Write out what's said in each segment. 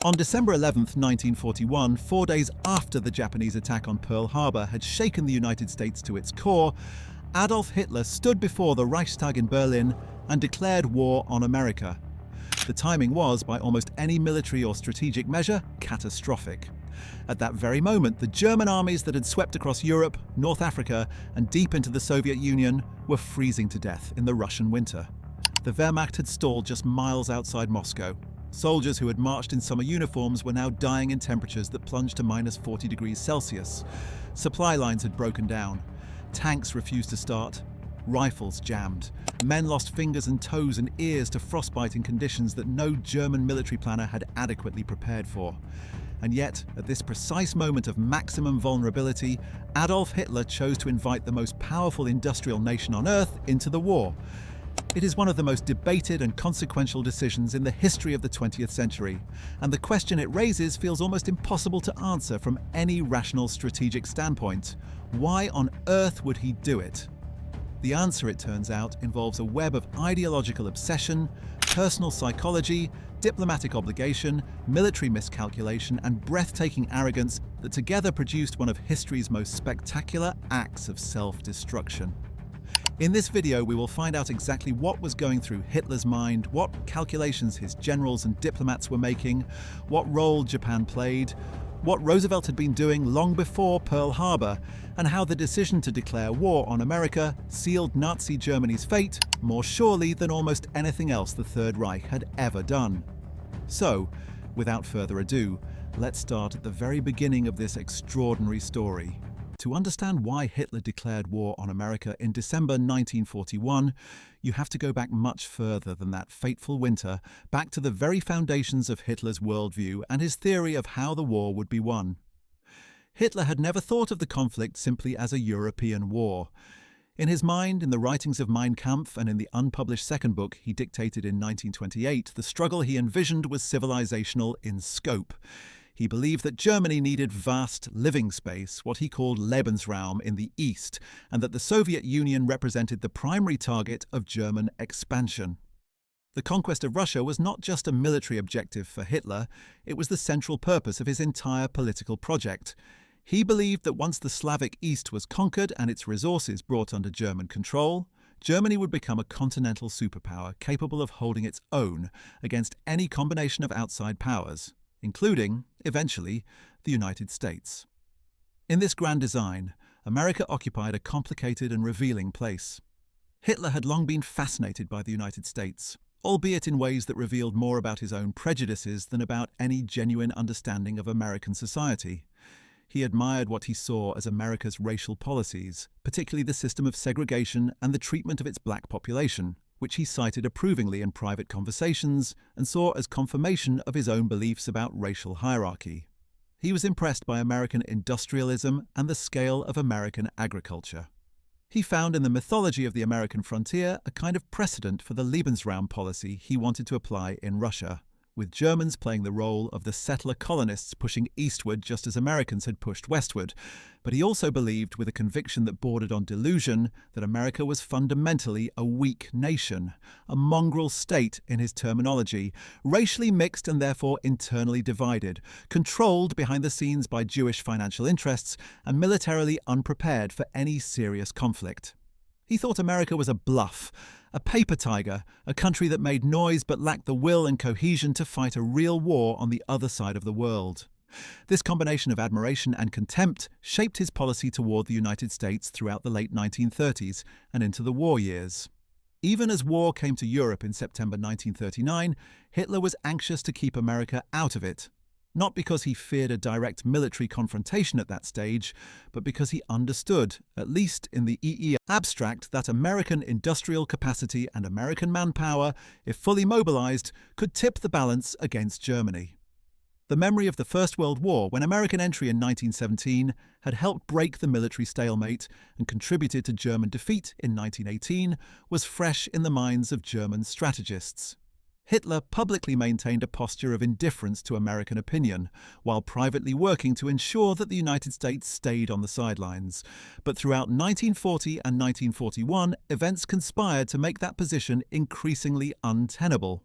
On December 11, 1941, 4 days after the Japanese attack on Pearl Harbor had shaken the United States to its core, Adolf Hitler stood before the Reichstag in Berlin and declared war on America. The timing was, by almost any military or strategic measure, catastrophic. At that very moment, the German armies that had swept across Europe, North Africa, and deep into the Soviet Union were freezing to death in the Russian winter. The Wehrmacht had stalled just miles outside Moscow. Soldiers who had marched in summer uniforms were now dying in temperatures that plunged to minus 40 degrees Celsius. Supply lines had broken down. Tanks refused to start. Rifles jammed. Men lost fingers and toes and ears to frostbite in conditions that no German military planner had adequately prepared for. And yet, at this precise moment of maximum vulnerability, Adolf Hitler chose to invite the most powerful industrial nation on earth into the war. It is one of the most debated and consequential decisions in the history of the 20th century, and the question it raises feels almost impossible to answer from any rational strategic standpoint. Why on earth would he do it? The answer, it turns out, involves a web of ideological obsession, personal psychology, diplomatic obligation, military miscalculation, and breathtaking arrogance that together produced one of history's most spectacular acts of self-destruction. In this video, we will find out exactly what was going through Hitler's mind, what calculations his generals and diplomats were making, what role Japan played, what Roosevelt had been doing long before Pearl Harbor, and how the decision to declare war on America sealed Nazi Germany's fate more surely than almost anything else the Third Reich had ever done. So, without further ado, let's start at the very beginning of this extraordinary story. To understand why Hitler declared war on America in December 1941, you have to go back much further than that fateful winter, back to the very foundations of Hitler's worldview and his theory of how the war would be won. Hitler had never thought of the conflict simply as a European war. In his mind, in the writings of Mein Kampf and in the unpublished second book he dictated in 1928, the struggle he envisioned was civilizational in scope. He believed that Germany needed vast living space, what he called Lebensraum, in the East, and that the Soviet Union represented the primary target of German expansion. The conquest of Russia was not just a military objective for Hitler, it was the central purpose of his entire political project. He believed that once the Slavic East was conquered and its resources brought under German control, Germany would become a continental superpower capable of holding its own against any combination of outside powers, including, eventually, the United States. In this grand design, America occupied a complicated and revealing place. Hitler had long been fascinated by the United States, albeit in ways that revealed more about his own prejudices than about any genuine understanding of American society. He admired what he saw as America's racial policies, particularly the system of segregation and the treatment of its black population, which he cited approvingly in private conversations and saw as confirmation of his own beliefs about racial hierarchy. He was impressed by American industrialism and the scale of American agriculture. He found in the mythology of the American frontier a kind of precedent for the Lebensraum policy he wanted to apply in Russia, with Germans playing the role of the settler colonists pushing eastward just as Americans had pushed westward. But he also believed, with a conviction that bordered on delusion, that America was fundamentally a weak nation, a mongrel state in his terminology, racially mixed and therefore internally divided, controlled behind the scenes by Jewish financial interests, and militarily unprepared for any serious conflict. He thought America was a bluff, a paper tiger, a country that made noise but lacked the will and cohesion to fight a real war on the other side of the world. This combination of admiration and contempt shaped his policy toward the United States throughout the late 1930s and into the war years. Even as war came to Europe in September 1939, Hitler was anxious to keep America out of it. Not because he feared a direct military confrontation at that stage, but because he understood, at least in the EE abstract, that American industrial capacity and American manpower, if fully mobilized, could tip the balance against Germany. The memory of the First World War, when American entry in 1917 had helped break the military stalemate and contributed to German defeat in 1918, was fresh in the minds of German strategists. Hitler publicly maintained a posture of indifference to American opinion, while privately working to ensure that the United States stayed on the sidelines. But throughout 1940 and 1941, events conspired to make that position increasingly untenable.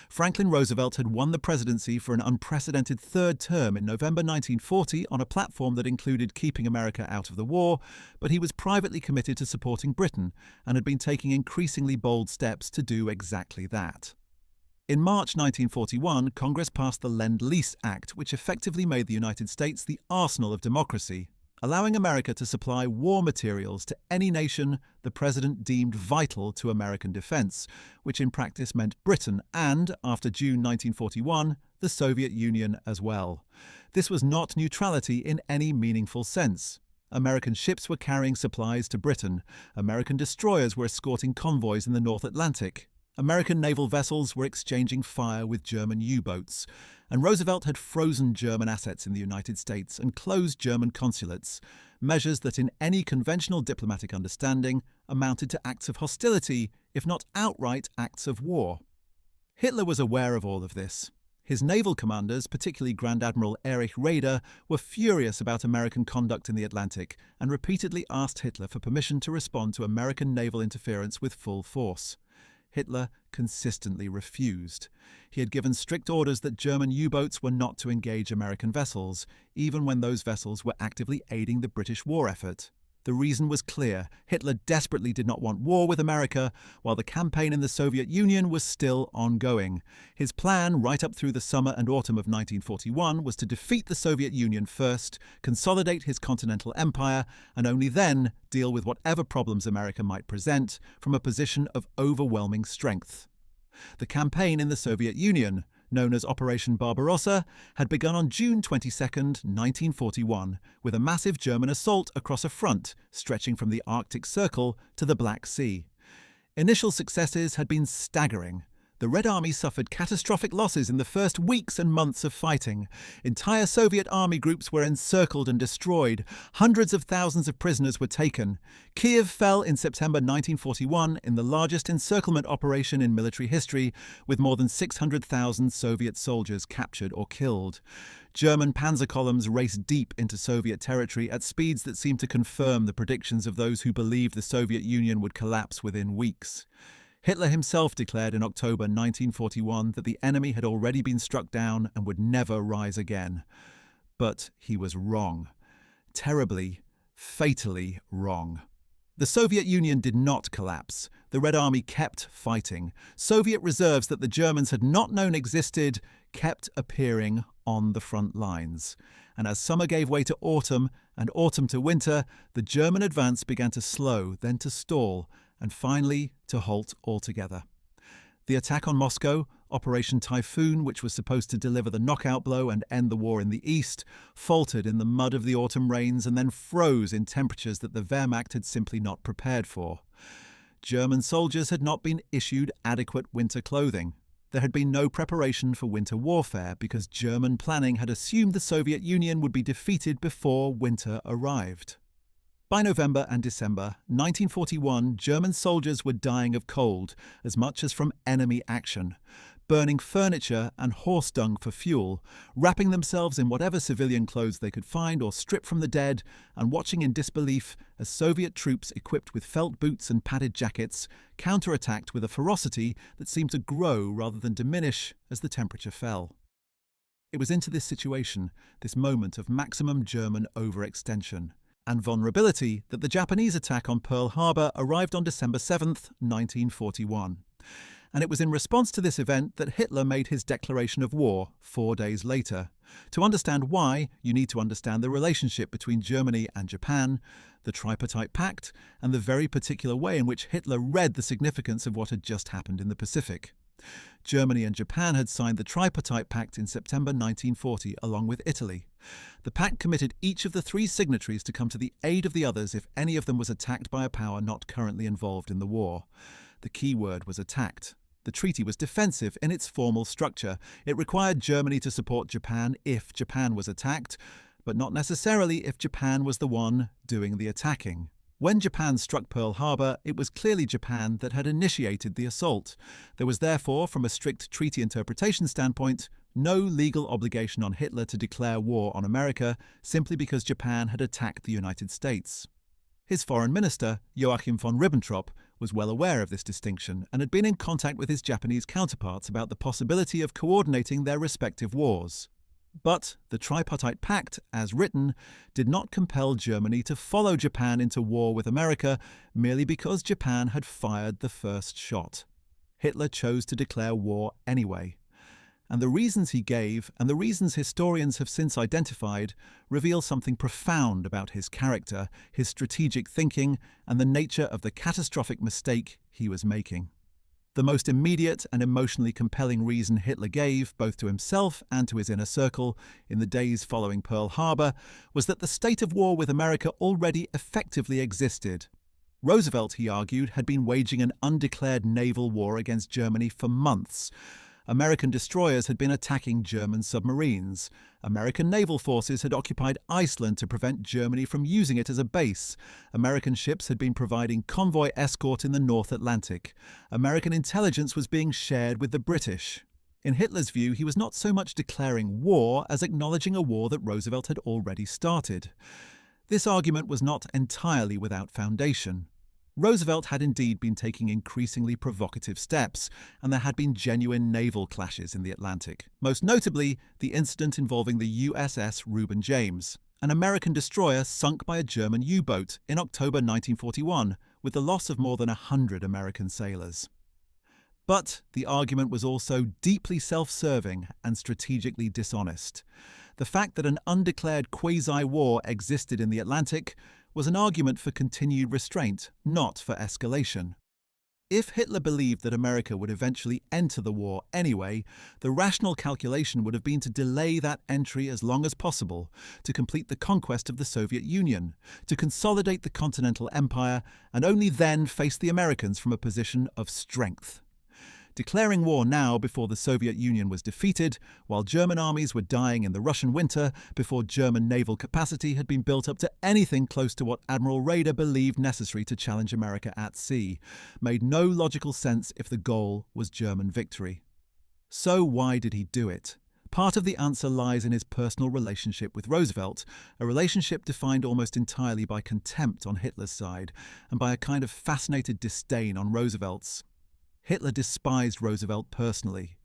Franklin Roosevelt had won the presidency for an unprecedented third term in November 1940 on a platform that included keeping America out of the war, but he was privately committed to supporting Britain and had been taking increasingly bold steps to do exactly that. In March 1941, Congress passed the Lend-Lease Act, which effectively made the United States the arsenal of democracy, allowing America to supply war materials to any nation the president deemed vital to American defense, which in practice meant Britain and, after June 1941, the Soviet Union as well. This was not neutrality in any meaningful sense. American ships were carrying supplies to Britain. American destroyers were escorting convoys in the North Atlantic. American naval vessels were exchanging fire with German U-boats, and Roosevelt had frozen German assets in the United States and closed German consulates, measures that in any conventional diplomatic understanding amounted to acts of hostility, if not outright acts of war. Hitler was aware of all of this. His naval commanders, particularly Grand Admiral Erich Raeder, were furious about American conduct in the Atlantic and repeatedly asked Hitler for permission to respond to American naval interference with full force. Hitler consistently refused. He had given strict orders that German U-boats were not to engage American vessels, even when those vessels were actively aiding the British war effort. The reason was clear. Hitler desperately did not want war with America, while the campaign in the Soviet Union was still ongoing. His plan, right up through the summer and autumn of 1941, was to defeat the Soviet Union first, consolidate his continental empire, and only then deal with whatever problems America might present from a position of overwhelming strength. The campaign in the Soviet Union, known as Operation Barbarossa, had begun on June 22, 1941, with a massive German assault across a front stretching from the Arctic Circle to the Black Sea. Initial successes had been staggering. The Red Army suffered catastrophic losses in the first weeks and months of fighting. Entire Soviet army groups were encircled and destroyed. Hundreds of thousands of prisoners were taken. Kiev fell in September 1941 in the largest encirclement operation in military history, with more than 600,000 Soviet soldiers captured or killed. German panzer columns raced deep into Soviet territory at speeds that seemed to confirm the predictions of those who believed the Soviet Union would collapse within weeks. Hitler himself declared in October 1941 that the enemy had already been struck down and would never rise again. But he was wrong. Terribly, fatally wrong. The Soviet Union did not collapse. The Red Army kept fighting. Soviet reserves that the Germans had not known existed kept appearing on the front lines. And as summer gave way to autumn and autumn to winter, the German advance began to slow, then to stall, and finally to halt altogether. The attack on Moscow, Operation Typhoon, which was supposed to deliver the knockout blow and end the war in the east, faltered in the mud of the autumn rains and then froze in temperatures that the Wehrmacht had simply not prepared for. German soldiers had not been issued adequate winter clothing. There had been no preparation for winter warfare because German planning had assumed the Soviet Union would be defeated before winter arrived. By November and December 1941, German soldiers were dying of cold as much as from enemy action, burning furniture and horse dung for fuel, wrapping themselves in whatever civilian clothes they could find or strip from the dead, and watching in disbelief as Soviet troops equipped with felt boots and padded jackets counterattacked with a ferocity that seemed to grow rather than diminish as the temperature fell. It was into this situation, this moment of maximum German overextension and vulnerability, that the Japanese attack on Pearl Harbor arrived on December 7, 1941. And it was in response to this event that Hitler made his declaration of war 4 days later. To understand why, you need to understand the relationship between Germany and Japan, the Tripartite Pact, and the very particular way in which Hitler read the significance of what had just happened in the Pacific. Germany and Japan had signed the Tripartite Pact in September 1940, along with Italy. The pact committed each of the three signatories to come to the aid of the others if any of them was attacked by a power not currently involved in the war. The key word was attacked. The treaty was defensive in its formal structure. It required Germany to support Japan if Japan was attacked, but not necessarily if Japan was the one doing the attacking. When Japan struck Pearl Harbor, it was clearly Japan that had initiated the assault. There was therefore, from a strict treaty interpretation standpoint, no legal obligation on Hitler to declare war on America simply because Japan had attacked the United States. His foreign minister, Joachim von Ribbentrop, was well aware of this distinction and had been in contact with his Japanese counterparts about the possibility of coordinating their respective wars. But the Tripartite Pact, as written, did not compel Germany to follow Japan into war with America merely because Japan had fired the first shot. Hitler chose to declare war anyway. And the reasons he gave, and the reasons historians have since identified, reveal something profound about his character, his strategic thinking, and the nature of the catastrophic mistake he was making. The most immediate and emotionally compelling reason Hitler gave, both to himself and to his inner circle, in the days following Pearl Harbor, was that the state of war with America already effectively existed. Roosevelt, he argued, had been waging an undeclared naval war against Germany for months. American destroyers had been attacking German submarines. American naval forces had occupied Iceland to prevent Germany from using it as a base. American ships had been providing convoy escort in the North Atlantic. American intelligence was being shared with the British. In Hitler's view, he was not so much declaring war as acknowledging a war that Roosevelt had already started. This argument was not entirely without foundation. Roosevelt had indeed been taking increasingly provocative steps, and there had been genuine naval clashes in the Atlantic, most notably the incident involving the USS Reuben James, an American destroyer sunk by a German U-boat in October 1941, with the loss of more than 100 American sailors. But the argument was also deeply self-serving and strategically dishonest. The fact that an undeclared quasi-war existed in the Atlantic was an argument for continued restraint, not for escalation. If Hitler believed that America would eventually enter the war anyway, the rational calculation would have been to delay that entry as long as possible, to complete the conquest of the Soviet Union, to consolidate the Continental Empire, and only then face the Americans from a position of strength. Declaring war now before the Soviet Union was defeated, while German armies were dying in the Russian winter, before German naval capacity had been built up to anything close to what Admiral Raeder believed necessary to challenge America at sea, made no logical sense if the goal was German victory. So why did he do it? Part of the answer lies in his personal relationship with Roosevelt, a relationship defined almost entirely by contempt on Hitler's side, and by a kind of fascinated disdain on Roosevelt's. Hitler despised Roosevelt personally.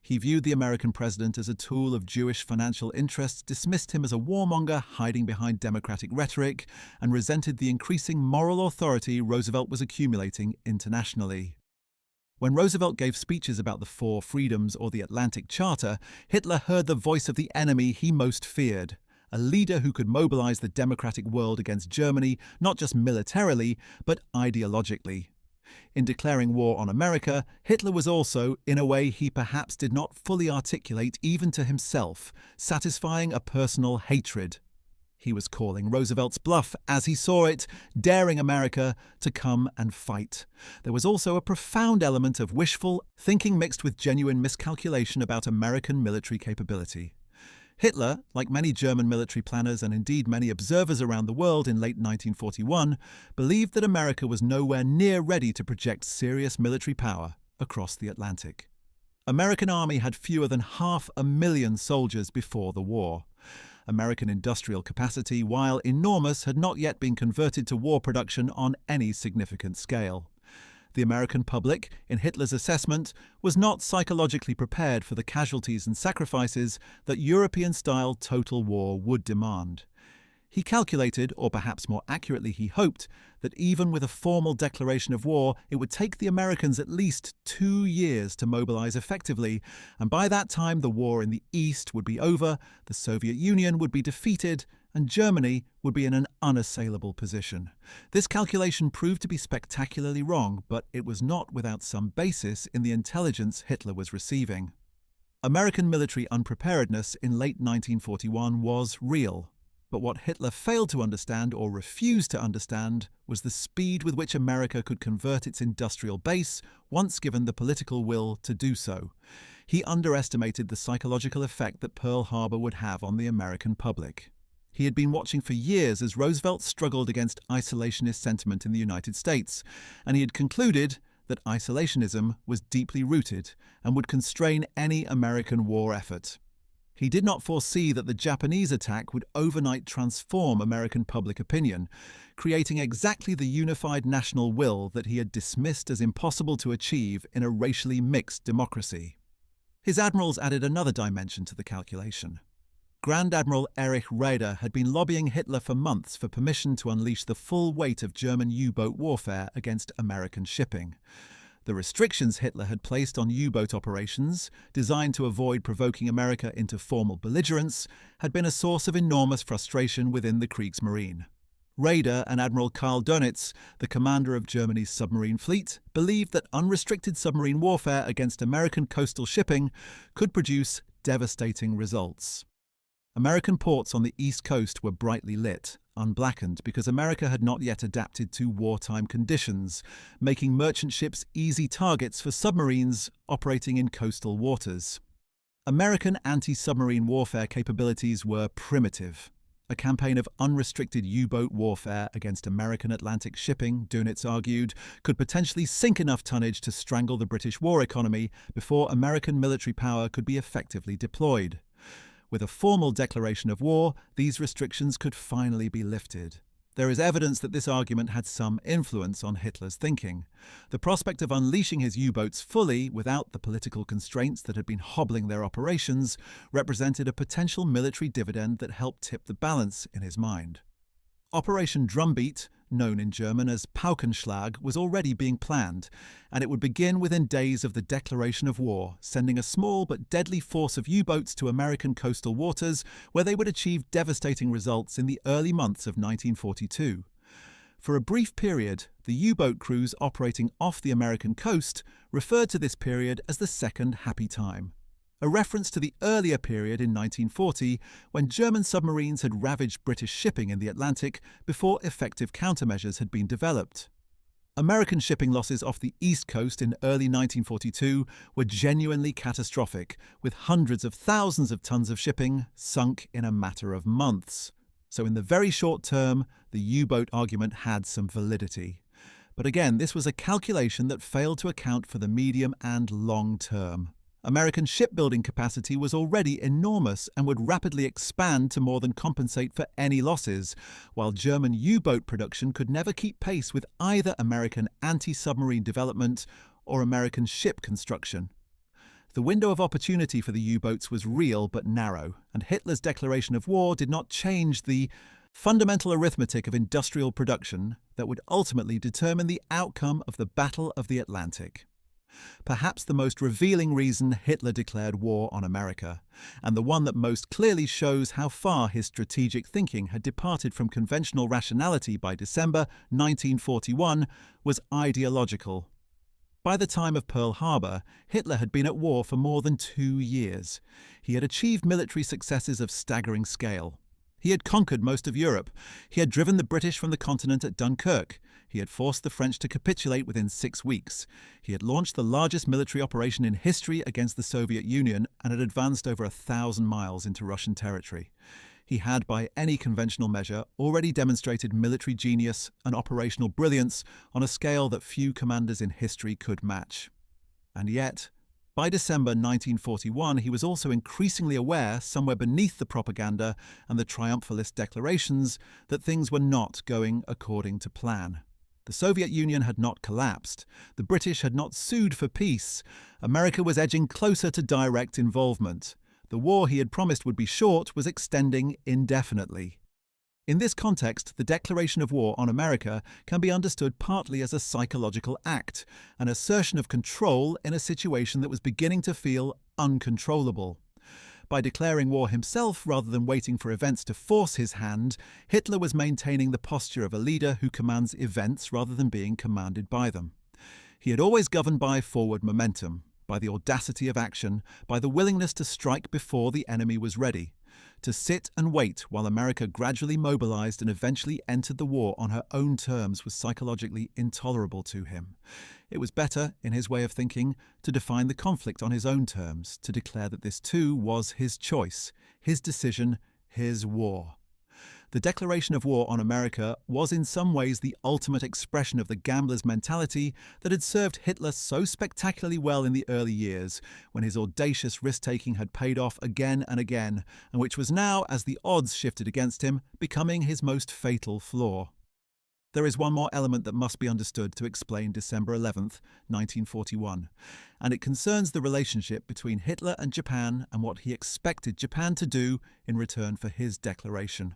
He viewed the American president as a tool of Jewish financial interests, dismissed him as a warmonger hiding behind democratic rhetoric, and resented the increasing moral authority Roosevelt was accumulating internationally. When Roosevelt gave speeches about the Four Freedoms or the Atlantic Charter, Hitler heard the voice of the enemy he most feared, a leader who could mobilize the democratic world against Germany, not just militarily, but ideologically. In declaring war on America, Hitler was also, in a way he perhaps did not fully articulate even to himself, satisfying a personal hatred. He was calling Roosevelt's bluff as he saw it, daring America to come and fight. There was also a profound element of wishful thinking mixed with genuine miscalculation about American military capability. Hitler, like many German military planners and indeed many observers around the world in late 1941, believed that America was nowhere near ready to project serious military power across the Atlantic. American army had fewer than 500,000 soldiers before the war. American industrial capacity, while enormous, had not yet been converted to war production on any significant scale. The American public, in Hitler's assessment, was not psychologically prepared for the casualties and sacrifices that European-style total war would demand. He calculated, or perhaps more accurately he hoped, that even with a formal declaration of war, it would take the Americans at least 2 years to mobilize effectively, and by that time the war in the East would be over, the Soviet Union would be defeated, and Germany would be in an unassailable position. This calculation proved to be spectacularly wrong, but it was not without some basis in the intelligence Hitler was receiving. American military unpreparedness in late 1941 was real. But what Hitler failed to understand or refused to understand was the speed with which America could convert its industrial base once given the political will to do so. He underestimated the psychological effect that Pearl Harbor would have on the American public. He had been watching for years as Roosevelt struggled against isolationist sentiment in the United States, and he had concluded that isolationism was deeply rooted and would constrain any American war effort. He did not foresee that the Japanese attack would overnight transform American public opinion, creating exactly the unified national will that he had dismissed as impossible to achieve in a racially mixed democracy. His admirals added another dimension to the calculation. Grand Admiral Erich Raeder had been lobbying Hitler for months for permission to unleash the full weight of German U-boat warfare against American shipping. The restrictions Hitler had placed on U-boat operations, designed to avoid provoking America into formal belligerence, had been a source of enormous frustration within the Kriegsmarine. Raeder and Admiral Karl Dönitz, the commander of Germany's submarine fleet, believed that unrestricted submarine warfare against American coastal shipping could produce devastating results. American ports on the East Coast were brightly lit, unblackened, because America had not yet adapted to wartime conditions, making merchant ships easy targets for submarines operating in coastal waters. American anti-submarine warfare capabilities were primitive. A campaign of unrestricted U-boat warfare against American Atlantic shipping, Dönitz argued, could potentially sink enough tonnage to strangle the British war economy before American military power could be effectively deployed. With a formal declaration of war, these restrictions could finally be lifted. There is evidence that this argument had some influence on Hitler's thinking. The prospect of unleashing his U-boats fully, without the political constraints that had been hobbling their operations, represented a potential military dividend that helped tip the balance in his mind. Operation Drumbeat, known in German as Paukenschlag, was already being planned, and it would begin within days of the declaration of war, sending a small but deadly force of U-boats to American coastal waters, where they would achieve devastating results in the early months of 1942. For a brief period, the U-boat crews operating off the American coast referred to this period as the Second Happy Time, a reference to the earlier period in 1940 when German submarines had ravaged British shipping in the Atlantic before effective countermeasures had been developed. American shipping losses off the East Coast in early 1942 were genuinely catastrophic, with hundreds of thousands of tons of shipping sunk in a matter of months. So in the very short term, the U-boat argument had some validity. But again, this was a calculation that failed to account for the medium and long term. American shipbuilding capacity was already enormous and would rapidly expand to more than compensate for any losses, while German U-boat production could never keep pace with either American anti-submarine development or American ship construction. The window of opportunity for the U-boats was real but narrow, and Hitler's declaration of war did not change the fundamental arithmetic of industrial production that would ultimately determine the outcome of the Battle of the Atlantic. Perhaps the most revealing reason Hitler declared war on America, and the one that most clearly shows how far his strategic thinking had departed from conventional rationality by December 1941, was ideological. By the time of Pearl Harbor, Hitler had been at war for more than 2 years. He had achieved military successes of staggering scale. He had conquered most of Europe. He had driven the British from the continent at Dunkirk. He had forced the French to capitulate within 6 weeks. He had launched the largest military operation in history against the Soviet Union and had advanced over 1,000 miles into Russian territory. He had, by any conventional measure, already demonstrated military genius and operational brilliance on a scale that few commanders in history could match. And yet, by December 1941, he was also increasingly aware, somewhere beneath the propaganda and the triumphalist declarations, that things were not going according to plan. The Soviet Union had not collapsed. The British had not sued for peace. America was edging closer to direct involvement. The war he had promised would be short was extending indefinitely. In this context, the declaration of war on America can be understood partly as a psychological act, an assertion of control in a situation that was beginning to feel uncontrollable. By declaring war himself rather than waiting for events to force his hand, Hitler was maintaining the posture of a leader who commands events rather than being commanded by them. He had always governed by forward momentum, by the audacity of action, by the willingness to strike before the enemy was ready. To sit and wait while America gradually mobilized and eventually entered the war on her own terms was psychologically intolerable to him. It was better, in his way of thinking, to define the conflict on his own terms, to declare that this too was his choice, his decision, his war. The declaration of war on America was in some ways the ultimate expression of the gambler's mentality that had served Hitler so spectacularly well in the early years, when his audacious risk-taking had paid off again and again, and which was now, as the odds shifted against him, becoming his most fatal flaw. There is one more element that must be understood to explain December 11th, 1941, and it concerns the relationship between Hitler and Japan and what he expected Japan to do in return for his declaration.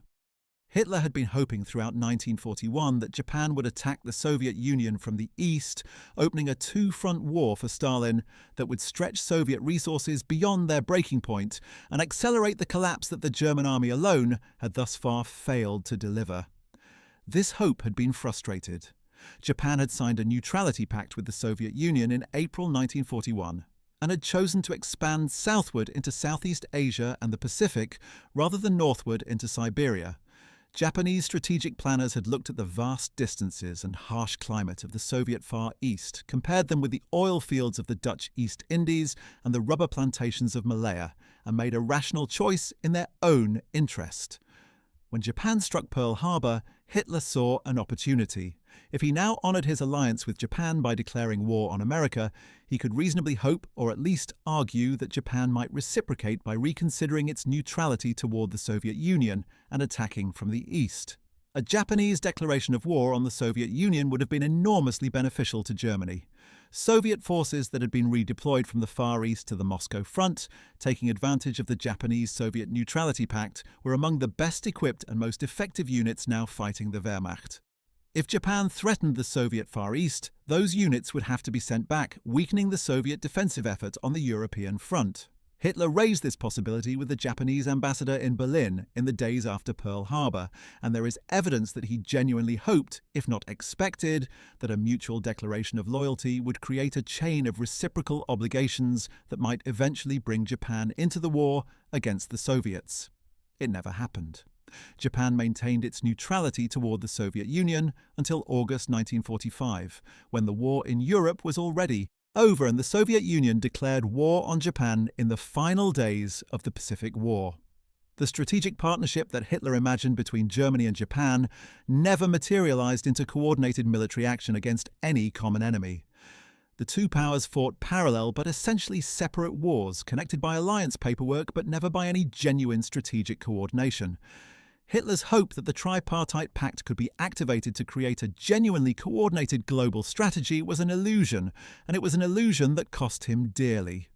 Hitler had been hoping throughout 1941 that Japan would attack the Soviet Union from the east, opening a two-front war for Stalin that would stretch Soviet resources beyond their breaking point and accelerate the collapse that the German army alone had thus far failed to deliver. This hope had been frustrated. Japan had signed a neutrality pact with the Soviet Union in April 1941 and had chosen to expand southward into Southeast Asia and the Pacific rather than northward into Siberia. Japanese strategic planners had looked at the vast distances and harsh climate of the Soviet Far East, compared them with the oil fields of the Dutch East Indies and the rubber plantations of Malaya, and made a rational choice in their own interest. When Japan struck Pearl Harbor, Hitler saw an opportunity. If he now honored his alliance with Japan by declaring war on America, he could reasonably hope, or at least argue, that Japan might reciprocate by reconsidering its neutrality toward the Soviet Union and attacking from the east. A Japanese declaration of war on the Soviet Union would have been enormously beneficial to Germany. Soviet forces that had been redeployed from the Far East to the Moscow front, taking advantage of the Japanese-Soviet Neutrality Pact, were among the best equipped and most effective units now fighting the Wehrmacht. If Japan threatened the Soviet Far East, those units would have to be sent back, weakening the Soviet defensive effort on the European front. Hitler raised this possibility with the Japanese ambassador in Berlin in the days after Pearl Harbor, and there is evidence that he genuinely hoped, if not expected, that a mutual declaration of loyalty would create a chain of reciprocal obligations that might eventually bring Japan into the war against the Soviets. It never happened. Japan maintained its neutrality toward the Soviet Union until August 1945, when the war in Europe was already over and the Soviet Union declared war on Japan in the final days of the Pacific War. The strategic partnership that Hitler imagined between Germany and Japan never materialized into coordinated military action against any common enemy. The two powers fought parallel but essentially separate wars, connected by alliance paperwork but never by any genuine strategic coordination. Hitler's hope that the tripartite pact could be activated to create a genuinely coordinated global strategy was an illusion, and it was an illusion that cost him dearly.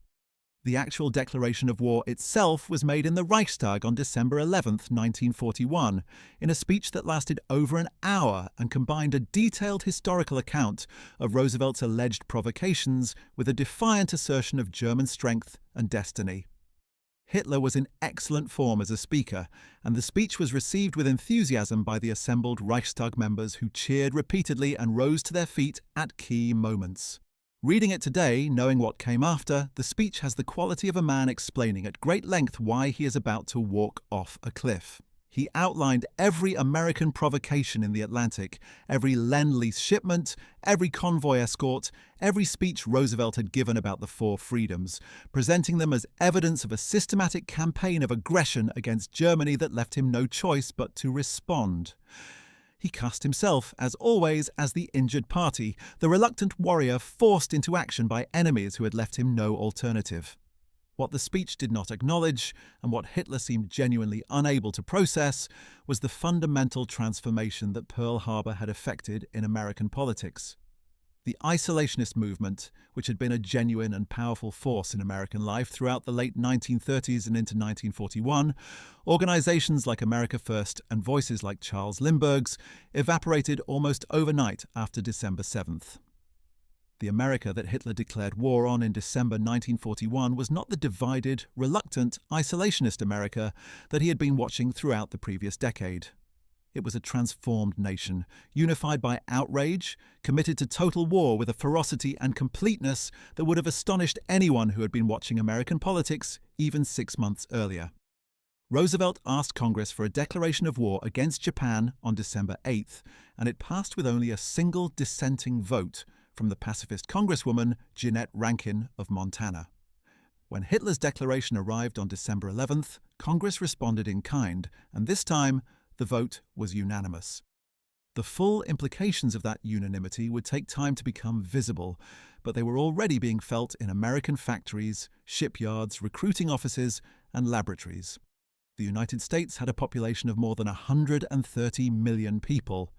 The actual declaration of war itself was made in the Reichstag on December 11, 1941, in a speech that lasted over an hour and combined a detailed historical account of Roosevelt's alleged provocations with a defiant assertion of German strength and destiny. Hitler was in excellent form as a speaker, and the speech was received with enthusiasm by the assembled Reichstag members who cheered repeatedly and rose to their feet at key moments. Reading it today, knowing what came after, the speech has the quality of a man explaining at great length why he is about to walk off a cliff. He outlined every American provocation in the Atlantic, every Lend-Lease shipment, every convoy escort, every speech Roosevelt had given about the Four Freedoms, presenting them as evidence of a systematic campaign of aggression against Germany that left him no choice but to respond. He cast himself, as always, as the injured party, the reluctant warrior forced into action by enemies who had left him no alternative. What the speech did not acknowledge, and what Hitler seemed genuinely unable to process, was the fundamental transformation that Pearl Harbor had effected in American politics. The isolationist movement, which had been a genuine and powerful force in American life throughout the late 1930s and into 1941, organizations like America First and voices like Charles Lindbergh's, evaporated almost overnight after December 7th. The America that Hitler declared war on in December 1941 was not the divided, reluctant, isolationist America that he had been watching throughout the previous decade. It was a transformed nation, unified by outrage, committed to total war with a ferocity and completeness that would have astonished anyone who had been watching American politics even 6 months earlier. Roosevelt asked Congress for a declaration of war against Japan on December 8th, and it passed with only a single dissenting vote from the pacifist Congresswoman Jeanette Rankin of Montana. When Hitler's declaration arrived on December 11th, Congress responded in kind, and this time The vote was unanimous. The full implications of that unanimity would take time to become visible, but they were already being felt in American factories, shipyards, recruiting offices, and laboratories. The United States had a population of more than 130 million people.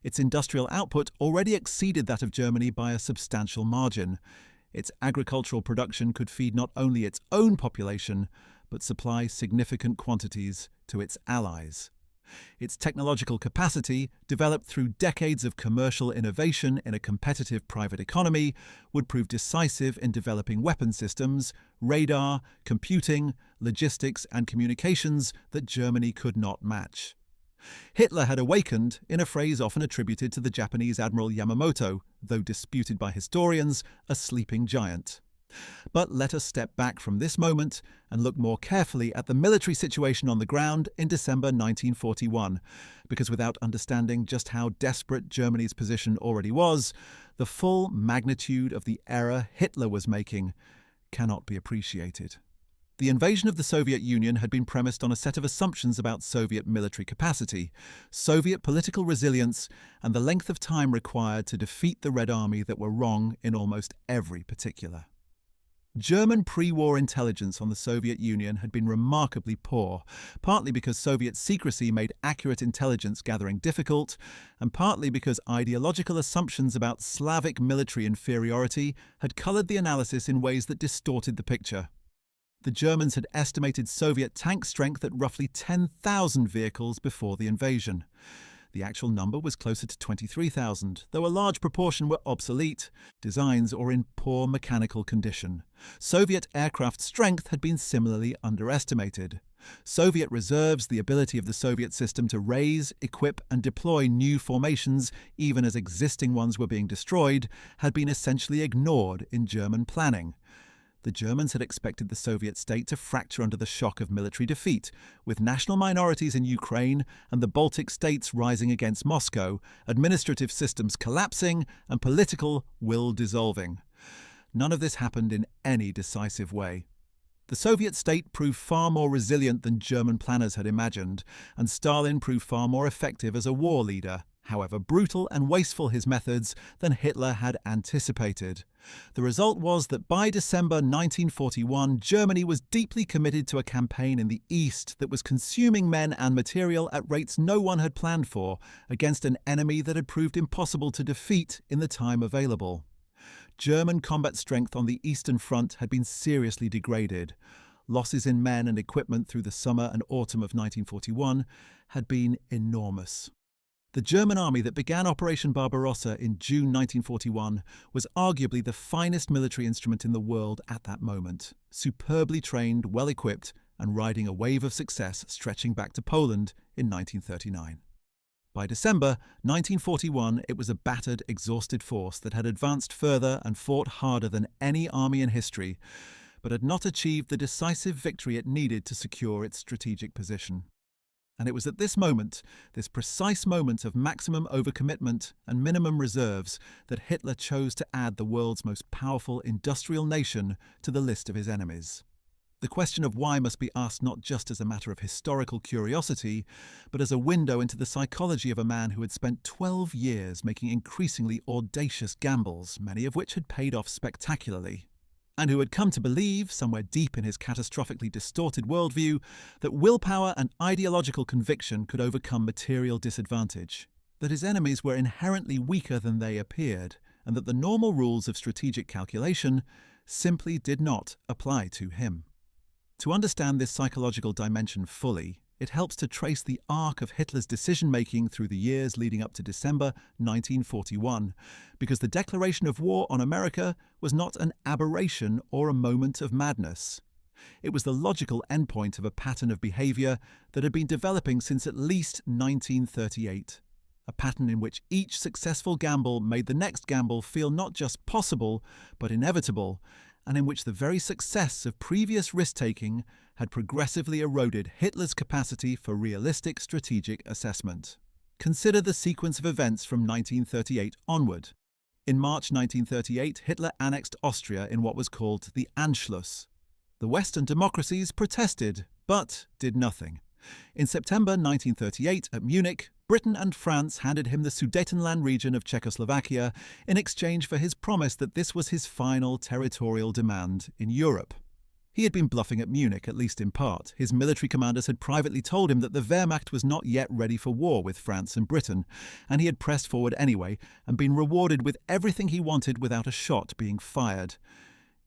Its industrial output already exceeded that of Germany by a substantial margin. Its agricultural production could feed not only its own population, but supply significant quantities to its allies. Its technological capacity, developed through decades of commercial innovation in a competitive private economy, would prove decisive in developing weapon systems, radar, computing, logistics, and communications that Germany could not match. Hitler had awakened, in a phrase often attributed to the Japanese Admiral Yamamoto, though disputed by historians, a sleeping giant. But let us step back from this moment and look more carefully at the military situation on the ground in December 1941, because without understanding just how desperate Germany's position already was, the full magnitude of the error Hitler was making cannot be appreciated. The invasion of the Soviet Union had been premised on a set of assumptions about Soviet military capacity, Soviet political resilience, and the length of time required to defeat the Red Army that were wrong in almost every particular. German pre-war intelligence on the Soviet Union had been remarkably poor, partly because Soviet secrecy made accurate intelligence gathering difficult, and partly because ideological assumptions about Slavic military inferiority had colored the analysis in ways that distorted the picture. The Germans had estimated Soviet tank strength at roughly 10,000 vehicles before the invasion. The actual number was closer to 23,000, though a large proportion were obsolete, designs or in poor mechanical condition. Soviet aircraft strength had been similarly underestimated. Soviet reserves, the ability of the Soviet system to raise, equip and deploy new formations even as existing ones were being destroyed, had been essentially ignored in German planning. The Germans had expected the Soviet state to fracture under the shock of military defeat, with national minorities in Ukraine and the Baltic states rising against Moscow, administrative systems collapsing, and political will dissolving. None of this happened in any decisive way. The Soviet state proved far more resilient than German planners had imagined, and Stalin proved far more effective as a war leader, however brutal and wasteful his methods, than Hitler had anticipated. The result was that by December 1941, Germany was deeply committed to a campaign in the East that was consuming men and material at rates no one had planned for, against an enemy that had proved impossible to defeat in the time available. German combat strength on the Eastern Front had been seriously degraded. Losses in men and equipment through the summer and autumn of 1941 had been enormous. The German army that began Operation Barbarossa in June 1941 was arguably the finest military instrument in the world at that moment, superbly trained, well-equipped, and riding a wave of success stretching back to Poland in 1939. By December 1941, it was a battered, exhausted force that had advanced further and fought harder than any army in history, but had not achieved the decisive victory it needed to secure its strategic position. And it was at this moment, this precise moment of maximum overcommitment and minimum reserves, that Hitler chose to add the world's most powerful industrial nation to the list of his enemies. The question of why must be asked not just as a matter of historical curiosity, but as a window into the psychology of a man who had spent 12 years making increasingly audacious gambles, many of which had paid off spectacularly, and who had come to believe, somewhere deep in his catastrophically distorted worldview, that willpower and ideological conviction could overcome material disadvantage, that his enemies were inherently weaker than they appeared, and that the normal rules of strategic calculation simply did not apply to him. To understand this psychological dimension fully, it helps to trace the arc of Hitler's decision-making through the years leading up to December 1941, because the declaration of war on America was not an aberration or a moment of madness. It was the logical endpoint of a pattern of behavior that had been developing since at least 1938, a pattern in which each successful gamble made the next gamble feel not just possible, but inevitable, and in which the very success of previous risk-taking had progressively eroded Hitler's capacity for realistic strategic assessment. Consider the sequence of events from 1938 onward. In March 1938, Hitler annexed Austria in what was called the Anschluss. The Western democracies protested, but did nothing. In September 1938, at Munich, Britain and France handed him the Sudetenland region of Czechoslovakia in exchange for his promise that this was his final territorial demand in Europe. He had been bluffing at Munich, at least in part. His military commanders had privately told him that the Wehrmacht was not yet ready for war with France and Britain, and he had pressed forward anyway and been rewarded with everything he wanted without a shot being fired.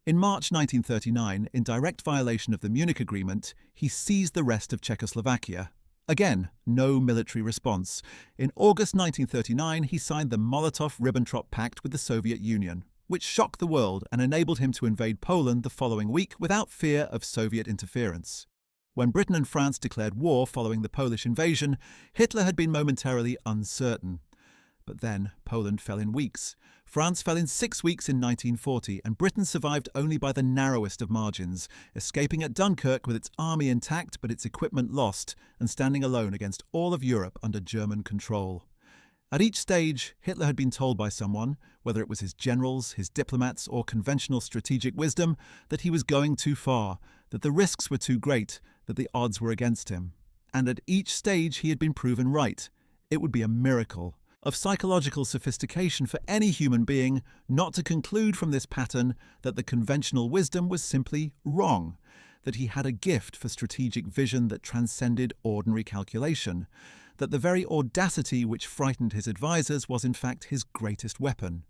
In March 1939, in direct violation of the Munich Agreement, he seized the rest of Czechoslovakia. Again, no military response. In August 1939, he signed the Molotov-Ribbentrop Pact with the Soviet Union, which shocked the world and enabled him to invade Poland the following week without fear of Soviet interference. When Britain and France declared war following the Polish invasion, Hitler had been momentarily uncertain. But then Poland fell in weeks. France fell in 6 weeks in 1940, and Britain survived only by the narrowest of margins, escaping at Dunkirk with its army intact but its equipment lost, and standing alone against all of Europe under German control. At each stage, Hitler had been told by someone, whether it was his generals, his diplomats, or conventional strategic wisdom, that he was going too far, that the risks were too great, that the odds were against him. And at each stage he had been proven right. It would be a miracle of psychological sophistication for any human being not to conclude from this pattern that the conventional wisdom was simply wrong, that he had a gift for strategic vision that transcended ordinary calculation, that the very audacity which frightened his advisors was in fact his greatest weapon.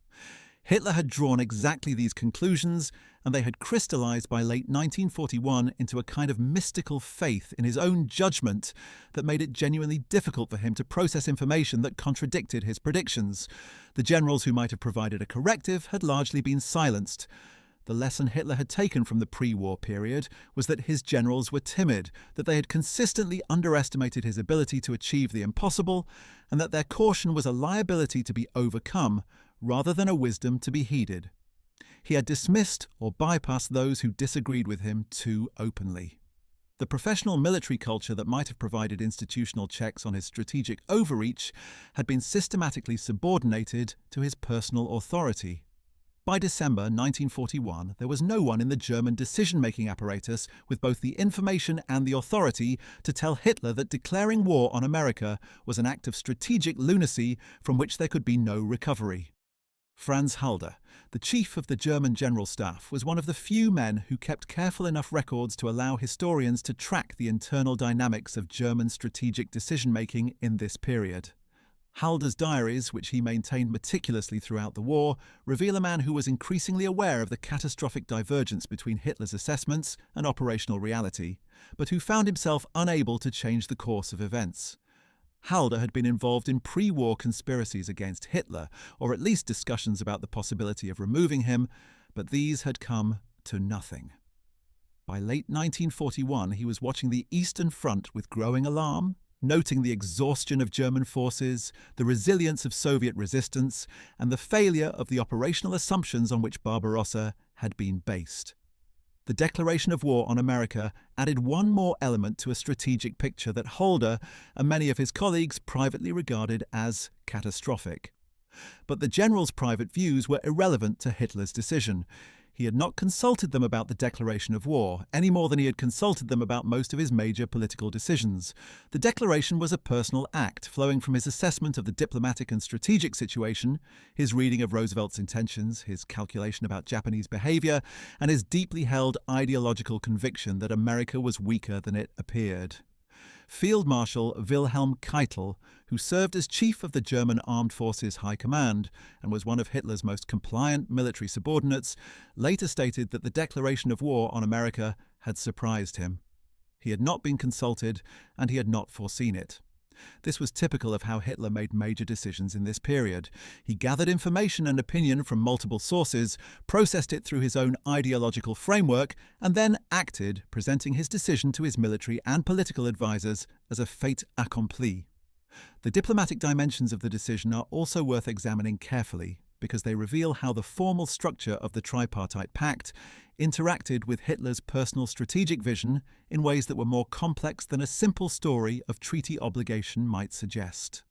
Hitler had drawn exactly these conclusions, and they had crystallized by late 1941 into a kind of mystical faith in his own judgment that made it genuinely difficult for him to process information that contradicted his predictions. The generals who might have provided a corrective had largely been silenced. The lesson Hitler had taken from the pre-war period was that his generals were timid, that they had consistently underestimated his ability to achieve the impossible, and that their caution was a liability to be overcome rather than a wisdom to be heeded. He had dismissed or bypassed those who disagreed with him too openly. The professional military culture that might have provided institutional checks on his strategic overreach had been systematically subordinated to his personal authority. By December 1941, there was no one in the German decision-making apparatus with both the information and the authority to tell Hitler that declaring war on America was an act of strategic lunacy from which there could be no recovery. Franz Halder, the chief of the German General Staff, was one of the few men who kept careful enough records to allow historians to track the internal dynamics of German strategic decision-making in this period. Halder's diaries, which he maintained meticulously throughout the war, reveal a man who was increasingly aware of the catastrophic divergence between Hitler's assessments and operational reality, but who found himself unable to change the course of events. Halder had been involved in pre-war conspiracies against Hitler, or at least discussions about the possibility of removing him, but these had come to nothing. By late 1941, he was watching the Eastern Front with growing alarm, noting the exhaustion of German forces, the resilience of Soviet resistance, and the failure of the operational assumptions on which Barbarossa had been based. The declaration of war on America added one more element to a strategic picture that Halder and many of his colleagues privately regarded as catastrophic. But the general's private views were irrelevant to Hitler's decision. He had not consulted them about the declaration of war, any more than he had consulted them about most of his major political decisions. The declaration was a personal act, flowing from his assessment of the diplomatic and strategic situation, his reading of Roosevelt's intentions, his calculation about Japanese behavior, and his deeply held ideological conviction that America was weaker than it appeared. Field Marshal Wilhelm Keitel, who served as chief of the German Armed Forces High Command and was one of Hitler's most compliant military subordinates, later stated that the declaration of war on America had surprised him. He had not been consulted, and he had not foreseen it. This was typical of how Hitler made major decisions in this period. He gathered information and opinion from multiple sources, processed it through his own ideological framework, and then acted, presenting his decision to his military and political advisors as a fait accompli. The diplomatic dimensions of the decision are also worth examining carefully, because they reveal how the formal structure of the Tripartite Pact interacted with Hitler's personal strategic vision in ways that were more complex than a simple story of treaty obligation might suggest.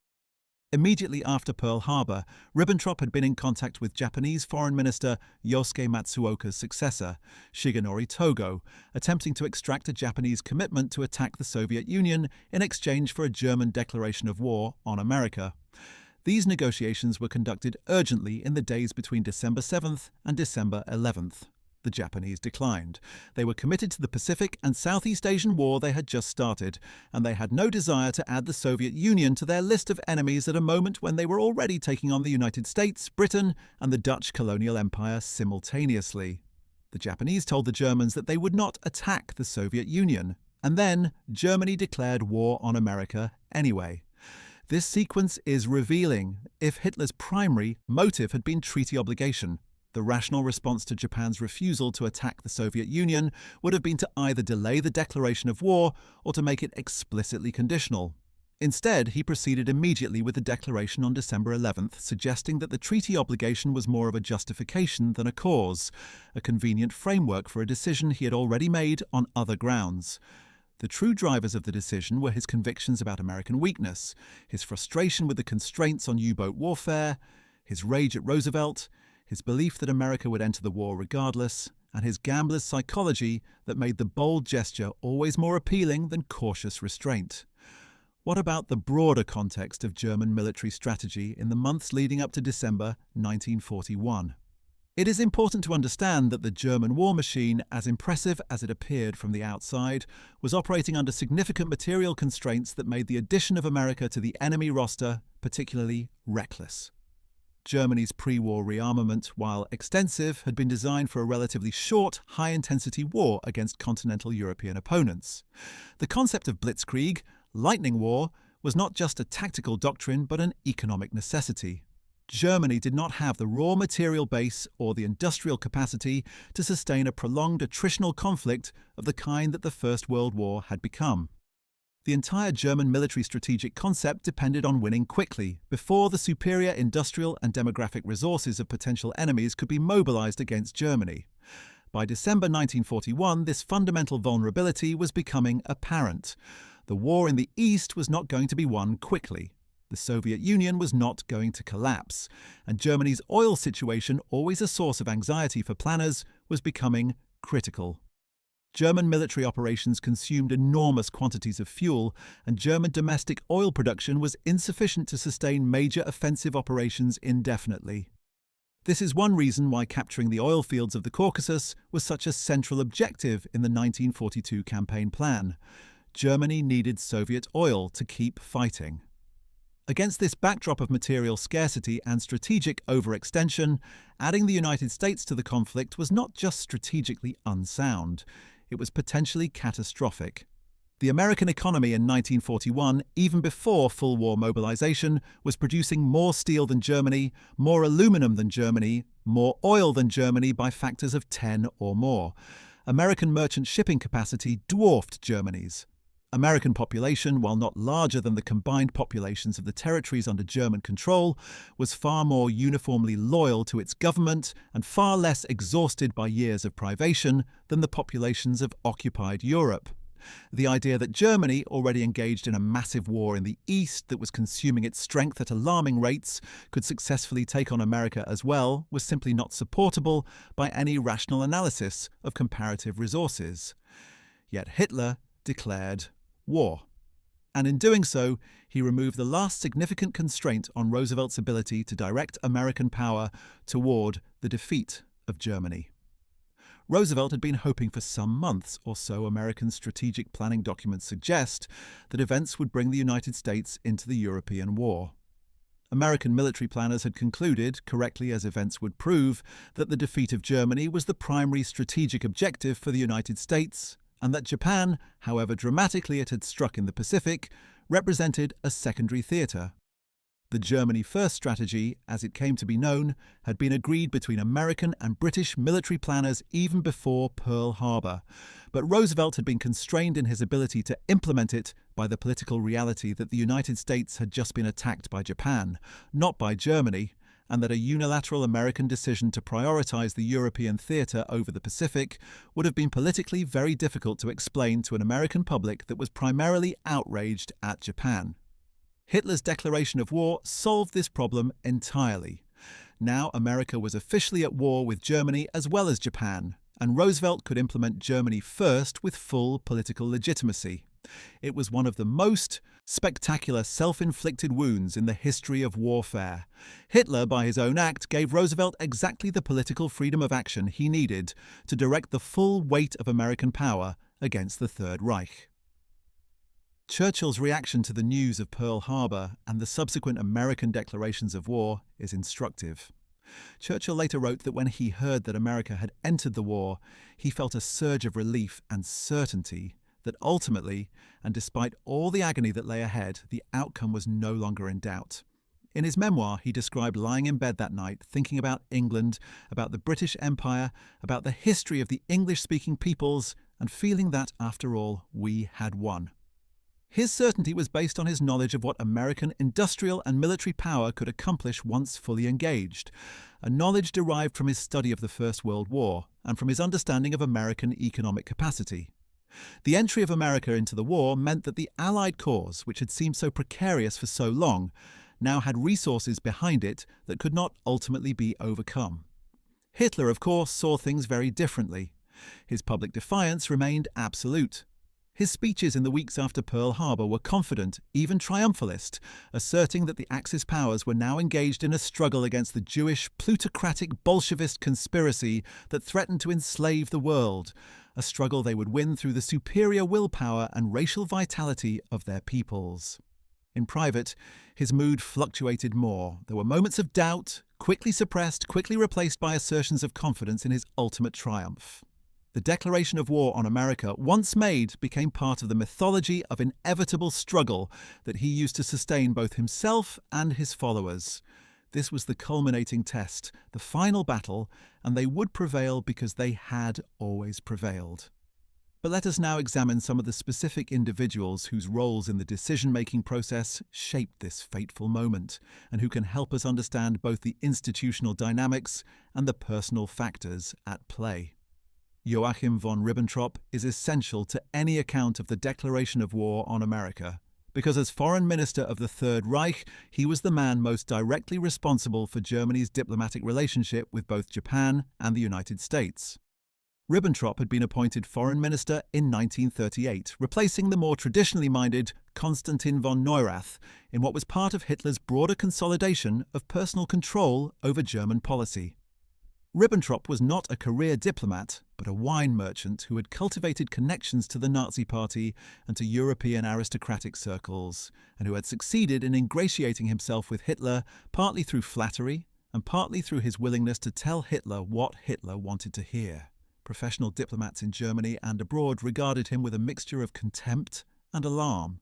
Immediately after Pearl Harbor, Ribbentrop had been in contact with Japanese Foreign Minister Yosuke Matsuoka's successor, Shigenori Togo, attempting to extract a Japanese commitment to attack the Soviet Union in exchange for a German declaration of war on America. These negotiations were conducted urgently in the days between December 7th and December 11th. The Japanese declined. They were committed to the Pacific and Southeast Asian War they had just started, and they had no desire to add the Soviet Union to their list of enemies at a moment when they were already taking on the United States, Britain, and the Dutch colonial empire simultaneously. The Japanese told the Germans that they would not attack the Soviet Union, and then Germany declared war on America anyway. This sequence is revealing. If Hitler's primary motive had been treaty obligation, the rational response to Japan's refusal to attack the Soviet Union would have been to either delay the declaration of war or to make it explicitly conditional. Instead, he proceeded immediately with the declaration on December 11th, suggesting that the treaty obligation was more of a justification than a cause, a convenient framework for a decision he had already made on other grounds. The true drivers of the decision were his convictions about American weakness, his frustration with the constraints on U-boat warfare, his rage at Roosevelt, his belief that America would enter the war regardless, and his gambler's psychology that made the bold gesture always more appealing than cautious restraint. What about the broader context of German military strategy in the months leading up to December 1941? It is important to understand that the German war machine, as impressive as it appeared from the outside, was operating under significant material constraints that made the addition of America to the enemy roster particularly reckless. Germany's pre-war rearmament, while extensive, had been designed for a relatively short, high-intensity war against continental European opponents. The concept of blitzkrieg, lightning war, was not just a tactical doctrine but an economic necessity. Germany did not have the raw material base or the industrial capacity to sustain a prolonged attritional conflict of the kind that the First World War had become. The entire German military strategic concept depended on winning quickly, before the superior industrial and demographic resources of potential enemies could be mobilized against Germany. By December 1941, this fundamental vulnerability was becoming apparent. The war in the East was not going to be won quickly. The Soviet Union was not going to collapse, and Germany's oil situation, always a source of anxiety for planners, was becoming critical. German military operations consumed enormous quantities of fuel, and German domestic oil production was insufficient to sustain major offensive operations indefinitely. This is one reason why capturing the oil fields of the Caucasus was such a central objective in the 1942 campaign plan. Germany needed Soviet oil to keep fighting. Against this backdrop of material scarcity and strategic overextension, adding the United States to the conflict was not just strategically unsound. It was potentially catastrophic. The American economy in 1941, even before full war mobilization, was producing more steel than Germany, more aluminum than Germany, more oil than Germany by factors of 10 or more. American merchant shipping capacity dwarfed Germany's. American population, while not larger than the combined populations of the territories under German control, was far more uniformly loyal to its government and far less exhausted by years of privation than the populations of occupied Europe. The idea that Germany, already engaged in a massive war in the East that was consuming its strength at alarming rates, could successfully take on America as well was simply not supportable by any rational analysis of comparative resources. Yet Hitler declared war. And in doing so, he removed the last significant constraint on Roosevelt's ability to direct American power toward the defeat of Germany. Roosevelt had been hoping for some months, or so American strategic planning documents suggest, that events would bring the United States into the European war. American military planners had concluded, correctly as events would prove, that the defeat of Germany was the primary strategic objective for the United States, and that Japan, however dramatically it had struck in the Pacific, represented a secondary theatre. The Germany First strategy, as it came to be known, had been agreed between American and British military planners even before Pearl Harbor, but Roosevelt had been constrained in his ability to implement it by the political reality that the United States had just been attacked by Japan, not by Germany, and that a unilateral American decision to prioritize the European theatre over the Pacific would have been politically very difficult to explain to an American public that was primarily outraged at Japan. Hitler's declaration of war solved this problem entirely. Now America was officially at war with Germany as well as Japan, and Roosevelt could implement Germany first with full political legitimacy. It was one of the most spectacular self-inflicted wounds in the history of warfare. Hitler, by his own act, gave Roosevelt exactly the political freedom of action he needed to direct the full weight of American power against the Third Reich. Churchill's reaction to the news of Pearl Harbor and the subsequent American declarations of war is instructive. Churchill later wrote that when he heard that America had entered the war, he felt a surge of relief and certainty that ultimately, and despite all the agony that lay ahead, the outcome was no longer in doubt. In his memoir, he described lying in bed that night, thinking about England, about the British Empire, about the history of the English-speaking peoples, and feeling that, after all, we had won. His certainty was based on his knowledge of what American industrial and military power could accomplish once fully engaged, a knowledge derived from his study of the First World War and from his understanding of American economic capacity. The entry of America into the war meant that the Allied cause, which had seemed so precarious for so long, now had resources behind it that could not ultimately be overcome. Hitler, of course, saw things very differently. His public defiance remained absolute. His speeches in the weeks after Pearl Harbor were confident, even triumphalist, asserting that the Axis powers were now engaged in a struggle against the Jewish, plutocratic Bolshevist conspiracy that threatened to enslave the world, a struggle they would win through the superior willpower and racial vitality of their peoples. In private, his mood fluctuated more. There were moments of doubt, quickly suppressed, quickly replaced by assertions of confidence in his ultimate triumph. The declaration of war on America, once made, became part of the mythology of inevitable struggle that he used to sustain both himself and his followers. This was the culminating test, the final battle, and they would prevail because they had always prevailed. But let us now examine some of the specific individuals whose roles in the decision-making process shaped this fateful moment, and who can help us understand both the institutional dynamics and the personal factors at play. Joachim von Ribbentrop is essential to any account of the declaration of war on America, because as Foreign Minister of the Third Reich, he was the man most directly responsible for Germany's diplomatic relationship with both Japan and the United States. Ribbentrop had been appointed Foreign Minister in 1938, replacing the more traditionally minded Konstantin von Neurath in what was part of Hitler's broader consolidation of personal control over German policy. Ribbentrop was not a career diplomat, but a wine merchant who had cultivated connections to the Nazi Party and to European aristocratic circles, and who had succeeded in ingratiating himself with Hitler partly through flattery and partly through his willingness to tell Hitler what Hitler wanted to hear. Professional diplomats in Germany and abroad regarded him with a mixture of contempt and alarm.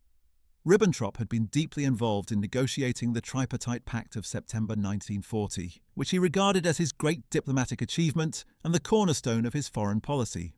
Ribbentrop had been deeply involved in negotiating the Tripartite Pact of September 1940, which he regarded as his great diplomatic achievement and the cornerstone of his foreign policy.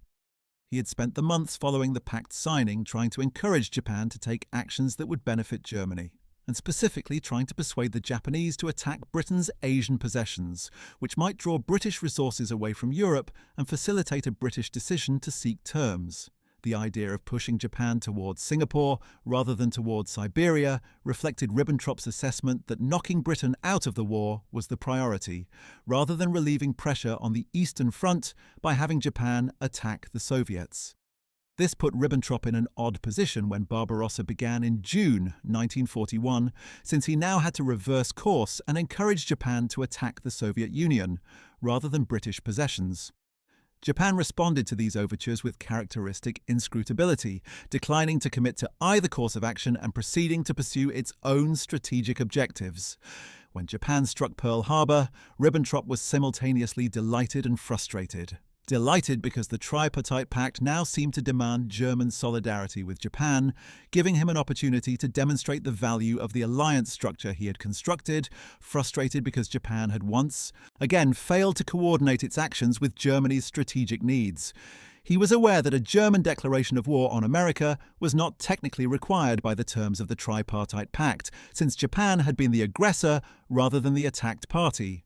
He had spent the months following the pact signing trying to encourage Japan to take actions that would benefit Germany, and specifically trying to persuade the Japanese to attack Britain's Asian possessions, which might draw British resources away from Europe and facilitate a British decision to seek terms. The idea of pushing Japan towards Singapore rather than towards Siberia reflected Ribbentrop's assessment that knocking Britain out of the war was the priority, rather than relieving pressure on the Eastern Front by having Japan attack the Soviets. This put Ribbentrop in an odd position when Barbarossa began in June 1941, since he now had to reverse course and encourage Japan to attack the Soviet Union, rather than British possessions. Japan responded to these overtures with characteristic inscrutability, declining to commit to either course of action and proceeding to pursue its own strategic objectives. When Japan struck Pearl Harbor, Ribbentrop was simultaneously delighted and frustrated. Delighted because the Tripartite Pact now seemed to demand German solidarity with Japan, giving him an opportunity to demonstrate the value of the alliance structure he had constructed. Frustrated because Japan had once again failed to coordinate its actions with Germany's strategic needs. He was aware that a German declaration of war on America was not technically required by the terms of the Tripartite Pact, since Japan had been the aggressor rather than the attacked party.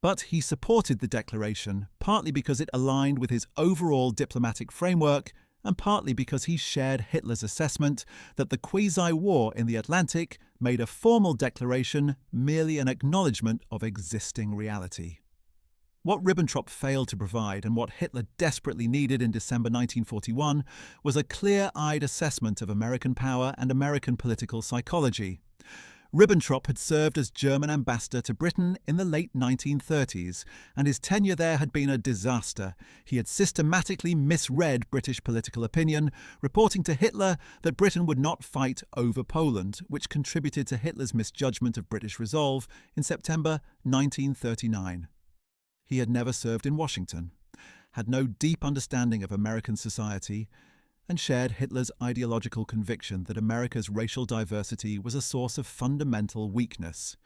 But he supported the declaration, partly because it aligned with his overall diplomatic framework and partly because he shared Hitler's assessment that the quasi-war in the Atlantic made a formal declaration merely an acknowledgement of existing reality. What Ribbentrop failed to provide, and what Hitler desperately needed in December 1941, was a clear-eyed assessment of American power and American political psychology. Ribbentrop had served as German ambassador to Britain in the late 1930s, and his tenure there had been a disaster. He had systematically misread British political opinion, reporting to Hitler that Britain would not fight over Poland, which contributed to Hitler's misjudgment of British resolve in September 1939. He had never served in Washington, had no deep understanding of American society, and shared Hitler's ideological conviction that America's racial diversity was a source of fundamental weakness.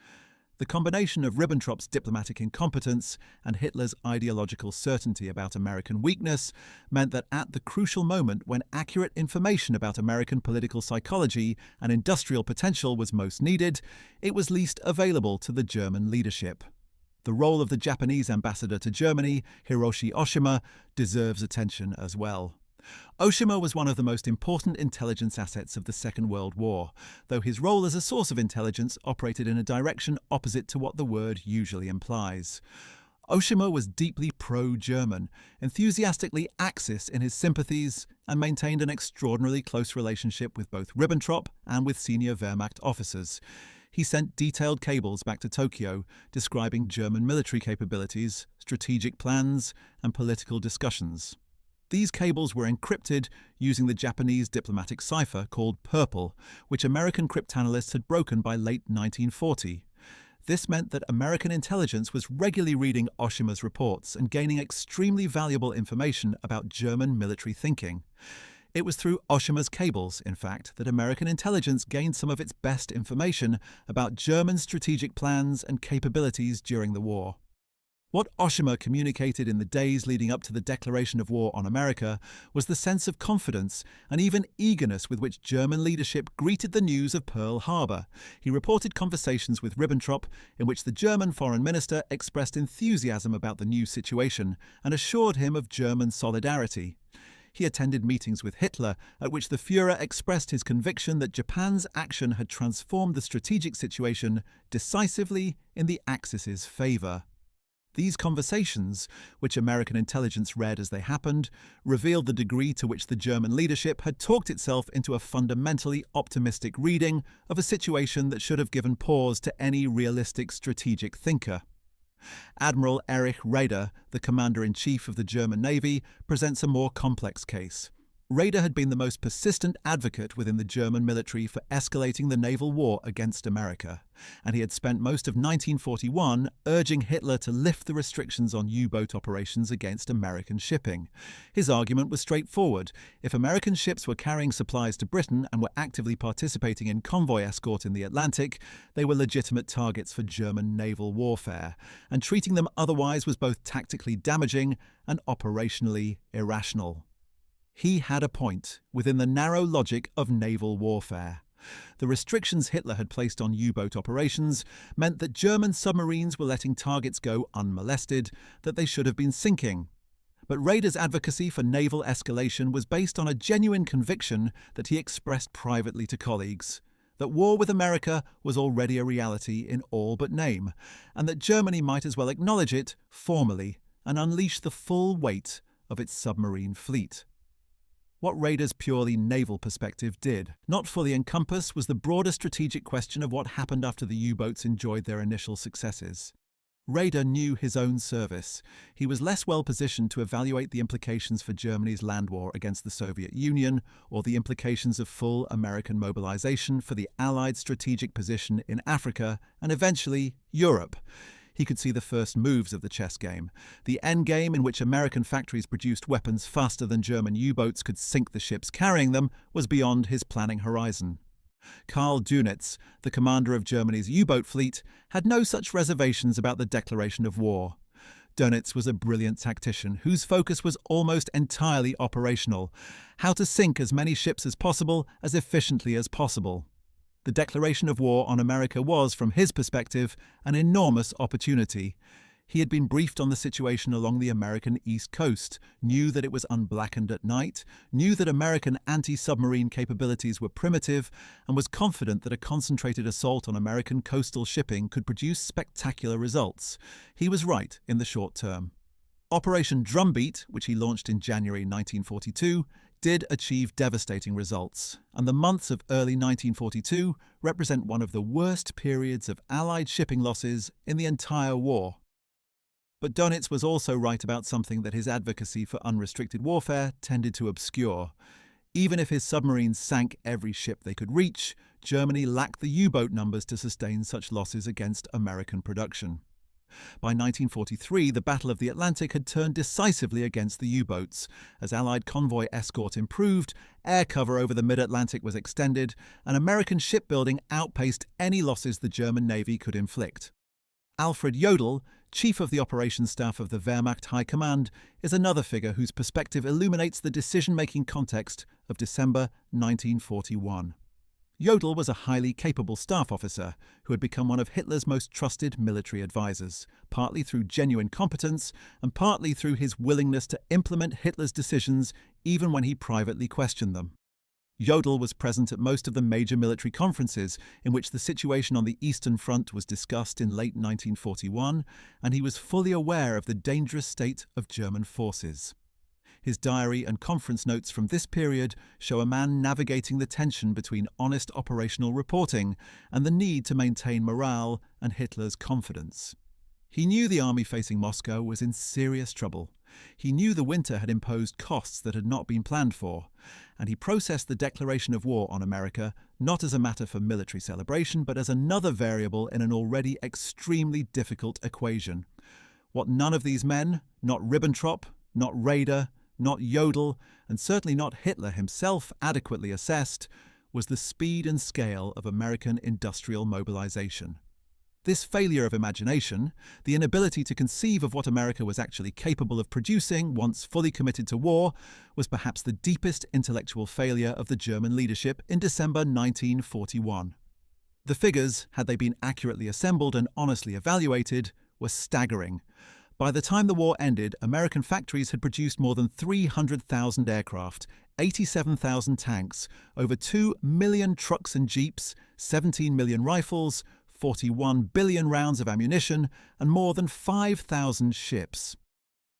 The combination of Ribbentrop's diplomatic incompetence and Hitler's ideological certainty about American weakness meant that at the crucial moment when accurate information about American political psychology and industrial potential was most needed, it was least available to the German leadership. The role of the Japanese ambassador to Germany, Hiroshi Oshima, deserves attention as well. Oshima was one of the most important intelligence assets of the Second World War, though his role as a source of intelligence operated in a direction opposite to what the word usually implies. Oshima was deeply pro-German, enthusiastically Axis in his sympathies, and maintained an extraordinarily close relationship with both Ribbentrop and with senior Wehrmacht officers. He sent detailed cables back to Tokyo describing German military capabilities, strategic plans, and political discussions. These cables were encrypted using the Japanese diplomatic cipher called Purple, which American cryptanalysts had broken by late 1940. This meant that American intelligence was regularly reading Oshima's reports and gaining extremely valuable information about German military thinking. It was through Oshima's cables, in fact, that American intelligence gained some of its best information about German strategic plans and capabilities during the war. What Oshima communicated in the days leading up to the declaration of war on America was the sense of confidence and even eagerness with which German leadership greeted the news of Pearl Harbor. He reported conversations with Ribbentrop in which the German foreign minister expressed enthusiasm about the new situation and assured him of German solidarity. He attended meetings with Hitler, at which the Führer expressed his conviction that Japan's action had transformed the strategic situation decisively in the Axis's favor. These conversations, which American intelligence read as they happened, revealed the degree to which the German leadership had talked itself into a fundamentally optimistic reading of a situation that should have given pause to any realistic strategic thinker. Admiral Erich Raeder, the commander-in-chief of the German Navy, presents a more complex case. Raeder had been the most persistent advocate within the German military for escalating the naval war against America, and he had spent most of 1941 urging Hitler to lift the restrictions on U-boat operations against American shipping. His argument was straightforward. If American ships were carrying supplies to Britain and were actively participating in convoy escort in the Atlantic, they were legitimate targets for German naval warfare, and treating them otherwise was both tactically damaging and operationally irrational. He had a point within the narrow logic of naval warfare. The restrictions Hitler had placed on U-boat operations meant that German submarines were letting targets go unmolested, that they should have been sinking. But Raeder's advocacy for naval escalation was based on a genuine conviction that he expressed privately to colleagues, that war with America was already a reality in all but name, and that Germany might as well acknowledge it formally and unleash the full weight of its submarine fleet. What Raeder's purely naval perspective did not fully encompass was the broader strategic question of what happened after the U-boats enjoyed their initial successes. Raeder knew his own service. He was less well positioned to evaluate the implications for Germany's land war against the Soviet Union or the implications of full American mobilization for the Allied strategic position in Africa and eventually Europe. He could see the first moves of the chess game. The endgame in which American factories produced weapons faster than German U-boats could sink the ships carrying them was beyond his planning horizon. Karl Dönitz, the commander of Germany's U-boat fleet, had no such reservations about the declaration of war. Dönitz was a brilliant tactician whose focus was almost entirely operational: how to sink as many ships as possible as efficiently as possible. The declaration of war on America was, from his perspective, an enormous opportunity. He had been briefed on the situation along the American East Coast, knew that it was unblackened at night, knew that American anti-submarine capabilities were primitive, and was confident that a concentrated assault on American coastal shipping could produce spectacular results. He was right in the short term. Operation Drumbeat, which he launched in January 1942, did achieve devastating results, and the months of early 1942 represent one of the worst periods of Allied shipping losses in the entire war. But Dönitz was also right about something that his advocacy for unrestricted warfare tended to obscure. Even if his submarines sank every ship they could reach, Germany lacked the U-boat numbers to sustain such losses against American production. By 1943, the Battle of the Atlantic had turned decisively against the U-boats. As Allied convoy escort improved, air cover over the mid-Atlantic was extended, and American shipbuilding outpaced any losses the German Navy could inflict. Alfred Jodl, chief of the operations staff of the Wehrmacht High Command, is another figure whose perspective illuminates the decision-making context of December 1941. Jodl was a highly capable staff officer who had become one of Hitler's most trusted military advisors, partly through genuine competence and partly through his willingness to implement Hitler's decisions even when he privately questioned them. Jodl was present at most of the major military conferences in which the situation on the Eastern Front was discussed in late 1941, and he was fully aware of the dangerous state of German forces. His diary and conference notes from this period show a man navigating the tension between honest operational reporting and the need to maintain morale and Hitler's confidence. He knew the army facing Moscow was in serious trouble. He knew the winter had imposed costs that had not been planned for, and he processed the declaration of war on America not as a matter for military celebration, but as another variable in an already extremely difficult equation. What none of these men, not Ribbentrop, not Raeder, not Jodl, and certainly not Hitler himself adequately assessed, was the speed and scale of American industrial mobilization. This failure of imagination, the inability to conceive of what America was actually capable of producing once fully committed to war, was perhaps the deepest intellectual failure of the German leadership in December 1941. The figures, had they been accurately assembled and honestly evaluated, were staggering. By the time the war ended, American factories had produced more than 300,000 aircraft, 87,000 tanks, over 2 million trucks and jeeps, 17 million rifles, 41 billion rounds of ammunition, and more than 5,000 ships.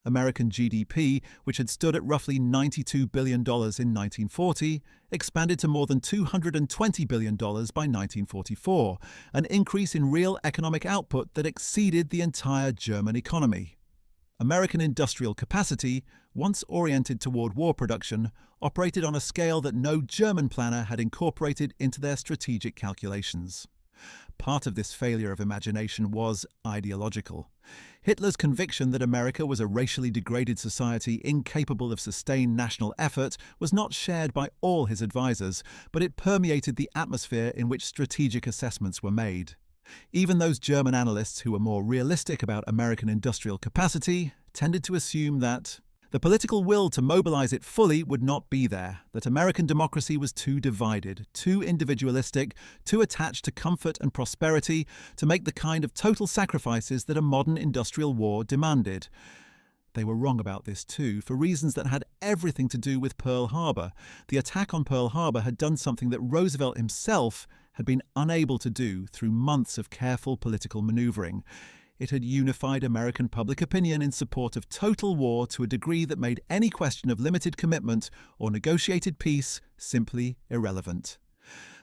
American GDP, which had stood at roughly $92 billion in 1940, expanded to more than $220 billion by 1944, an increase in real economic output that exceeded the entire German economy. American industrial capacity, once oriented toward war production, operated on a scale that no German planner had incorporated into their strategic calculations. Part of this failure of imagination was ideological. Hitler's conviction that America was a racially degraded society incapable of sustained national effort was not shared by all his advisors, but it permeated the atmosphere in which strategic assessments were made. Even those German analysts who were more realistic about American industrial capacity tended to assume that the political will to mobilize it fully would not be there, that American democracy was too divided, too individualistic, too attached to comfort and prosperity to make the kind of total sacrifices that a modern industrial war demanded. They were wrong about this too, for reasons that had everything to do with Pearl Harbor. The attack on Pearl Harbor had done something that Roosevelt himself had been unable to do through months of careful political maneuvering. It had unified American public opinion in support of total war to a degree that made any question of limited commitment or negotiated peace simply irrelevant.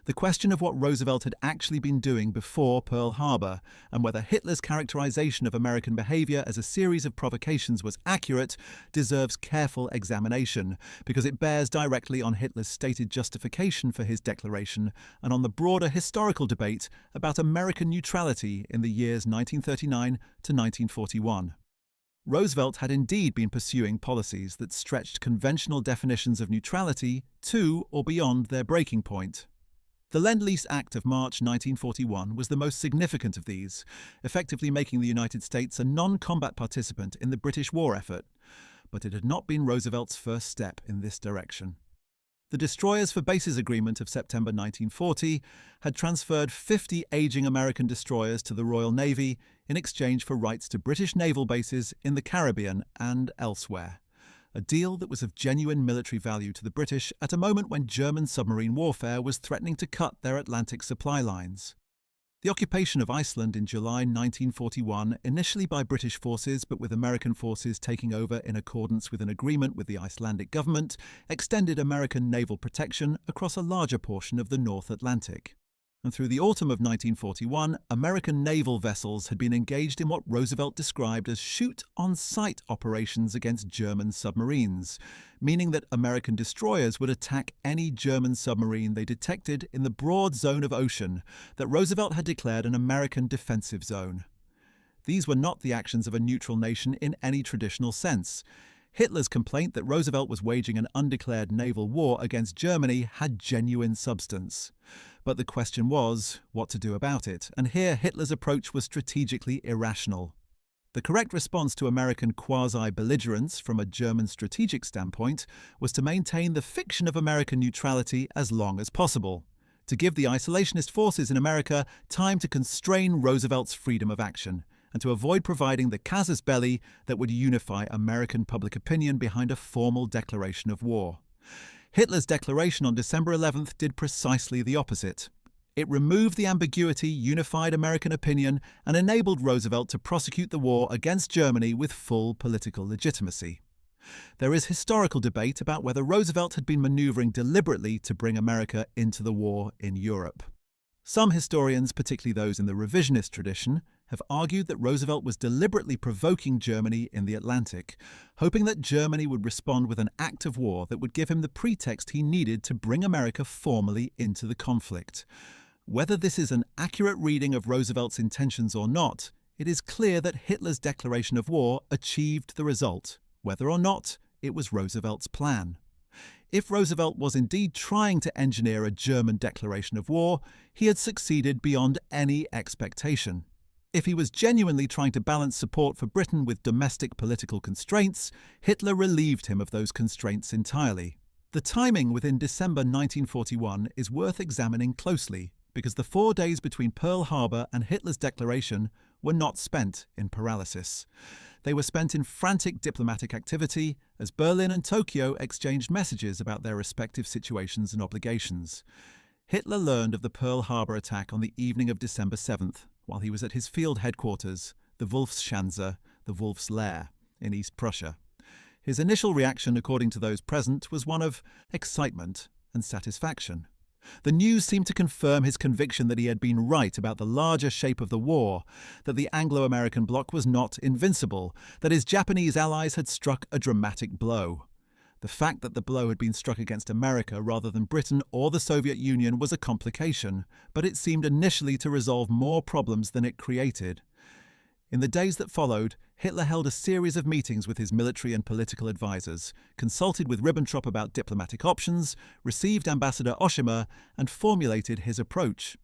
The question of what Roosevelt had actually been doing before Pearl Harbor, and whether Hitler's characterization of American behavior as a series of provocations was accurate, deserves careful examination, because it bears directly on Hitler's stated justification for his declaration and on the broader historical debate about American neutrality in the years 1939 to 1941. Roosevelt had indeed been pursuing policies that stretched conventional definitions of neutrality to or beyond their breaking point. The Lend-Lease Act of March 1941 was the most significant of these, effectively making the United States a non-combat participant in the British war effort, but it had not been Roosevelt's first step in this direction. The Destroyers for Bases Agreement of September 1940 had transferred 50 aging American destroyers to the Royal Navy in exchange for rights to British naval bases in the Caribbean and elsewhere, a deal that was of genuine military value to the British at a moment when German submarine warfare was threatening to cut their Atlantic supply lines. The occupation of Iceland in July 1941, initially by British forces but with American forces taking over in accordance with an agreement with the Icelandic government, extended American naval protection across a larger portion of the North Atlantic. And through the autumn of 1941, American naval vessels had been engaged in what Roosevelt described as shoot-on-sight operations against German submarines, meaning that American destroyers would attack any German submarine they detected in the broad zone of ocean that Roosevelt had declared an American defensive zone. These were not the actions of a neutral nation in any traditional sense. Hitler's complaint that Roosevelt was waging an undeclared naval war against Germany had genuine substance. But the question was, what to do about it, and here Hitler's approach was strategically irrational. The correct response to American quasi-belligerence from a German strategic standpoint was to maintain the fiction of American neutrality as long as possible, to give the isolationist forces in America time to constrain Roosevelt's freedom of action, and to avoid providing the casus belli that would unify American public opinion behind a formal declaration of war. Hitler's declaration on December 11th did precisely the opposite. It removed the ambiguity, unified American opinion, and enabled Roosevelt to prosecute the war against Germany with full political legitimacy. There is historical debate about whether Roosevelt had been maneuvering deliberately to bring America into the war in Europe. Some historians, particularly those in the revisionist tradition, have argued that Roosevelt was deliberately provoking Germany in the Atlantic, hoping that Germany would respond with an act of war that would give him the pretext he needed to bring America formally into the conflict. Whether this is an accurate reading of Roosevelt's intentions or not, it is clear that Hitler's declaration of war achieved the result, whether or not it was Roosevelt's plan. If Roosevelt was indeed trying to engineer a German declaration of war, he had succeeded beyond any expectation. If he was genuinely trying to balance support for Britain with domestic political constraints, Hitler relieved him of those constraints entirely. The timing within December 1941 is worth examining closely, because the 4 days between Pearl Harbor and Hitler's declaration were not spent in paralysis. They were spent in frantic diplomatic activity as Berlin and Tokyo exchanged messages about their respective situations and obligations. Hitler learned of the Pearl Harbor attack on the evening of December 7th, while he was at his field headquarters, the Wolfschanze, the Wolf's Lair, in East Prussia. His initial reaction, according to those present, was one of excitement and satisfaction. The news seemed to confirm his conviction that he had been right about the larger shape of the war, that the Anglo-American bloc was not invincible, that his Japanese allies had struck a dramatic blow. The fact that the blow had been struck against America rather than Britain or the Soviet Union was a complication, but it seemed initially to resolve more problems than it created. In the days that followed, Hitler held a series of meetings with his military and political advisors, consulted with Ribbentrop about diplomatic options, received Ambassador Oshima, and formulated his approach.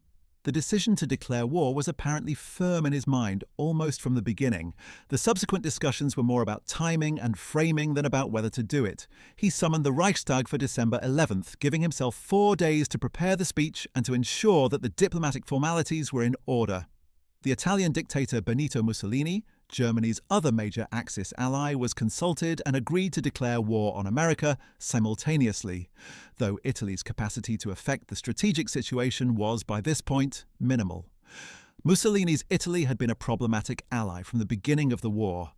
The decision to declare war was apparently firm in his mind almost from the beginning. The subsequent discussions were more about timing and framing than about whether to do it. He summoned the Reichstag for December 11th, giving himself 4 days to prepare the speech and to ensure that the diplomatic formalities were in order. The Italian dictator Benito Mussolini, Germany's other major Axis ally, was consulted and agreed to declare war on America simultaneously, though Italy's capacity to affect the strategic situation was, by this point, minimal. Mussolini's Italy had been a problematic ally from the beginning of the war.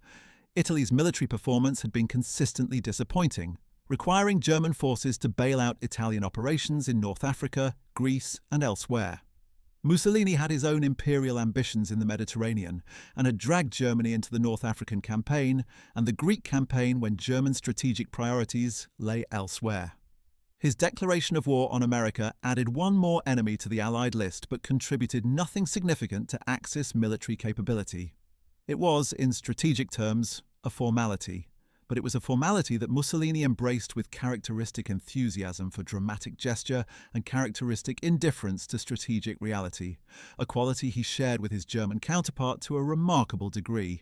Italy's military performance had been consistently disappointing, requiring German forces to bail out Italian operations in North Africa, Greece, and elsewhere. Mussolini had his own imperial ambitions in the Mediterranean and had dragged Germany into the North African campaign and the Greek campaign when German strategic priorities lay elsewhere. His declaration of war on America added one more enemy to the Allied list but contributed nothing significant to Axis military capability. It was, in strategic terms, a formality, but it was a formality that Mussolini embraced with characteristic enthusiasm for dramatic gesture and characteristic indifference to strategic reality, a quality he shared with his German counterpart to a remarkable degree.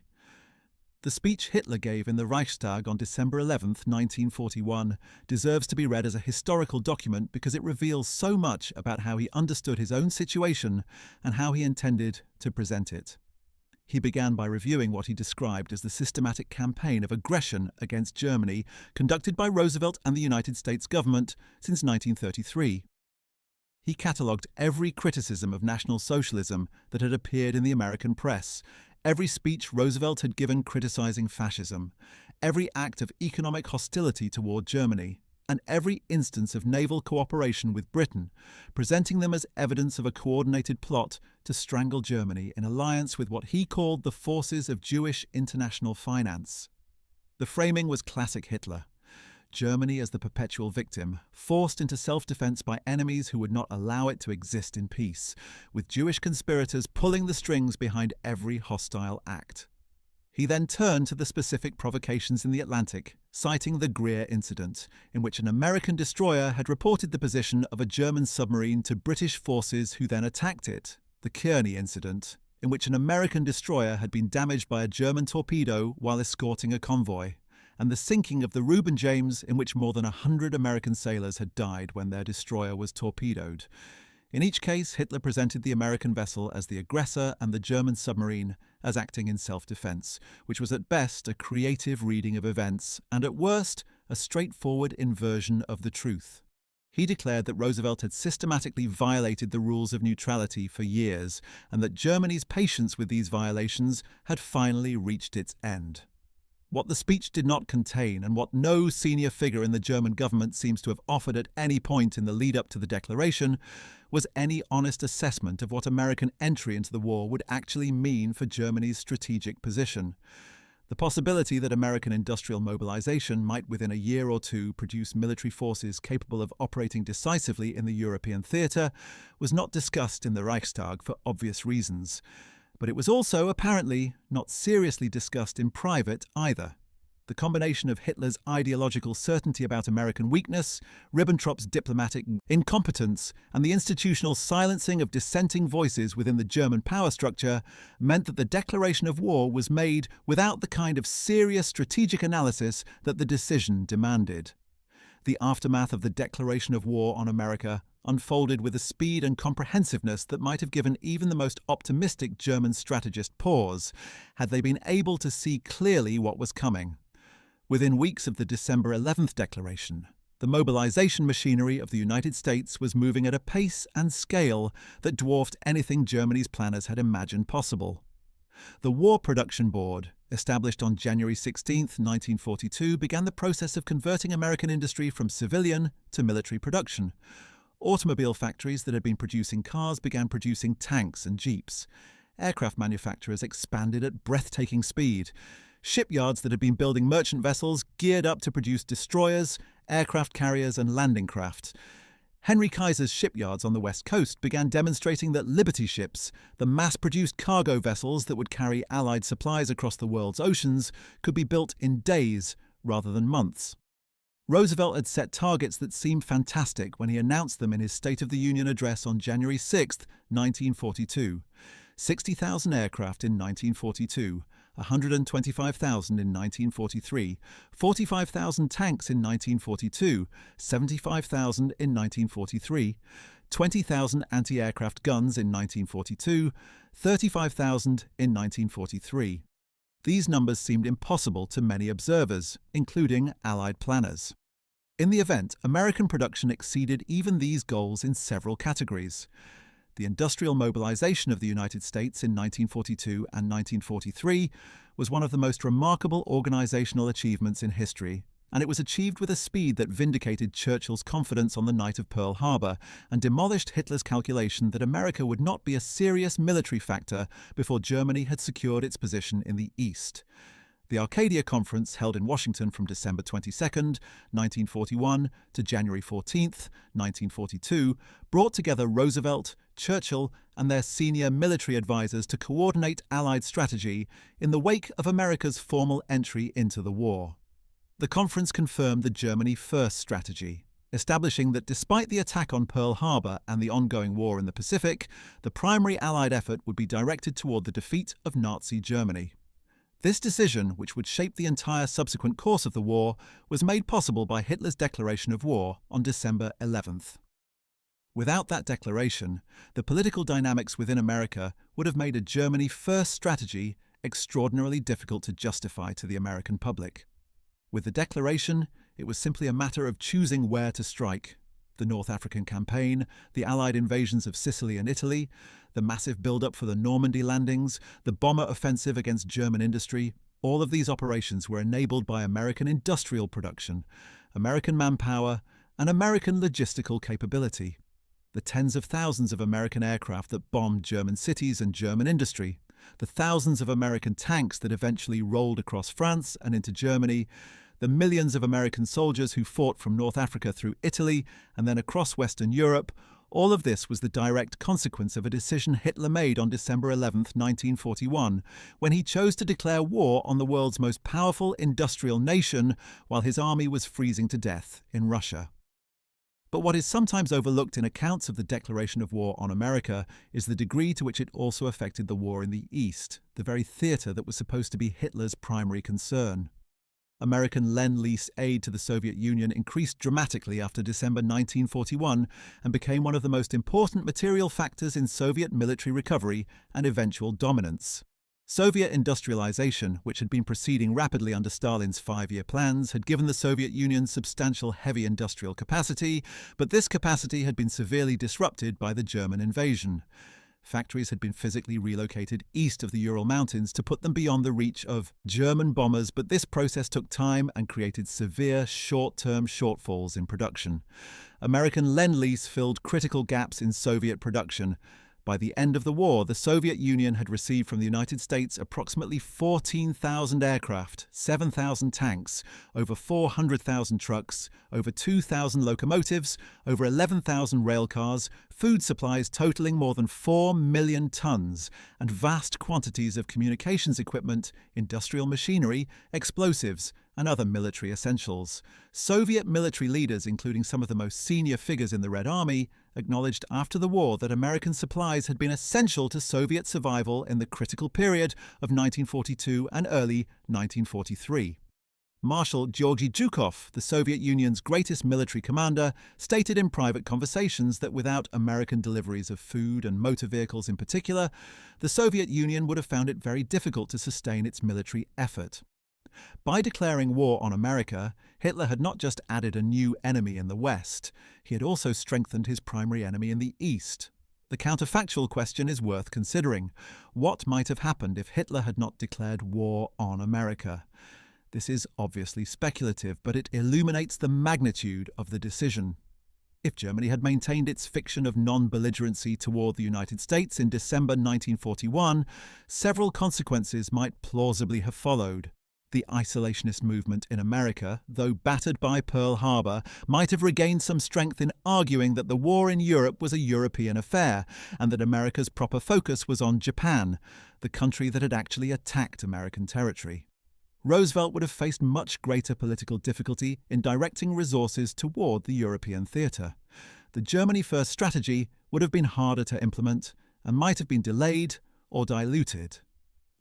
The speech Hitler gave in the Reichstag on December 11, 1941, deserves to be read as a historical document because it reveals so much about how he understood his own situation and how he intended to present it. He began by reviewing what he described as the systematic campaign of aggression against Germany conducted by Roosevelt and the United States government since 1933. He catalogued every criticism of National Socialism that had appeared in the American press, every speech Roosevelt had given criticizing fascism, every act of economic hostility toward Germany, and every instance of naval cooperation with Britain, presenting them as evidence of a coordinated plot to strangle Germany in alliance with what he called the forces of Jewish international finance. The framing was classic Hitler. Germany as the perpetual victim, forced into self-defense by enemies who would not allow it to exist in peace, with Jewish conspirators pulling the strings behind every hostile act. He then turned to the specific provocations in the Atlantic, citing the Greer incident, in which an American destroyer had reported the position of a German submarine to British forces who then attacked it, the Kearney incident, in which an American destroyer had been damaged by a German torpedo while escorting a convoy, and the sinking of the Reuben James, in which more than 100 American sailors had died when their destroyer was torpedoed. In each case, Hitler presented the American vessel as the aggressor and the German submarine as acting in self-defense, which was at best a creative reading of events and at worst a straightforward inversion of the truth. He declared that Roosevelt had systematically violated the rules of neutrality for years and that Germany's patience with these violations had finally reached its end. What the speech did not contain, and what no senior figure in the German government seems to have offered at any point in the lead-up to the declaration, was any honest assessment of what American entry into the war would actually mean for Germany's strategic position. The possibility that American industrial mobilization might within a year or two produce military forces capable of operating decisively in the European theatre was not discussed in the Reichstag for obvious reasons. But it was also, apparently, not seriously discussed in private either. The combination of Hitler's ideological certainty about American weakness, Ribbentrop's diplomatic incompetence, and the institutional silencing of dissenting voices within the German power structure meant that the declaration of war was made without the kind of serious strategic analysis that the decision demanded. The aftermath of the declaration of war on America unfolded with a speed and comprehensiveness that might have given even the most optimistic German strategist pause, had they been able to see clearly what was coming. Within weeks of the December 11th declaration, the mobilization machinery of the United States was moving at a pace and scale that dwarfed anything Germany's planners had imagined possible. The War Production Board, established on January 16, 1942, began the process of converting American industry from civilian to military production. Automobile factories that had been producing cars began producing tanks and jeeps. Aircraft manufacturers expanded at breathtaking speed. Shipyards that had been building merchant vessels geared up to produce destroyers, aircraft carriers, and landing craft. Henry Kaiser's shipyards on the West Coast began demonstrating that Liberty ships, the mass-produced cargo vessels that would carry Allied supplies across the world's oceans, could be built in days rather than months. Roosevelt had set targets that seemed fantastic when he announced them in his State of the Union address on January 6, 1942. 60,000 aircraft in 1942, 125,000 in 1943, 45,000 tanks in 1942, 75,000 in 1943, 20,000 anti-aircraft guns in 1942, 35,000 in 1943. These numbers seemed impossible to many observers, including Allied planners. In the event, American production exceeded even these goals in several categories. The industrial mobilization of the United States in 1942 and 1943 was one of the most remarkable organizational achievements in history, and it was achieved with a speed that vindicated Churchill's confidence on the night of Pearl Harbor and demolished Hitler's calculation that America would not be a serious military factor before Germany had secured its position in the East. The Arcadia Conference, held in Washington from December 22, 1941 to January 14, 1942, brought together Roosevelt, Churchill, and their senior military advisors to coordinate Allied strategy in the wake of America's formal entry into the war. The conference confirmed the Germany First strategy, establishing that despite the attack on Pearl Harbor and the ongoing war in the Pacific, the primary Allied effort would be directed toward the defeat of Nazi Germany. This decision, which would shape the entire subsequent course of the war, was made possible by Hitler's declaration of war on December 11th. Without that declaration, the political dynamics within America would have made a Germany first strategy extraordinarily difficult to justify to the American public. With the declaration, it was simply a matter of choosing where to strike. The North African campaign, the Allied invasions of Sicily and Italy, the massive build-up for the Normandy landings, the bomber offensive against German industry, all of these operations were enabled by American industrial production, American manpower, and American logistical capability. The tens of thousands of American aircraft that bombed German cities and German industry, the thousands of American tanks that eventually rolled across France and into Germany, the millions of American soldiers who fought from North Africa through Italy and then across Western Europe, all of this was the direct consequence of a decision Hitler made on December 11, 1941, when he chose to declare war on the world's most powerful industrial nation while his army was freezing to death in Russia. But what is sometimes overlooked in accounts of the declaration of war on America is the degree to which it also affected the war in the East, the very theatre that was supposed to be Hitler's primary concern. American Lend-Lease aid to the Soviet Union increased dramatically after December 1941 and became one of the most important material factors in Soviet military recovery and eventual dominance. Soviet industrialization, which had been proceeding rapidly under Stalin's five-year plans, had given the Soviet Union substantial heavy industrial capacity, but this capacity had been severely disrupted by the German invasion. Factories had been physically relocated east of the Ural Mountains to put them beyond the reach of German bombers, but this process took time and created severe short-term shortfalls in production. American Lend-Lease filled critical gaps in Soviet production. By the end of the war, the Soviet Union had received from the United States approximately 14,000 aircraft, 7,000 tanks, over 400,000 trucks, over 2,000 locomotives, over 11,000 rail cars, food supplies totaling more than 4 million tons, and vast quantities of communications equipment, industrial machinery, explosives, and other military essentials. Soviet military leaders, including some of the most senior figures in the Red Army, acknowledged after the war that American supplies had been essential to Soviet survival in the critical period of 1942 and early 1943. Marshal Georgy Zhukov, the Soviet Union's greatest military commander, stated in private conversations that without American deliveries of food and motor vehicles in particular, the Soviet Union would have found it very difficult to sustain its military effort. By declaring war on America, Hitler had not just added a new enemy in the West, he had also strengthened his primary enemy in the East. The counterfactual question is worth considering. What might have happened if Hitler had not declared war on America? This is obviously speculative, but it illuminates the magnitude of the decision. If Germany had maintained its fiction of non-belligerency toward the United States in December 1941, several consequences might plausibly have followed. The isolationist movement in America, though battered by Pearl Harbor, might have regained some strength in arguing that the war in Europe was a European affair and that America's proper focus was on Japan, the country that had actually attacked American territory. Roosevelt would have faced much greater political difficulty in directing resources toward the European theatre. The Germany First strategy would have been harder to implement and might have been delayed or diluted.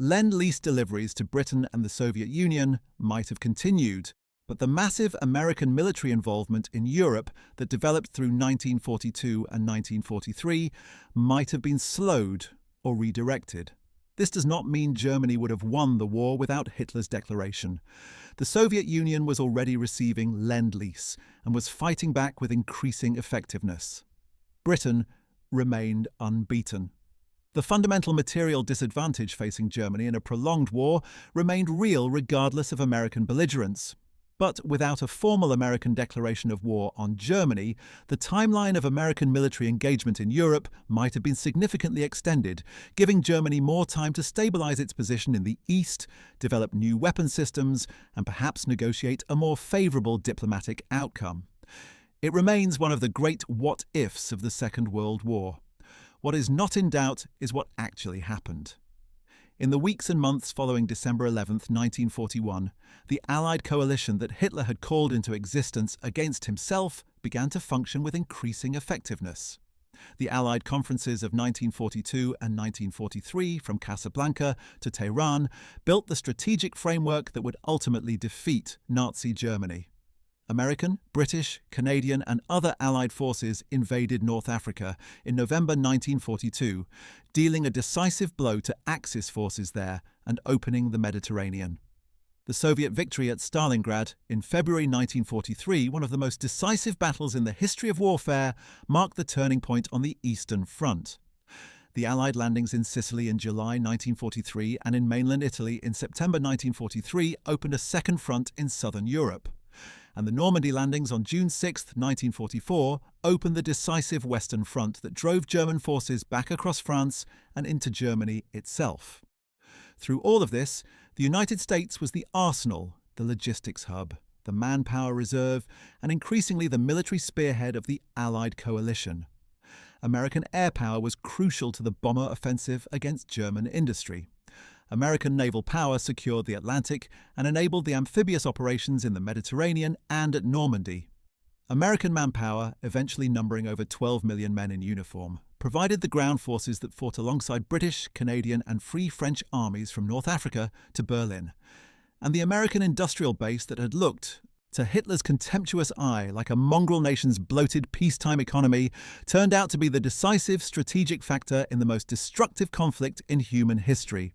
Lend-Lease deliveries to Britain and the Soviet Union might have continued, but the massive American military involvement in Europe that developed through 1942 and 1943 might have been slowed or redirected. This does not mean Germany would have won the war without Hitler's declaration. The Soviet Union was already receiving Lend-Lease and was fighting back with increasing effectiveness. Britain remained unbeaten. The fundamental material disadvantage facing Germany in a prolonged war remained real regardless of American belligerence. But without a formal American declaration of war on Germany, the timeline of American military engagement in Europe might have been significantly extended, giving Germany more time to stabilize its position in the East, develop new weapon systems, and perhaps negotiate a more favorable diplomatic outcome. It remains one of the great what-ifs of the Second World War. What is not in doubt is what actually happened. In the weeks and months following December 11, 1941, the Allied coalition that Hitler had called into existence against himself began to function with increasing effectiveness. The Allied conferences of 1942 and 1943, from Casablanca to Tehran, built the strategic framework that would ultimately defeat Nazi Germany. American, British, Canadian, and other Allied forces invaded North Africa in November 1942, dealing a decisive blow to Axis forces there and opening the Mediterranean. The Soviet victory at Stalingrad in February 1943, one of the most decisive battles in the history of warfare, marked the turning point on the Eastern Front. The Allied landings in Sicily in July 1943 and in mainland Italy in September 1943 opened a second front in southern Europe. And the Normandy landings on June 6, 1944, opened the decisive Western Front that drove German forces back across France and into Germany itself. Through all of this, the United States was the arsenal, the logistics hub, the manpower reserve, and increasingly the military spearhead of the Allied coalition. American air power was crucial to the bomber offensive against German industry. American naval power secured the Atlantic and enabled the amphibious operations in the Mediterranean and at Normandy. American manpower, eventually numbering over 12 million men in uniform, provided the ground forces that fought alongside British, Canadian, and Free French armies from North Africa to Berlin. And the American industrial base that had looked, to Hitler's contemptuous eye, like a mongrel nation's bloated peacetime economy, turned out to be the decisive strategic factor in the most destructive conflict in human history.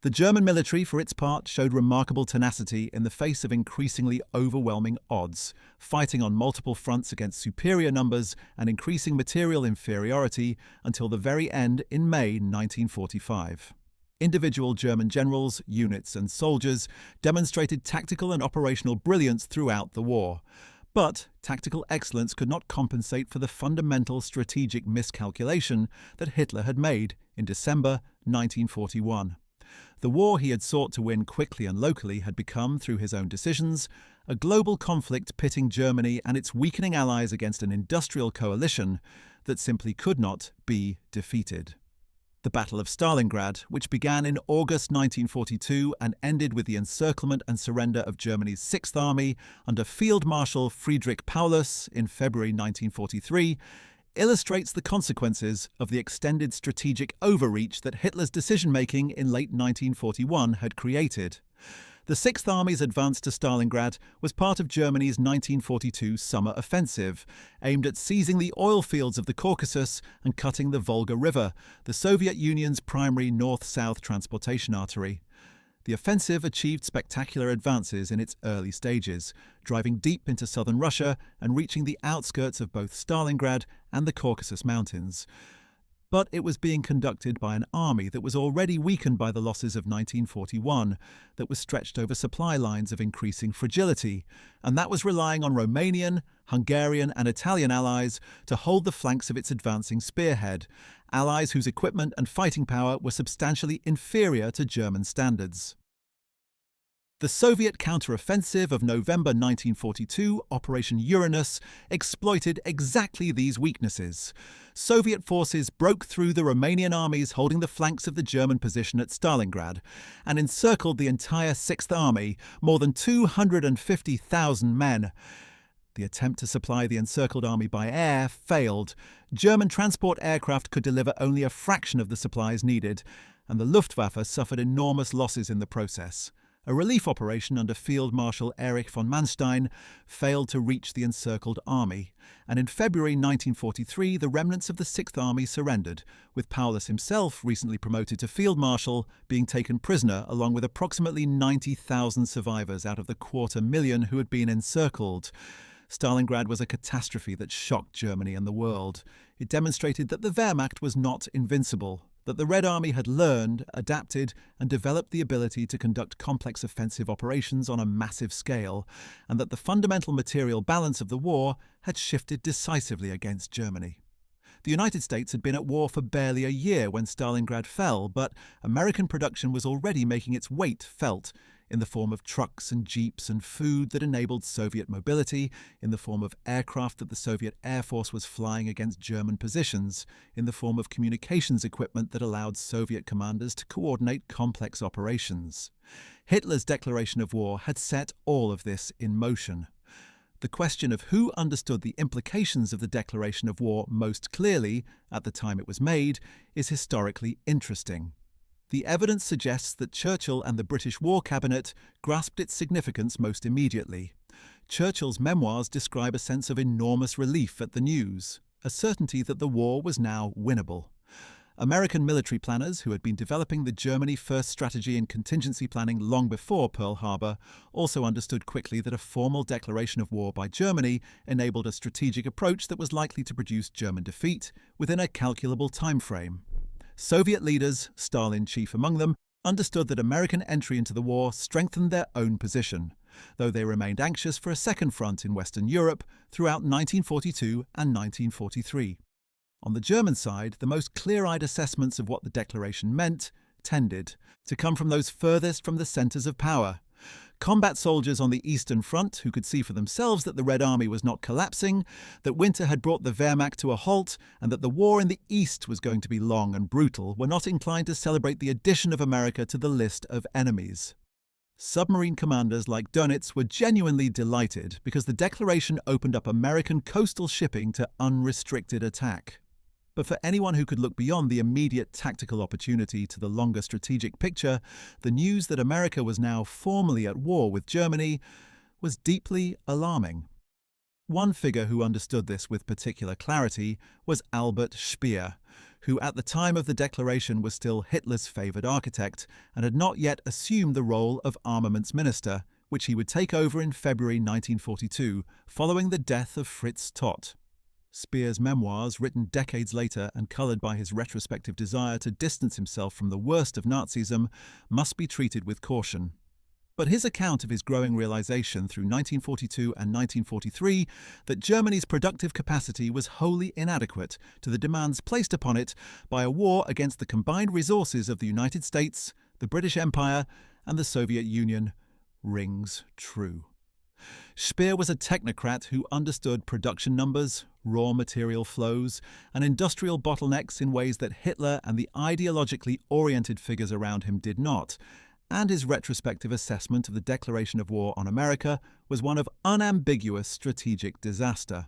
The German military, for its part, showed remarkable tenacity in the face of increasingly overwhelming odds, fighting on multiple fronts against superior numbers and increasing material inferiority until the very end in May 1945. Individual German generals, units, and soldiers demonstrated tactical and operational brilliance throughout the war. But tactical excellence could not compensate for the fundamental strategic miscalculation that Hitler had made in December 1941. The war he had sought to win quickly and locally had become, through his own decisions, a global conflict pitting Germany and its weakening allies against an industrial coalition that simply could not be defeated. The Battle of Stalingrad, which began in August 1942 and ended with the encirclement and surrender of Germany's Sixth Army under Field Marshal Friedrich Paulus in February 1943, illustrates the consequences of the extended strategic overreach that Hitler's decision-making in late 1941 had created. The Sixth Army's advance to Stalingrad was part of Germany's 1942 summer offensive, aimed at seizing the oil fields of the Caucasus and cutting the Volga River, the Soviet Union's primary north-south transportation artery. The offensive achieved spectacular advances in its early stages, driving deep into southern Russia and reaching the outskirts of both Stalingrad and the Caucasus Mountains. But it was being conducted by an army that was already weakened by the losses of 1941, that was stretched over supply lines of increasing fragility, and that was relying on Romanian, Hungarian, and Italian allies to hold the flanks of its advancing spearhead, allies whose equipment and fighting power were substantially inferior to German standards. The Soviet counteroffensive of November 1942, Operation Uranus, exploited exactly these weaknesses. Soviet forces broke through the Romanian armies holding the flanks of the German position at Stalingrad and encircled the entire Sixth Army, more than 250,000 men. The attempt to supply the encircled army by air failed. German transport aircraft could deliver only a fraction of the supplies needed, and the Luftwaffe suffered enormous losses in the process. A relief operation under Field Marshal Erich von Manstein failed to reach the encircled army, and in February 1943 the remnants of the Sixth Army surrendered, with Paulus himself, recently promoted to Field Marshal, being taken prisoner along with approximately 90,000 survivors out of the 250,000 who had been encircled. Stalingrad was a catastrophe that shocked Germany and the world. It demonstrated that the Wehrmacht was not invincible, that the Red Army had learned, adapted, and developed the ability to conduct complex offensive operations on a massive scale, and that the fundamental material balance of the war had shifted decisively against Germany. The United States had been at war for barely a year when Stalingrad fell, but American production was already making its weight felt, in the form of trucks and jeeps and food that enabled Soviet mobility, in the form of aircraft that the Soviet Air Force was flying against German positions, in the form of communications equipment that allowed Soviet commanders to coordinate complex operations. Hitler's declaration of war had set all of this in motion. The question of who understood the implications of the declaration of war most clearly at the time it was made is historically interesting. The evidence suggests that Churchill and the British War Cabinet grasped its significance most immediately. Churchill's memoirs describe a sense of enormous relief at the news, a certainty that the war was now winnable. American military planners, who had been developing the Germany First strategy in contingency planning long before Pearl Harbor, also understood quickly that a formal declaration of war by Germany enabled a strategic approach that was likely to produce German defeat within a calculable time frame. Soviet leaders, Stalin chief among them, understood that American entry into the war strengthened their own position, though they remained anxious for a second front in Western Europe throughout 1942 and 1943. On the German side, the most clear-eyed assessments of what the declaration meant tended to come from those furthest from the centres of power. Combat soldiers on the Eastern Front, who could see for themselves that the Red Army was not collapsing, that winter had brought the Wehrmacht to a halt, and that the war in the East was going to be long and brutal, were not inclined to celebrate the addition of America to the list of enemies. Submarine commanders like Dönitz were genuinely delighted because the declaration opened up American coastal shipping to unrestricted attack. But for anyone who could look beyond the immediate tactical opportunity to the longer strategic picture, the news that America was now formally at war with Germany was deeply alarming. One figure who understood this with particular clarity was Albert Speer, who at the time of the declaration was still Hitler's favoured architect and had not yet assumed the role of armaments minister, which he would take over in February 1942, following the death of Fritz Todt. Speer's memoirs, written decades later and coloured by his retrospective desire to distance himself from the worst of Nazism, must be treated with caution. But his account of his growing realisation through 1942 and 1943 that Germany's productive capacity was wholly inadequate to the demands placed upon it by a war against the combined resources of the United States, the British Empire, and the Soviet Union rings true. Speer was a technocrat who understood production numbers, raw material flows, and industrial bottlenecks in ways that Hitler and the ideologically oriented figures around him did not, and his retrospective assessment of the declaration of war on America was one of unambiguous strategic disaster.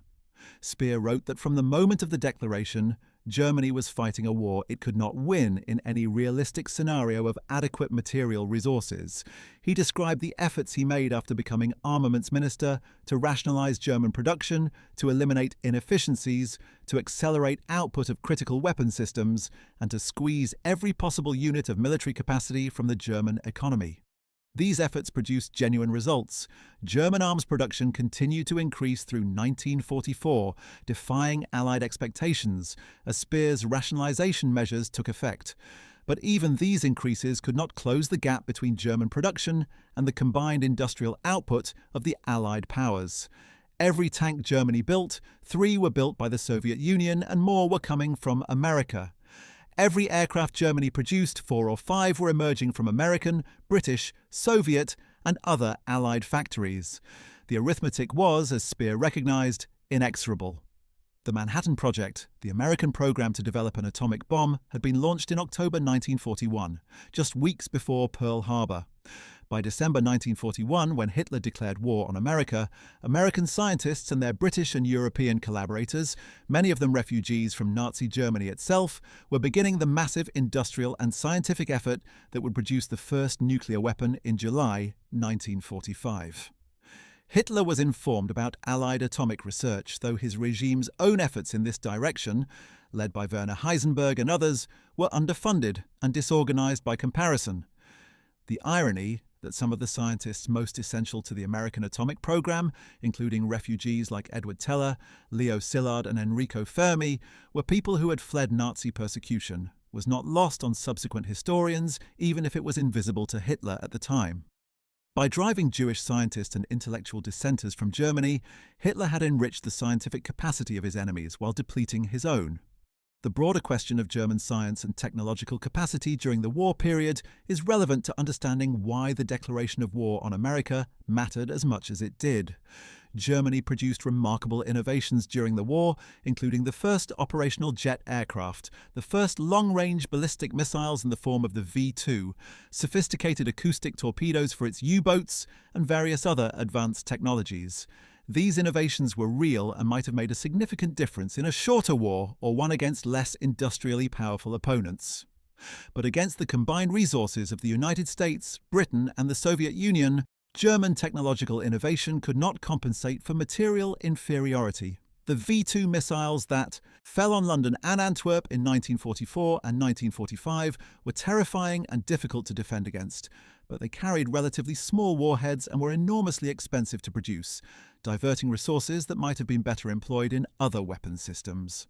Speer wrote that from the moment of the declaration, Germany was fighting a war it could not win in any realistic scenario of adequate material resources. He described the efforts he made after becoming armaments minister to rationalize German production, to eliminate inefficiencies, to accelerate output of critical weapon systems, and to squeeze every possible unit of military capacity from the German economy. These efforts produced genuine results. German arms production continued to increase through 1944, defying Allied expectations, as Speer's rationalization measures took effect. But even these increases could not close the gap between German production and the combined industrial output of the Allied powers. Every tank Germany built, 3 were built by the Soviet Union and more were coming from America. Every aircraft Germany produced, 4 or 5 were emerging from American, British, Soviet, and other Allied factories. The arithmetic was, as Speer recognized, inexorable. The Manhattan Project, the American program to develop an atomic bomb, had been launched in October 1941, just weeks before Pearl Harbor. By December 1941, when Hitler declared war on America, American scientists and their British and European collaborators, many of them refugees from Nazi Germany itself, were beginning the massive industrial and scientific effort that would produce the first nuclear weapon in July 1945. Hitler was informed about Allied atomic research, though his regime's own efforts in this direction, led by Werner Heisenberg and others, were underfunded and disorganized by comparison. The irony that some of the scientists most essential to the American atomic program, including refugees like Edward Teller, Leo Szilard and Enrico Fermi, were people who had fled Nazi persecution, was not lost on subsequent historians, even if it was invisible to Hitler at the time. By driving Jewish scientists and intellectual dissenters from Germany, Hitler had enriched the scientific capacity of his enemies while depleting his own. The broader question of German science and technological capacity during the war period is relevant to understanding why the declaration of war on America mattered as much as it did. Germany produced remarkable innovations during the war, including the first operational jet aircraft, the first long-range ballistic missiles in the form of the V-2, sophisticated acoustic torpedoes for its U-boats, and various other advanced technologies. These innovations were real and might have made a significant difference in a shorter war or one against less industrially powerful opponents. But against the combined resources of the United States, Britain, and the Soviet Union, German technological innovation could not compensate for material inferiority. The V-2 missiles that fell on London and Antwerp in 1944 and 1945 were terrifying and difficult to defend against, but they carried relatively small warheads and were enormously expensive to produce, diverting resources that might have been better employed in other weapon systems.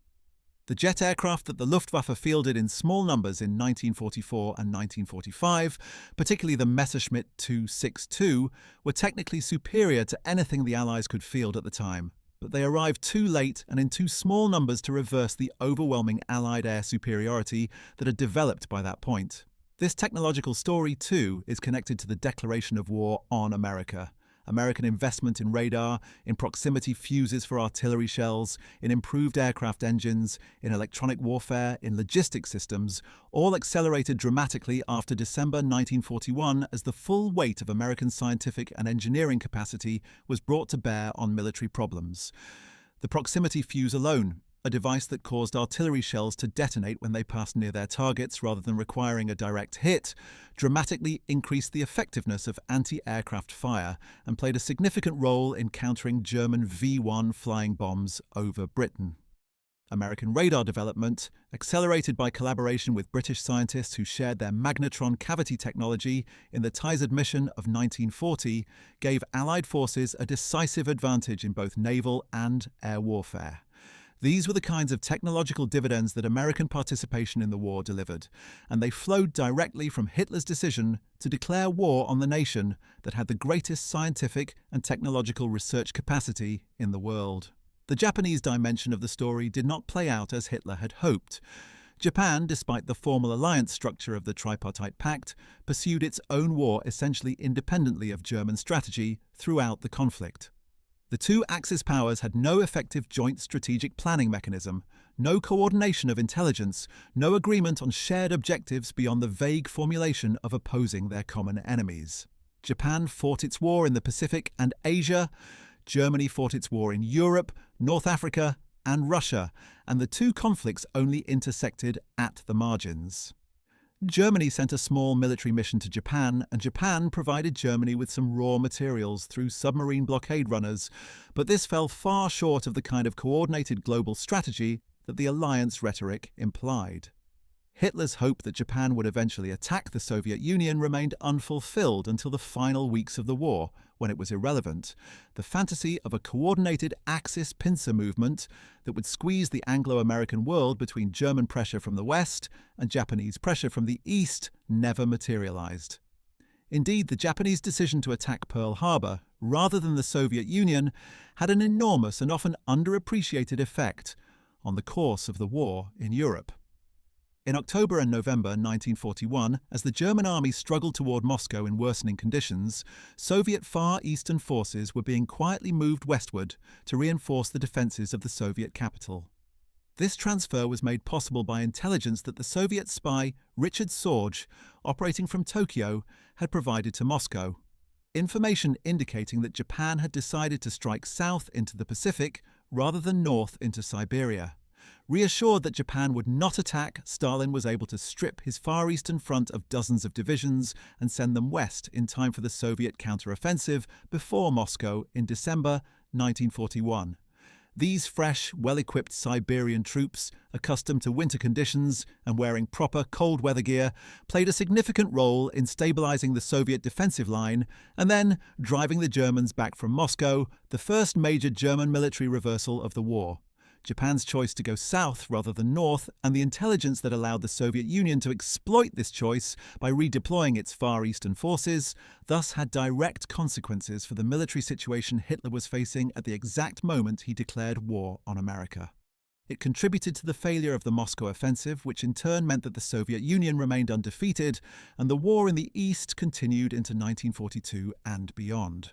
The jet aircraft that the Luftwaffe fielded in small numbers in 1944 and 1945, particularly the Messerschmitt 262, were technically superior to anything the Allies could field at the time. But they arrived too late and in too small numbers to reverse the overwhelming Allied air superiority that had developed by that point. This technological story, too, is connected to the declaration of war on America. American investment in radar, in proximity fuses for artillery shells, in improved aircraft engines, in electronic warfare, in logistics systems, all accelerated dramatically after December 1941 as the full weight of American scientific and engineering capacity was brought to bear on military problems. The proximity fuse alone, a device that caused artillery shells to detonate when they passed near their targets rather than requiring a direct hit, dramatically increased the effectiveness of anti-aircraft fire and played a significant role in countering German V-1 flying bombs over Britain. American radar development, accelerated by collaboration with British scientists who shared their magnetron cavity technology in the Tizard mission of 1940, gave Allied forces a decisive advantage in both naval and air warfare. These were the kinds of technological dividends that American participation in the war delivered, and they flowed directly from Hitler's decision to declare war on the nation that had the greatest scientific and technological research capacity in the world. The Japanese dimension of the story did not play out as Hitler had hoped. Japan, despite the formal alliance structure of the Tripartite Pact, pursued its own war essentially independently of German strategy throughout the conflict. The two Axis powers had no effective joint strategic planning mechanism, no coordination of intelligence, no agreement on shared objectives beyond the vague formulation of opposing their common enemies. Japan fought its war in the Pacific and Asia, Germany fought its war in Europe, North Africa, and Russia, and the two conflicts only intersected at the margins. Germany sent a small military mission to Japan, and Japan provided Germany with some raw materials through submarine blockade runners, but this fell far short of the kind of coordinated global strategy that the alliance rhetoric implied. Hitler's hope that Japan would eventually attack the Soviet Union remained unfulfilled until the final weeks of the war, when it was irrelevant. The fantasy of a coordinated Axis pincer movement that would squeeze the Anglo-American world between German pressure from the West and Japanese pressure from the East never materialized. Indeed, the Japanese decision to attack Pearl Harbor, rather than the Soviet Union, had an enormous and often underappreciated effect on the course of the war in Europe. In October and November 1941, as the German army struggled toward Moscow in worsening conditions, Soviet Far Eastern forces were being quietly moved westward to reinforce the defenses of the Soviet capital. This transfer was made possible by intelligence that the Soviet spy Richard Sorge, operating from Tokyo, had provided to Moscow. Information indicating that Japan had decided to strike south into the Pacific rather than north into Siberia. Reassured that Japan would not attack, Stalin was able to strip his Far Eastern front of dozens of divisions and send them west in time for the Soviet counteroffensive before Moscow in December 1941. These fresh, well-equipped Siberian troops, accustomed to winter conditions and wearing proper cold weather gear, played a significant role in stabilizing the Soviet defensive line and then driving the Germans back from Moscow, the first major German military reversal of the war. Japan's choice to go south rather than north, and the intelligence that allowed the Soviet Union to exploit this choice by redeploying its Far Eastern forces, thus had direct consequences for the military situation Hitler was facing at the exact moment he declared war on America. It contributed to the failure of the Moscow offensive, which in turn meant that the Soviet Union remained undefeated, and the war in the East continued into 1942 and beyond.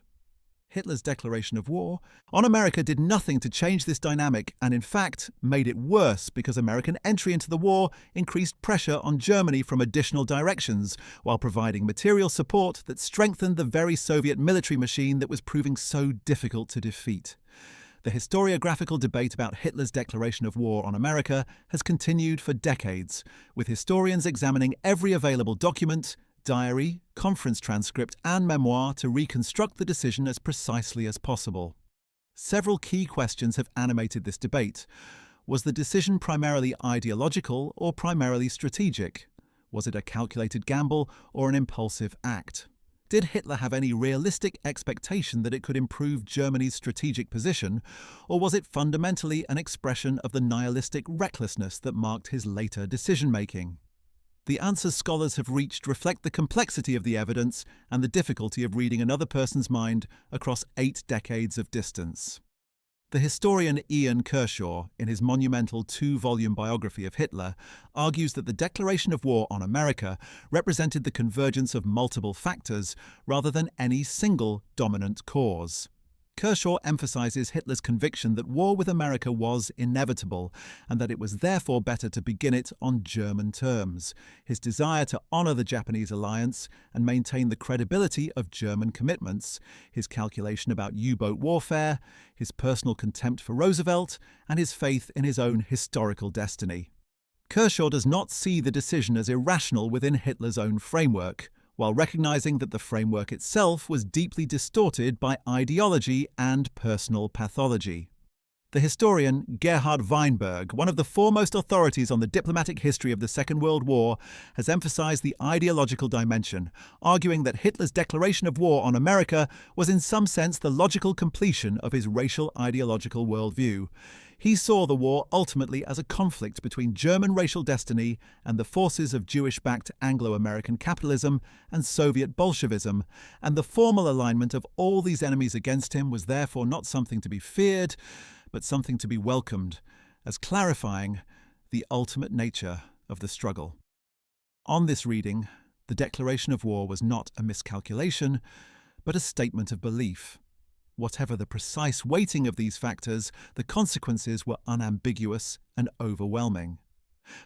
Hitler's declaration of war on America did nothing to change this dynamic and, in fact, made it worse because American entry into the war increased pressure on Germany from additional directions, while providing material support that strengthened the very Soviet military machine that was proving so difficult to defeat. The historiographical debate about Hitler's declaration of war on America has continued for decades, with historians examining every available document, diary, conference transcript, and memoir to reconstruct the decision as precisely as possible. Several key questions have animated this debate. Was the decision primarily ideological or primarily strategic? Was it a calculated gamble or an impulsive act? Did Hitler have any realistic expectation that it could improve Germany's strategic position, or was it fundamentally an expression of the nihilistic recklessness that marked his later decision-making? The answers scholars have reached reflect the complexity of the evidence and the difficulty of reading another person's mind across 8 decades of distance. The historian Ian Kershaw, in his monumental 2-volume biography of Hitler, argues that the declaration of war on America represented the convergence of multiple factors rather than any single dominant cause. Kershaw emphasizes Hitler's conviction that war with America was inevitable and that it was therefore better to begin it on German terms, his desire to honor the Japanese alliance and maintain the credibility of German commitments, his calculation about U-boat warfare, his personal contempt for Roosevelt, and his faith in his own historical destiny. Kershaw does not see the decision as irrational within Hitler's own framework, while recognizing that the framework itself was deeply distorted by ideology and personal pathology. The historian Gerhard Weinberg, one of the foremost authorities on the diplomatic history of the Second World War, has emphasized the ideological dimension, arguing that Hitler's declaration of war on America was in some sense the logical completion of his racial ideological worldview. He saw the war ultimately as a conflict between German racial destiny and the forces of Jewish-backed Anglo-American capitalism and Soviet Bolshevism, and the formal alignment of all these enemies against him was therefore not something to be feared, but something to be welcomed, as clarifying the ultimate nature of the struggle. On this reading, the declaration of war was not a miscalculation, but a statement of belief. Whatever the precise weighting of these factors, the consequences were unambiguous and overwhelming.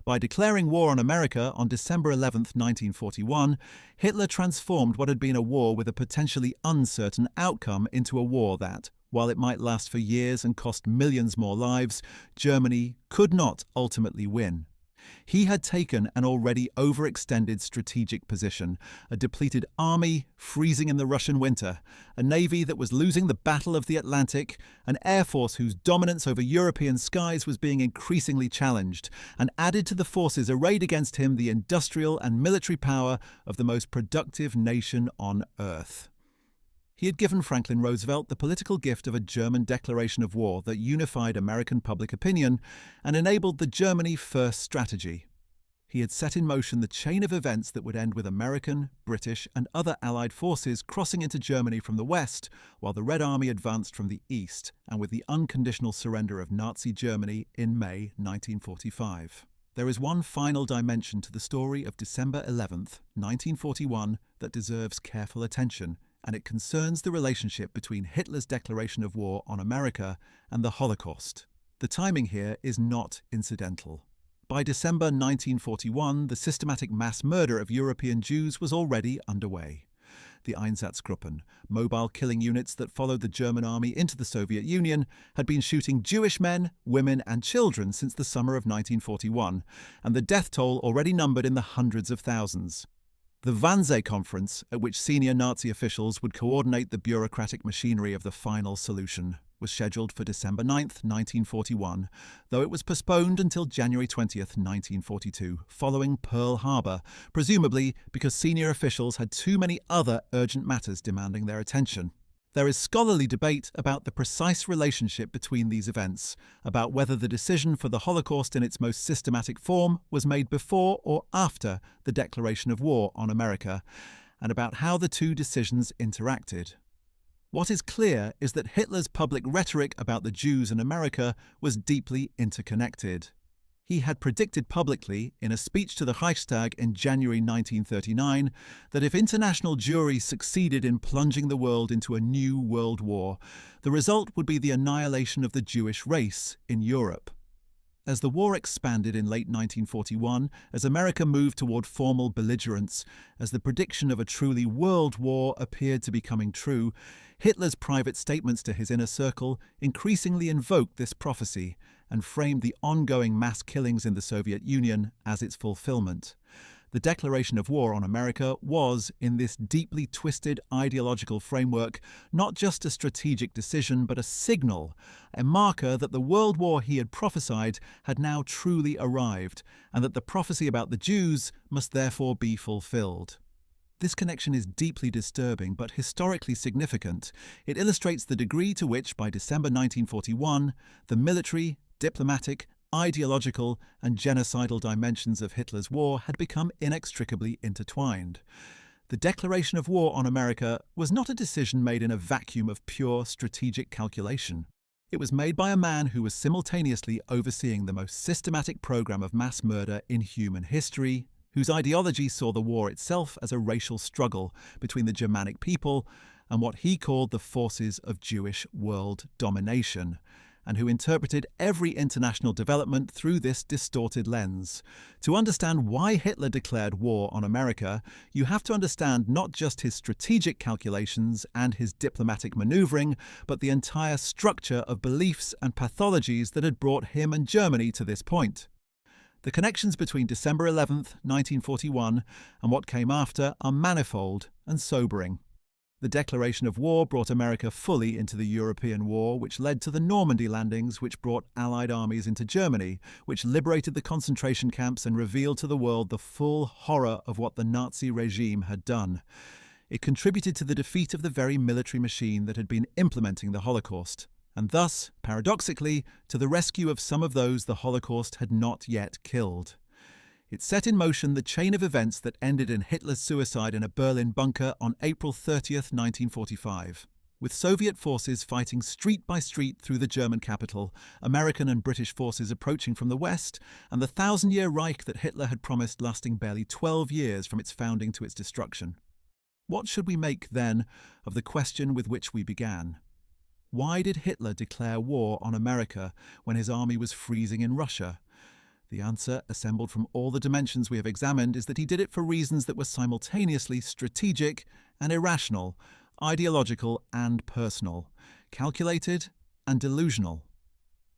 By declaring war on America on December 11, 1941, Hitler transformed what had been a war with a potentially uncertain outcome into a war that, while it might last for years and cost millions more lives, Germany could not ultimately win. He had taken an already overextended strategic position, a depleted army freezing in the Russian winter, a navy that was losing the Battle of the Atlantic, an air force whose dominance over European skies was being increasingly challenged, and added to the forces arrayed against him the industrial and military power of the most productive nation on earth. He had given Franklin Roosevelt the political gift of a German declaration of war that unified American public opinion and enabled the Germany First strategy. He had set in motion the chain of events that would end with American, British, and other Allied forces crossing into Germany from the west, while the Red Army advanced from the east, and with the unconditional surrender of Nazi Germany in May 1945. There is one final dimension to the story of December 11th, 1941 that deserves careful attention, and it concerns the relationship between Hitler's declaration of war on America and the Holocaust. The timing here is not incidental. By December 1941, the systematic mass murder of European Jews was already underway. The Einsatzgruppen, mobile killing units that followed the German army into the Soviet Union, had been shooting Jewish men, women, and children since the summer of 1941, and the death toll already numbered in the hundreds of thousands. The Wannsee Conference, at which senior Nazi officials would coordinate the bureaucratic machinery of the final solution, was scheduled for December 9, 1941, though it was postponed until January 20, 1942, following Pearl Harbor, presumably because senior officials had too many other urgent matters demanding their attention. There is scholarly debate about the precise relationship between these events, about whether the decision for the Holocaust in its most systematic form was made before or after the declaration of war on America, and about how the two decisions interacted. What is clear is that Hitler's public rhetoric about the Jews in America was deeply interconnected. He had predicted publicly, in a speech to the Reichstag in January 1939, that if international juries succeeded in plunging the world into a new world war, the result would be the annihilation of the Jewish race in Europe. As the war expanded in late 1941, as America moved toward formal belligerence, as the prediction of a truly world war appeared to be coming true, Hitler's private statements to his inner circle increasingly invoked this prophecy and framed the ongoing mass killings in the Soviet Union as its fulfillment. The declaration of war on America was, in this deeply twisted ideological framework, not just a strategic decision but a signal, a marker that the world war he had prophesied had now truly arrived, and that the prophecy about the Jews must therefore be fulfilled. This connection is deeply disturbing but historically significant. It illustrates the degree to which, by December 1941, the military, diplomatic, ideological and genocidal dimensions of Hitler's war had become inextricably intertwined. The declaration of war on America was not a decision made in a vacuum of pure strategic calculation. It was made by a man who was simultaneously overseeing the most systematic program of mass murder in human history, whose ideology saw the war itself as a racial struggle between the Germanic people and what he called the forces of Jewish world domination, and who interpreted every international development through this distorted lens. To understand why Hitler declared war on America, you have to understand not just his strategic calculations and his diplomatic maneuvering, but the entire structure of beliefs and pathologies that had brought him and Germany to this point. The connections between December 11th, 1941, and what came after are manifold and sobering. The declaration of war brought America fully into the European War, which led to the Normandy landings, which brought Allied armies into Germany, which liberated the concentration camps and revealed to the world the full horror of what the Nazi regime had done. It contributed to the defeat of the very military machine that had been implementing the Holocaust, and thus, paradoxically, to the rescue of some of those the Holocaust had not yet killed. It set in motion the chain of events that ended in Hitler's suicide in a Berlin bunker on April 30th, 1945. With Soviet forces fighting street by street through the German capital, American and British forces approaching from the west, and the 1,000-year Reich that Hitler had promised lasting barely 12 years from its founding to its destruction. What should we make, then, of the question with which we began? Why did Hitler declare war on America when his army was freezing in Russia? The answer, assembled from all the dimensions we have examined, is that he did it for reasons that were simultaneously strategic and irrational, ideological and personal, calculated and delusional.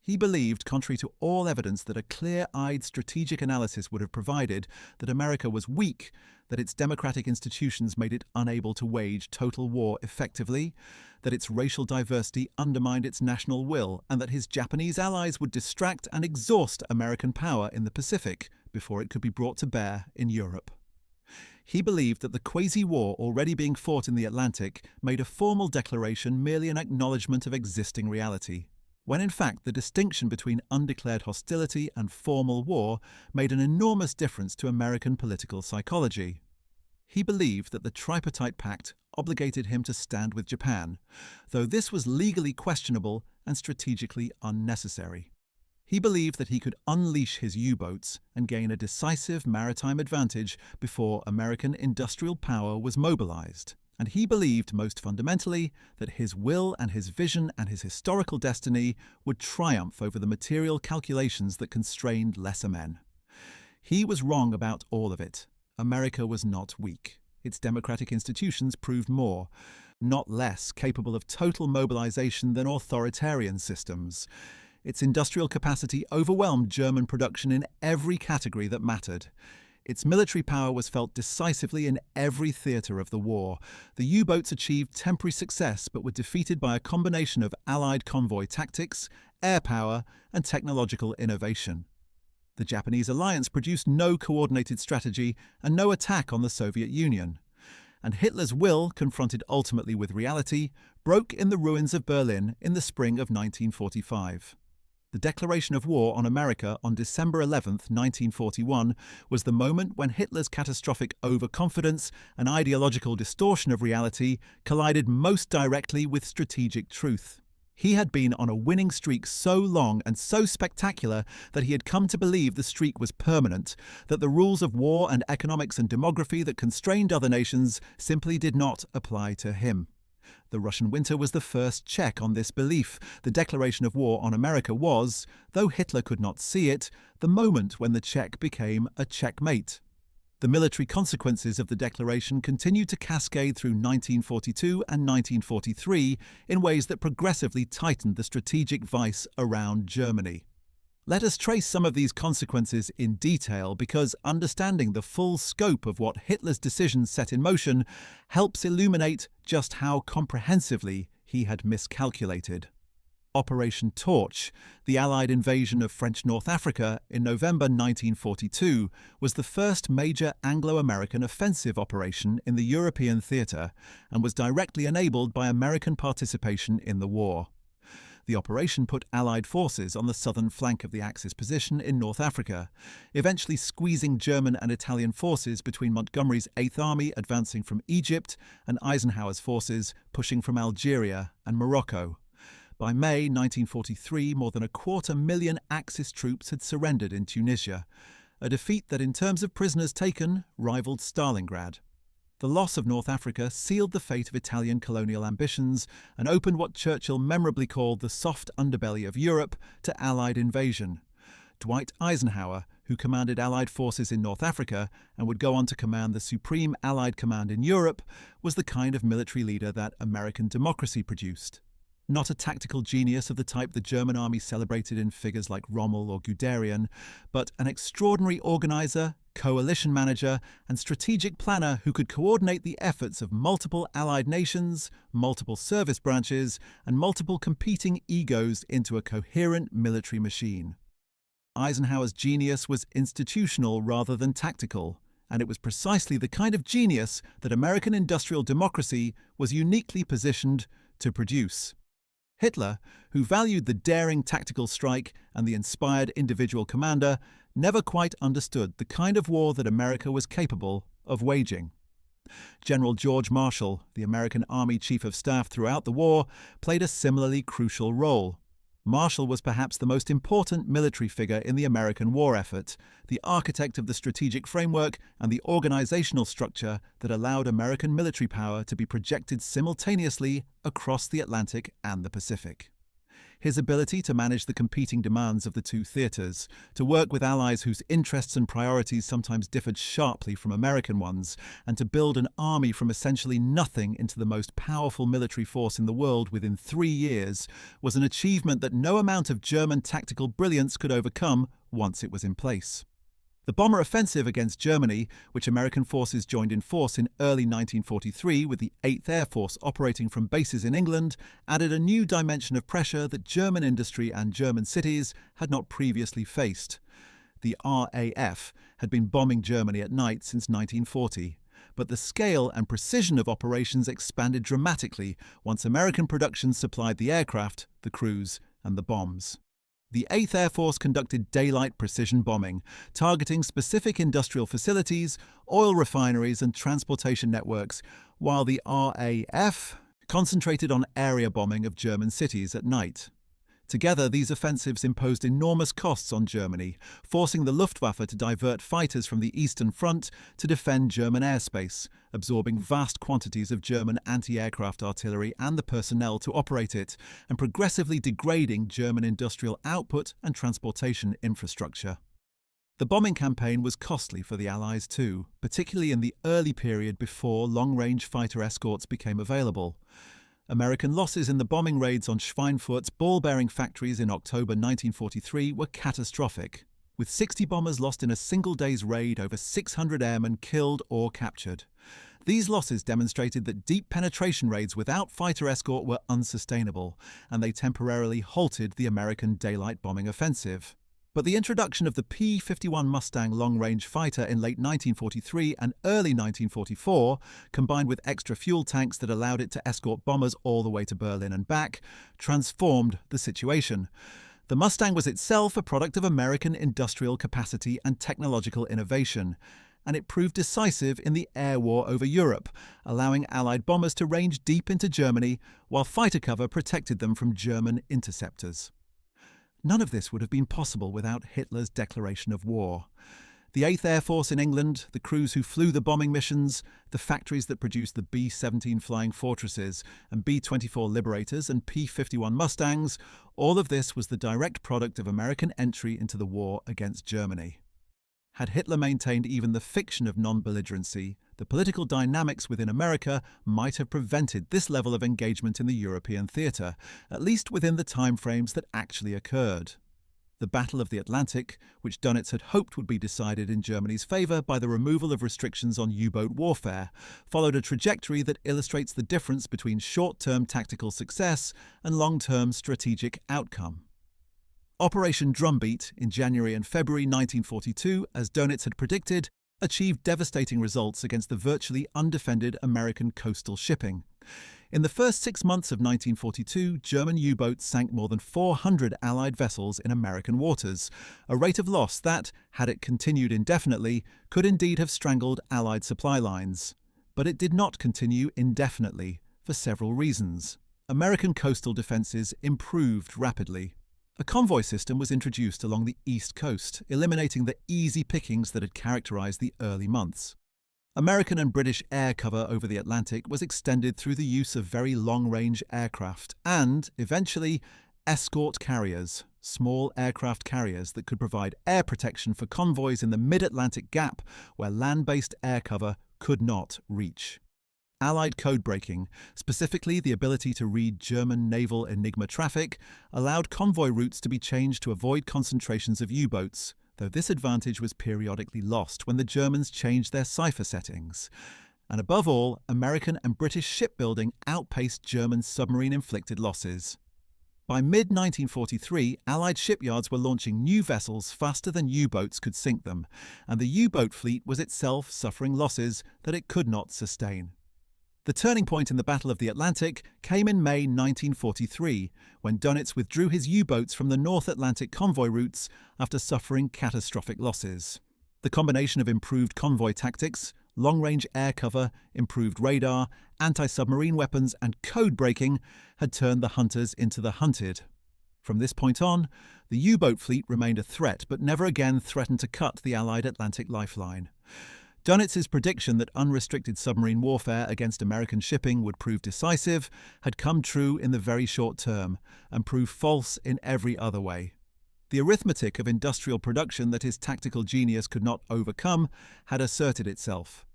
He believed, contrary to all evidence that a clear-eyed strategic analysis would have provided, that America was weak, that its democratic institutions made it unable to wage total war effectively, that its racial diversity undermined its national will, and that his Japanese allies would distract and exhaust American power in the Pacific before it could be brought to bear in Europe. He believed that the quasi-war already being fought in the Atlantic made a formal declaration merely an acknowledgement of existing reality, when in fact the distinction between undeclared hostility and formal war made an enormous difference to American political psychology. He believed that the Tripartite Pact obligated him to stand with Japan, though this was legally questionable and strategically unnecessary. He believed that he could unleash his U-boats and gain a decisive maritime advantage before American industrial power was mobilized. And he believed, most fundamentally, that his will and his vision and his historical destiny would triumph over the material calculations that constrained lesser men. He was wrong about all of it. America was not weak. Its democratic institutions proved more, not less, capable of total mobilization than authoritarian systems. Its industrial capacity overwhelmed German production in every category that mattered. Its military power was felt decisively in every theatre of the war. The U-boats achieved temporary success but were defeated by a combination of Allied convoy tactics, air power, and technological innovation. The Japanese alliance produced no coordinated strategy and no attack on the Soviet Union. And Hitler's will, confronted ultimately with reality, broke in the ruins of Berlin in the spring of 1945. The declaration of war on America on December 11, 1941, was the moment when Hitler's catastrophic overconfidence and ideological distortion of reality collided most directly with strategic truth. He had been on a winning streak so long and so spectacular that he had come to believe the streak was permanent, that the rules of war and economics and demography that constrained other nations simply did not apply to him. The Russian winter was the first check on this belief. The declaration of war on America was, though Hitler could not see it, the moment when the check became a checkmate. The military consequences of the declaration continued to cascade through 1942 and 1943 in ways that progressively tightened the strategic vice around Germany. Let us trace some of these consequences in detail because understanding the full scope of what Hitler's decisions set in motion helps illuminate just how comprehensively he had miscalculated. Operation Torch, the Allied invasion of French North Africa in November 1942, was the first major Anglo-American offensive operation in the European theatre and was directly enabled by American participation in the war. The operation put Allied forces on the southern flank of the Axis position in North Africa, eventually squeezing German and Italian forces between Montgomery's 8th Army advancing from Egypt and Eisenhower's forces pushing from Algeria and Morocco. By May 1943, more than 250,000 Axis troops had surrendered in Tunisia, a defeat that in terms of prisoners taken rivaled Stalingrad. The loss of North Africa sealed the fate of Italian colonial ambitions and opened what Churchill memorably called the soft underbelly of Europe to Allied invasion. Dwight Eisenhower, who commanded Allied forces in North Africa and would go on to command the Supreme Allied Command in Europe, was the kind of military leader that American democracy produced. Not a tactical genius of the type the German army celebrated in figures like Rommel or Guderian, but an extraordinary organizer, coalition manager, and strategic planner who could coordinate the efforts of multiple allied nations, multiple service branches, and multiple competing egos into a coherent military machine. Eisenhower's genius was institutional rather than tactical, and it was precisely the kind of genius that American industrial democracy was uniquely positioned to produce. Hitler, who valued the daring tactical strike and the inspired individual commander, never quite understood the kind of war that America was capable of waging. General George Marshall, the American Army Chief of Staff throughout the war, played a similarly crucial role. Marshall was perhaps the most important military figure in the American war effort, the architect of the strategic framework and the organizational structure that allowed American military power to be projected simultaneously across the Atlantic and the Pacific. His ability to manage the competing demands of the two theaters, to work with allies whose interests and priorities sometimes differed sharply from American ones, and to build an army from essentially nothing into the most powerful military force in the world within 3 years, was an achievement that no amount of German tactical brilliance could overcome once it was in place. The bomber offensive against Germany, which American forces joined in force in early 1943 with the 8th Air Force operating from bases in England, added a new dimension of pressure that German industry and German cities had not previously faced. The RAF had been bombing Germany at night since 1940, but the scale and precision of operations expanded dramatically once American production supplied the aircraft, the crews, and the bombs. The 8th Air Force conducted daylight precision bombing, targeting specific industrial facilities, oil refineries and transportation networks, while the RAF concentrated on area bombing of German cities at night. Together, these offensives imposed enormous costs on Germany, forcing the Luftwaffe to divert fighters from the Eastern Front to defend German airspace, absorbing vast quantities of German anti-aircraft artillery and the personnel to operate it, and progressively degrading German industrial output and transportation infrastructure. The bombing campaign was costly for the Allies too, particularly in the early period before long-range fighter escorts became available. American losses in the bombing raids on Schweinfurt's ball-bearing factories in October 1943 were catastrophic, with 60 bombers lost in a single day's raid, over 600 airmen killed or captured. These losses demonstrated that deep penetration raids without fighter escort were unsustainable, and they temporarily halted the American daylight bombing offensive. But the introduction of the P-51 Mustang long-range fighter in late 1943 and early 1944, combined with extra fuel tanks that allowed it to escort bombers all the way to Berlin and back, transformed the situation. The Mustang was itself a product of American industrial capacity and technological innovation, and it proved decisive in the air war over Europe, allowing Allied bombers to range deep into Germany while fighter cover protected them from German interceptors. None of this would have been possible without Hitler's declaration of war. The 8th Air Force in England, the crews who flew the bombing missions, the factories that produced the B-17 Flying Fortresses and B-24 Liberators and P-51 Mustangs, all of this was the direct product of American entry into the war against Germany. Had Hitler maintained even the fiction of non-belligerency, the political dynamics within America might have prevented this level of engagement in the European theatre, at least within the timeframes that actually occurred. The Battle of the Atlantic, which Dönitz had hoped would be decided in Germany's favour by the removal of restrictions on U-boat warfare, followed a trajectory that illustrates the difference between short-term tactical success and long-term strategic outcome. Operation Drumbeat in January and February 1942, as Dönitz had predicted, achieved devastating results against the virtually undefended American coastal shipping. In the first 6 months of 1942, German U-boats sank more than 400 Allied vessels in American waters, a rate of loss that, had it continued indefinitely, could indeed have strangled Allied supply lines. But it did not continue indefinitely, for several reasons. American coastal defences improved rapidly. A convoy system was introduced along the east coast, eliminating the easy pickings that had characterized the early months. American and British air cover over the Atlantic was extended through the use of very long-range aircraft and, eventually, escort carriers, small aircraft carriers that could provide air protection for convoys in the mid-Atlantic gap where land-based air cover could not reach. Allied code-breaking, specifically the ability to read German naval Enigma traffic, allowed convoy routes to be changed to avoid concentrations of U-boats, though this advantage was periodically lost when the Germans changed their cipher settings. And above all, American and British shipbuilding outpaced German submarine-inflicted losses. By mid-1943, Allied shipyards were launching new vessels faster than U-boats could sink them, and the U-boat fleet was itself suffering losses that it could not sustain. The turning point in the Battle of the Atlantic came in May 1943, when Dönitz withdrew his U-boats from the North Atlantic convoy routes after suffering catastrophic losses. The combination of improved convoy tactics, long-range air cover, improved radar, anti-submarine weapons and code-breaking had turned the hunters into the hunted. From this point on, the U-boat fleet remained a threat but never again threatened to cut the Allied Atlantic lifeline. Dönitz's prediction that unrestricted submarine warfare against American shipping would prove decisive had come true in the very short term and proved false in every other way. The arithmetic of industrial production that his tactical genius could not overcome had asserted itself.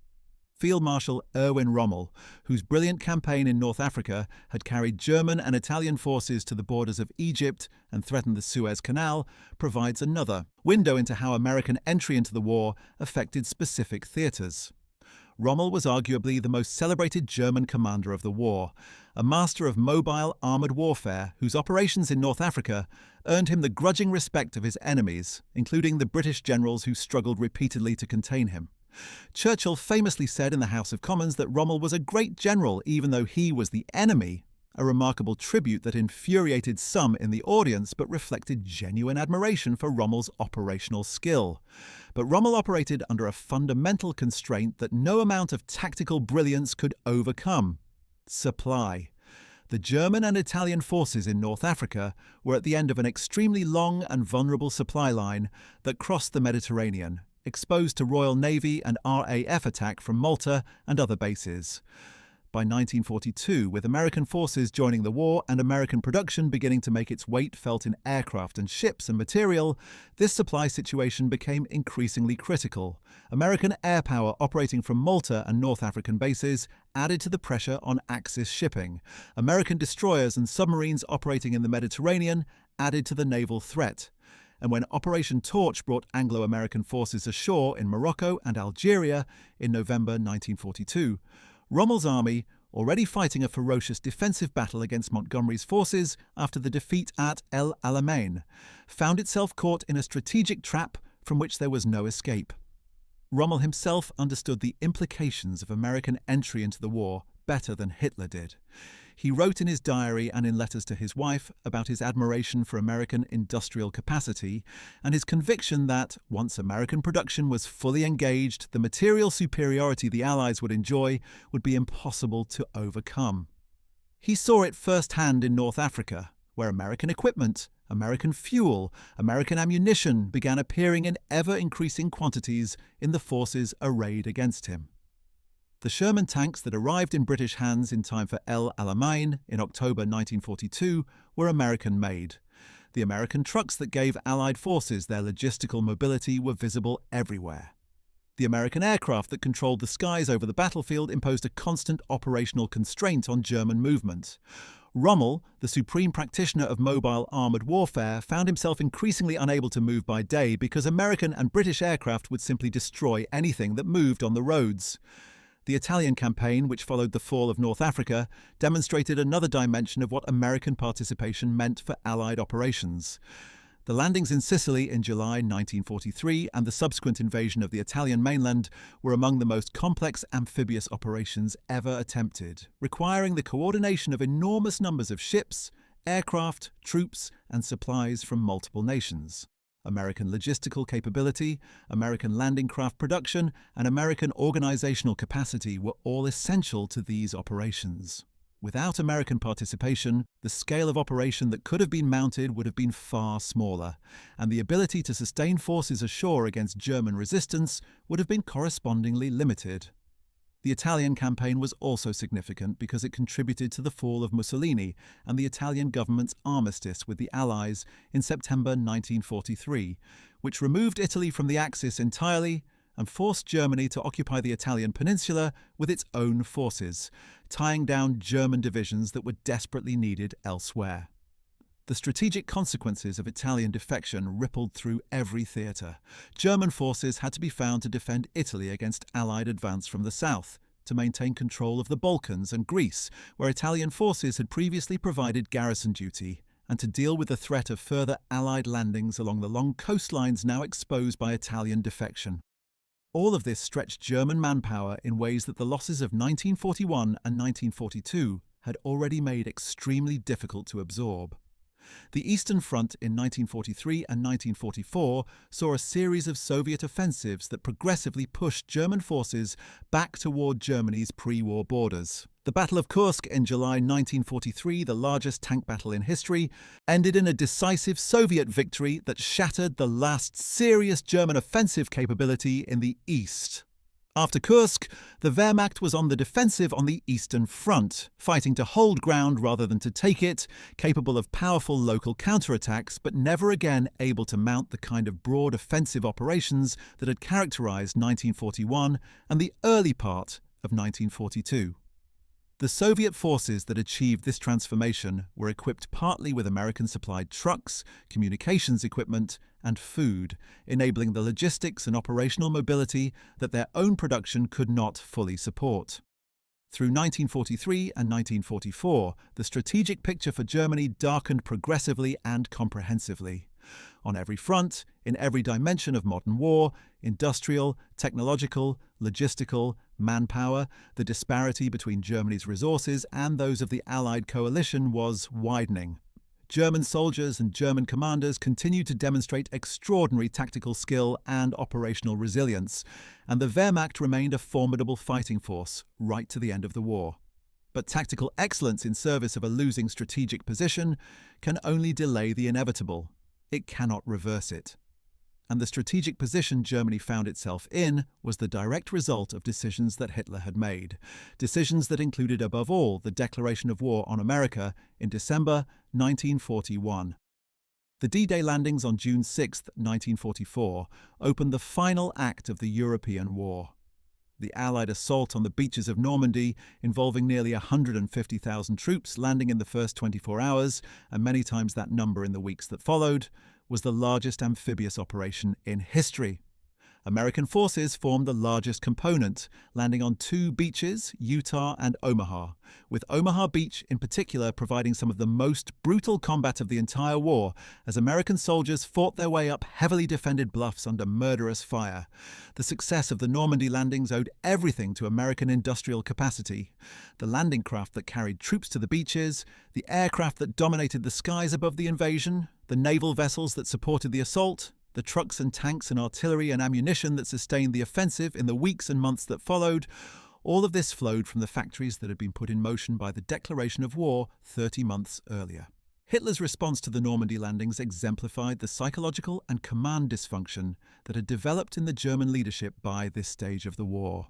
Field Marshal Erwin Rommel, whose brilliant campaign in North Africa had carried German and Italian forces to the borders of Egypt and threatened the Suez Canal, provides another window into how American entry into the war affected specific theatres. Rommel was arguably the most celebrated German commander of the war, a master of mobile armoured warfare whose operations in North Africa earned him the grudging respect of his enemies, including the British generals who struggled repeatedly to contain him. Churchill famously said in the House of Commons that Rommel was a great general even though he was the enemy, a remarkable tribute that infuriated some in the audience but reflected genuine admiration for Rommel's operational skill. But Rommel operated under a fundamental constraint that no amount of tactical brilliance could overcome: supply. The German and Italian forces in North Africa were at the end of an extremely long and vulnerable supply line that crossed the Mediterranean, exposed to Royal Navy and RAF attack from Malta and other bases. By 1942, with American forces joining the war and American production beginning to make its weight felt in aircraft and ships and material, this supply situation became increasingly critical. American air power operating from Malta and North African bases added to the pressure on Axis shipping. American destroyers and submarines operating in the Mediterranean added to the naval threat. And when Operation Torch brought Anglo-American forces ashore in Morocco and Algeria in November 1942, Rommel's army, already fighting a ferocious defensive battle against Montgomery's forces after the defeat at El Alamein, found itself caught in a strategic trap from which there was no escape. Rommel himself understood the implications of American entry into the war better than Hitler did. He wrote in his diary and in letters to his wife about his admiration for American industrial capacity and his conviction that, once American production was fully engaged, the material superiority the Allies would enjoy would be impossible to overcome. He saw it firsthand in North Africa, where American equipment, American fuel, American ammunition began appearing in ever-increasing quantities in the forces arrayed against him. The Sherman tanks that arrived in British hands in time for El Alamein in October 1942 were American-made. The American trucks that gave Allied forces their logistical mobility were visible everywhere. The American aircraft that controlled the skies over the battlefield imposed a constant operational constraint on German movement. Rommel, the supreme practitioner of mobile armoured warfare, found himself increasingly unable to move by day because American and British aircraft would simply destroy anything that moved on the roads. The Italian campaign, which followed the fall of North Africa, demonstrated another dimension of what American participation meant for Allied operations. The landings in Sicily in July 1943 and the subsequent invasion of the Italian mainland were among the most complex amphibious operations ever attempted, requiring the coordination of enormous numbers of ships, aircraft, troops, and supplies from multiple nations. American logistical capability, American landing craft production, and American organizational capacity were all essential to these operations. Without American participation, the scale of operation that could have been mounted would have been far smaller, and the ability to sustain forces ashore against German resistance would have been correspondingly limited. The Italian campaign was also significant because it contributed to the fall of Mussolini and the Italian government's armistice with the Allies in September 1943, which removed Italy from the Axis entirely and forced Germany to occupy the Italian peninsula with its own forces, tying down German divisions that were desperately needed elsewhere. The strategic consequences of Italian defection rippled through every theatre. German forces had to be found to defend Italy against Allied advance from the south, to maintain control of the Balkans and Greece, where Italian forces had previously provided garrison duty, and to deal with the threat of further Allied landings along the long coastlines now exposed by Italian defection. All of this stretched German manpower in ways that the losses of 1941 and 1942 had already made extremely difficult to absorb. The Eastern Front in 1943 and 1944 saw a series of Soviet offensives that progressively pushed German forces back toward Germany's pre-war borders. The Battle of Kursk in July 1943, the largest tank battle in history, ended in a decisive Soviet victory that shattered the last serious German offensive capability in the East. After Kursk, the Wehrmacht was on the defensive on the Eastern Front, fighting to hold ground rather than to take it, capable of powerful local counterattacks, but never again able to mount the kind of broad offensive operations that had characterized 1941 and the early part of 1942. The Soviet forces that achieved this transformation were equipped partly with American-supplied trucks, communications equipment, and food, enabling the logistics and operational mobility that their own production could not fully support. Through 1943 and 1944, the strategic picture for Germany darkened progressively and comprehensively. On every front, in every dimension of modern war, industrial, technological, logistical, manpower, the disparity between Germany's resources and those of the Allied coalition was widening. German soldiers and German commanders continued to demonstrate extraordinary tactical skill and operational resilience, and the Wehrmacht remained a formidable fighting force right to the end of the war. But tactical excellence in service of a losing strategic position can only delay the inevitable. It cannot reverse it. And the strategic position Germany found itself in was the direct result of decisions that Hitler had made, decisions that included above all the declaration of war on America in December 1941. The D-Day landings on June 6, 1944, opened the final act of the European War. The Allied assault on the beaches of Normandy, involving nearly 150,000 troops landing in the first 24 hours, and many times that number in the weeks that followed, was the largest amphibious operation in history. American forces formed the largest component, landing on two beaches, Utah and Omaha, with Omaha Beach in particular providing some of the most brutal combat of the entire war as American soldiers fought their way up heavily defended bluffs under murderous fire. The success of the Normandy landings owed everything to American industrial capacity. The landing craft that carried troops to the beaches, the aircraft that dominated the skies above the invasion, the naval vessels that supported the assault, the trucks and tanks and artillery and ammunition that sustained the offensive in the weeks and months that followed, all of this flowed from the factories that had been put in motion by the declaration of war 30 months earlier. Hitler's response to the Normandy landings exemplified the psychological and command dysfunction that had developed in the German leadership by this stage of the war.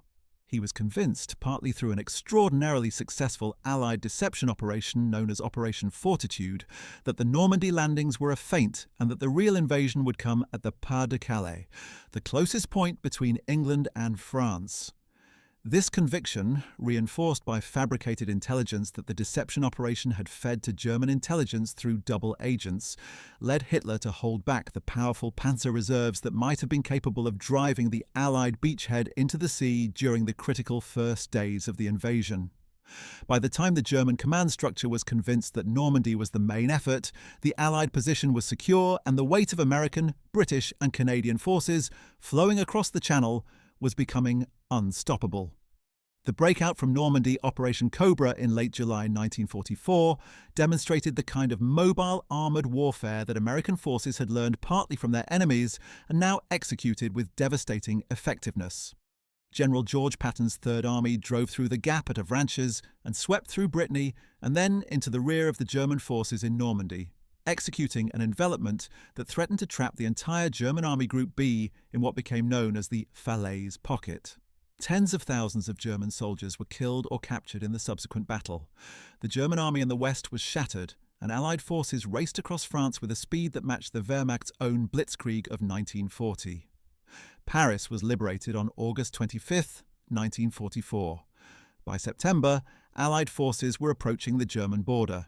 He was convinced, partly through an extraordinarily successful Allied deception operation known as Operation Fortitude, that the Normandy landings were a feint and that the real invasion would come at the Pas de Calais, the closest point between England and France. This conviction, reinforced by fabricated intelligence that the deception operation had fed to German intelligence through double agents, led Hitler to hold back the powerful panzer reserves that might have been capable of driving the Allied beachhead into the sea during the critical first days of the invasion. By the time the German command structure was convinced that Normandy was the main effort, the Allied position was secure and the weight of American, British and Canadian forces flowing across the Channel was becoming unstoppable. The breakout from Normandy, Operation Cobra, in late July 1944 demonstrated the kind of mobile armoured warfare that American forces had learned partly from their enemies and now executed with devastating effectiveness. General George Patton's Third Army drove through the gap at Avranches and swept through Brittany and then into the rear of the German forces in Normandy, executing an envelopment that threatened to trap the entire German Army Group B in what became known as the Falaise Pocket. Tens of thousands of German soldiers were killed or captured in the subsequent battle. The German army in the west was shattered, and Allied forces raced across France with a speed that matched the Wehrmacht's own blitzkrieg of 1940. Paris was liberated on August 25, 1944. By September, Allied forces were approaching the German border.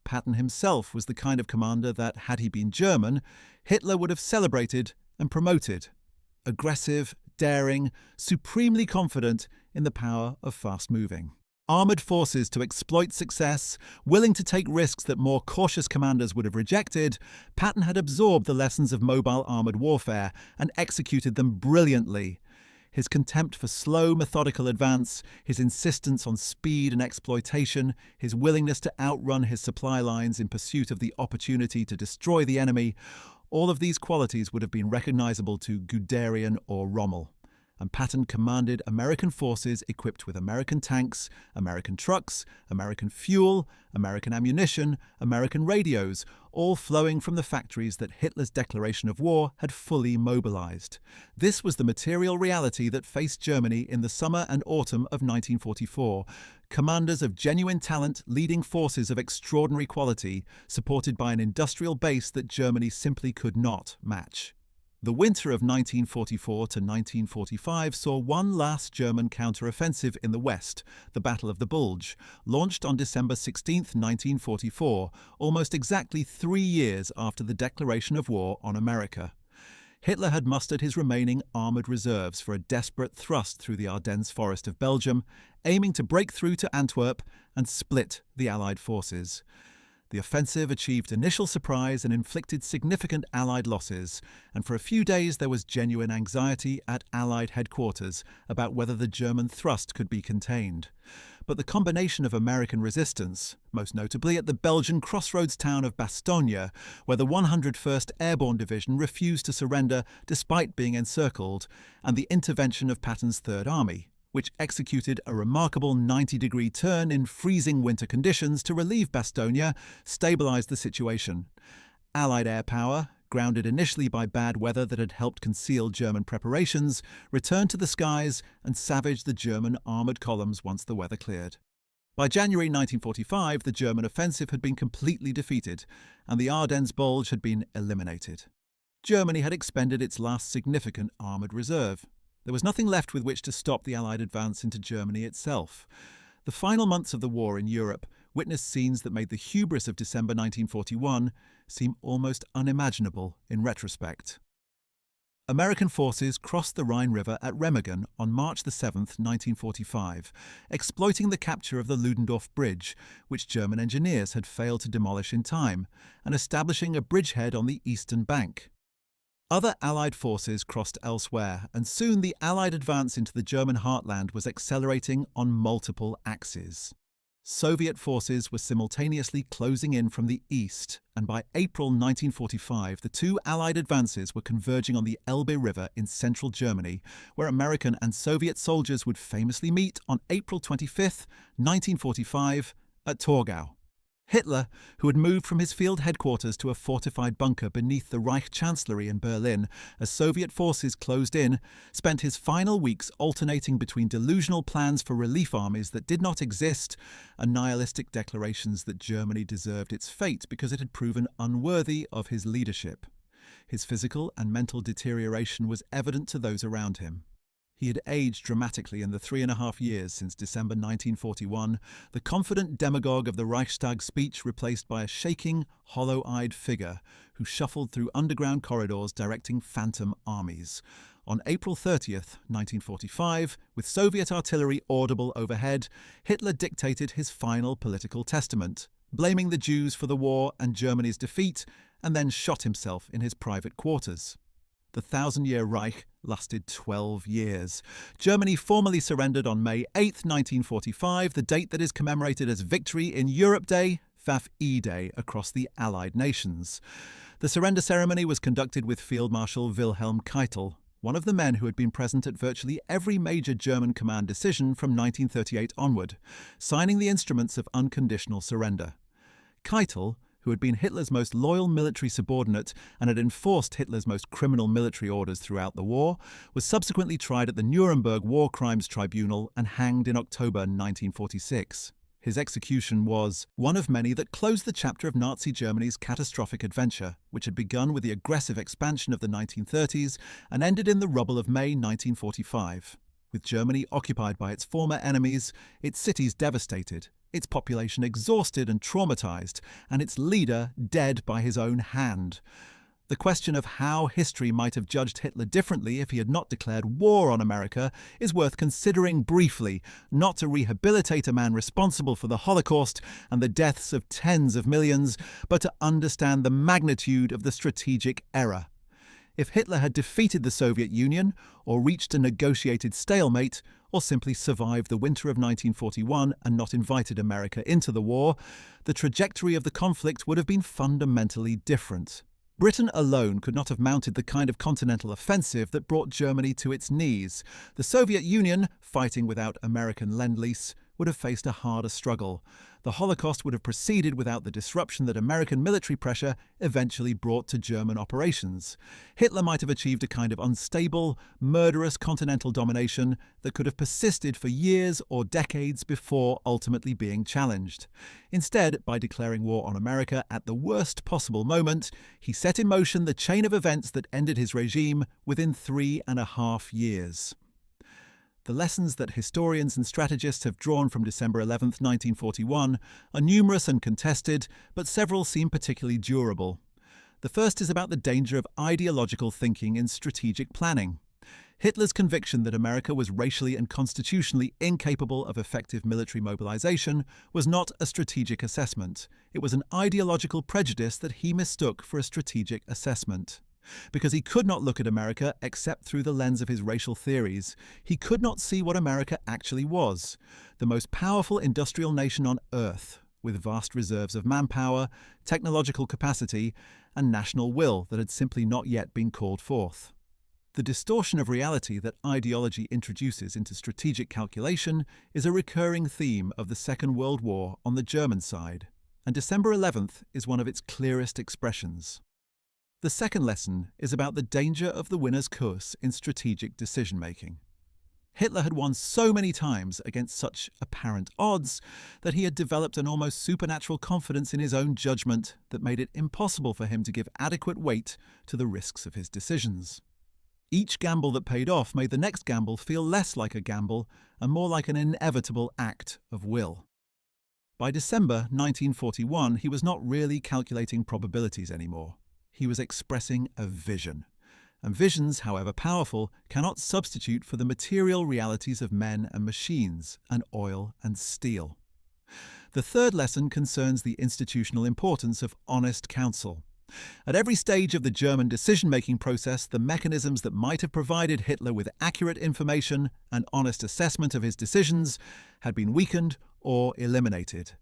Patton himself was the kind of commander that, had he been German, Hitler would have celebrated and promoted. Aggressive, daring, supremely confident in the power of fast-moving. Armoured forces to exploit success, willing to take risks that more cautious commanders would have rejected, Patton had absorbed the lessons of mobile armoured warfare and executed them brilliantly. His contempt for slow, methodical advance, his insistence on speed and exploitation, his willingness to outrun his supply lines in pursuit of the opportunity to destroy the enemy, all of these qualities would have been recognizable to Guderian or Rommel, and Patton commanded American forces equipped with American tanks, American trucks, American fuel, American ammunition, American radios, all flowing from the factories that Hitler's declaration of war had fully mobilized. This was the material reality that faced Germany in the summer and autumn of 1944. Commanders of genuine talent leading forces of extraordinary quality, supported by an industrial base that Germany simply could not match. The winter of 1944 to 1945 saw one last German counter-offensive in the west, the Battle of the Bulge, launched on December 16, 1944, almost exactly 3 years after the declaration of war on America. Hitler had mustered his remaining armoured reserves for a desperate thrust through the Ardennes forest of Belgium, aiming to break through to Antwerp and split the Allied forces. The offensive achieved initial surprise and inflicted significant Allied losses, and for a few days there was genuine anxiety at Allied headquarters about whether the German thrust could be contained. But the combination of American resistance, most notably at the Belgian crossroads town of Bastogne, where the 101st Airborne Division refused to surrender despite being encircled, and the intervention of Patton's Third Army, which executed a remarkable 90-degree turn in freezing winter conditions to relieve Bastogne, stabilized the situation. Allied air power, grounded initially by bad weather that had helped conceal German preparations, returned to the skies and savaged the German armoured columns once the weather cleared. By January 1945, the German offensive had been completely defeated, and the Ardennes Bulge had been eliminated. Germany had expended its last significant armoured reserve. There was nothing left with which to stop the Allied advance into Germany itself. The final months of the war in Europe witnessed scenes that made the hubris of December 1941 seem almost unimaginable in retrospect. American forces crossed the Rhine River at Remagen on March 7, 1945, exploiting the capture of the Ludendorff Bridge, which German engineers had failed to demolish in time, and establishing a bridgehead on the eastern bank. Other Allied forces crossed elsewhere, and soon the Allied advance into the German heartland was accelerating on multiple axes. Soviet forces were simultaneously closing in from the east, and by April 1945 the two Allied advances were converging on the Elbe River in central Germany, where American and Soviet soldiers would famously meet on April 25, 1945, at Torgau. Hitler, who had moved from his field headquarters to a fortified bunker beneath the Reich Chancellery in Berlin as Soviet forces closed in, spent his final weeks alternating between delusional plans for relief armies that did not exist and nihilistic declarations that Germany deserved its fate because it had proven unworthy of his leadership. His physical and mental deterioration was evident to those around him. He had aged dramatically in the 3.5 years since December 1941, the confident demagogue of the Reichstag speech replaced by a shaking, hollow-eyed figure who shuffled through underground corridors directing phantom armies. On April 30th, 1945, with Soviet artillery audible overhead, Hitler dictated his final political testament, blaming the Jews for the war and Germany's defeat, and then shot himself in his private quarters. The 1,000-year Reich lasted 12 years. Germany formally surrendered on May 8, 1945, the date that is commemorated as Victory in Europe Day, Pfaff Day, across the Allied nations. The surrender ceremony was conducted with Field Marshal Wilhelm Keitel, one of the men who had been present at virtually every major German command decision from 1938 onward, signing the instruments of unconditional surrender. Keitel, who had been Hitler's most loyal military subordinate and had enforced Hitler's most criminal military orders throughout the war, was subsequently tried at the Nuremberg War Crimes Tribunal and hanged in October 1946. His execution was one of many that closed the chapter of Nazi Germany's catastrophic adventure, which had begun with the aggressive expansion of the 1930s and ended in the rubble of May 1945. With Germany occupied by its former enemies, its cities devastated, its population exhausted and traumatized, and its leader dead by his own hand. The question of how history might have judged Hitler differently if he had not declared war on America is worth considering briefly, not to rehabilitate a man responsible for the Holocaust and the deaths of tens of millions, but to understand the magnitude of the strategic error. If Hitler had defeated the Soviet Union, or reached a negotiated stalemate, or simply survived the winter of 1941 and not invited America into the war, the trajectory of the conflict would have been fundamentally different. Britain alone could not have mounted the kind of continental offensive that brought Germany to its knees. The Soviet Union, fighting without American lend-lease, would have faced a harder struggle. The Holocaust would have proceeded without the disruption that American military pressure eventually brought to German operations. Hitler might have achieved a kind of unstable, murderous continental domination that could have persisted for years or decades before ultimately being challenged. Instead, by declaring war on America at the worst possible moment, he set in motion the chain of events that ended his regime within 3.5 years. The lessons that historians and strategists have drawn from December 11, 1941 are numerous and contested, but several seem particularly durable. The first is about the danger of ideological thinking in strategic planning. Hitler's conviction that America was racially and constitutionally incapable of effective military mobilization was not a strategic assessment. It was an ideological prejudice that he mistook for a strategic assessment. Because he could not look at America except through the lens of his racial theories, he could not see what America actually was: the most powerful industrial nation on Earth, with vast reserves of manpower, technological capacity, and national will that had simply not yet been called forth. The distortion of reality that ideology introduces into strategic calculation is a recurring theme of the Second World War on the German side, and December 11th is one of its clearest expressions. The second lesson is about the danger of the winner's curse in strategic decision-making. Hitler had won so many times against such apparent odds that he had developed an almost supernatural confidence in his own judgment that made it impossible for him to give adequate weight to the risks of his decisions. Each gamble that paid off made the next gamble feel less like a gamble and more like an inevitable act of will. By December 1941, he was not really calculating probabilities anymore. He was expressing a vision and visions, however powerful, cannot substitute for the material realities of men and machines, and oil and steel. The third lesson concerns the institutional importance of honest counsel. At every stage of the German decision-making process, the mechanisms that might have provided Hitler with accurate information and honest assessment of his decisions had been weakened or eliminated.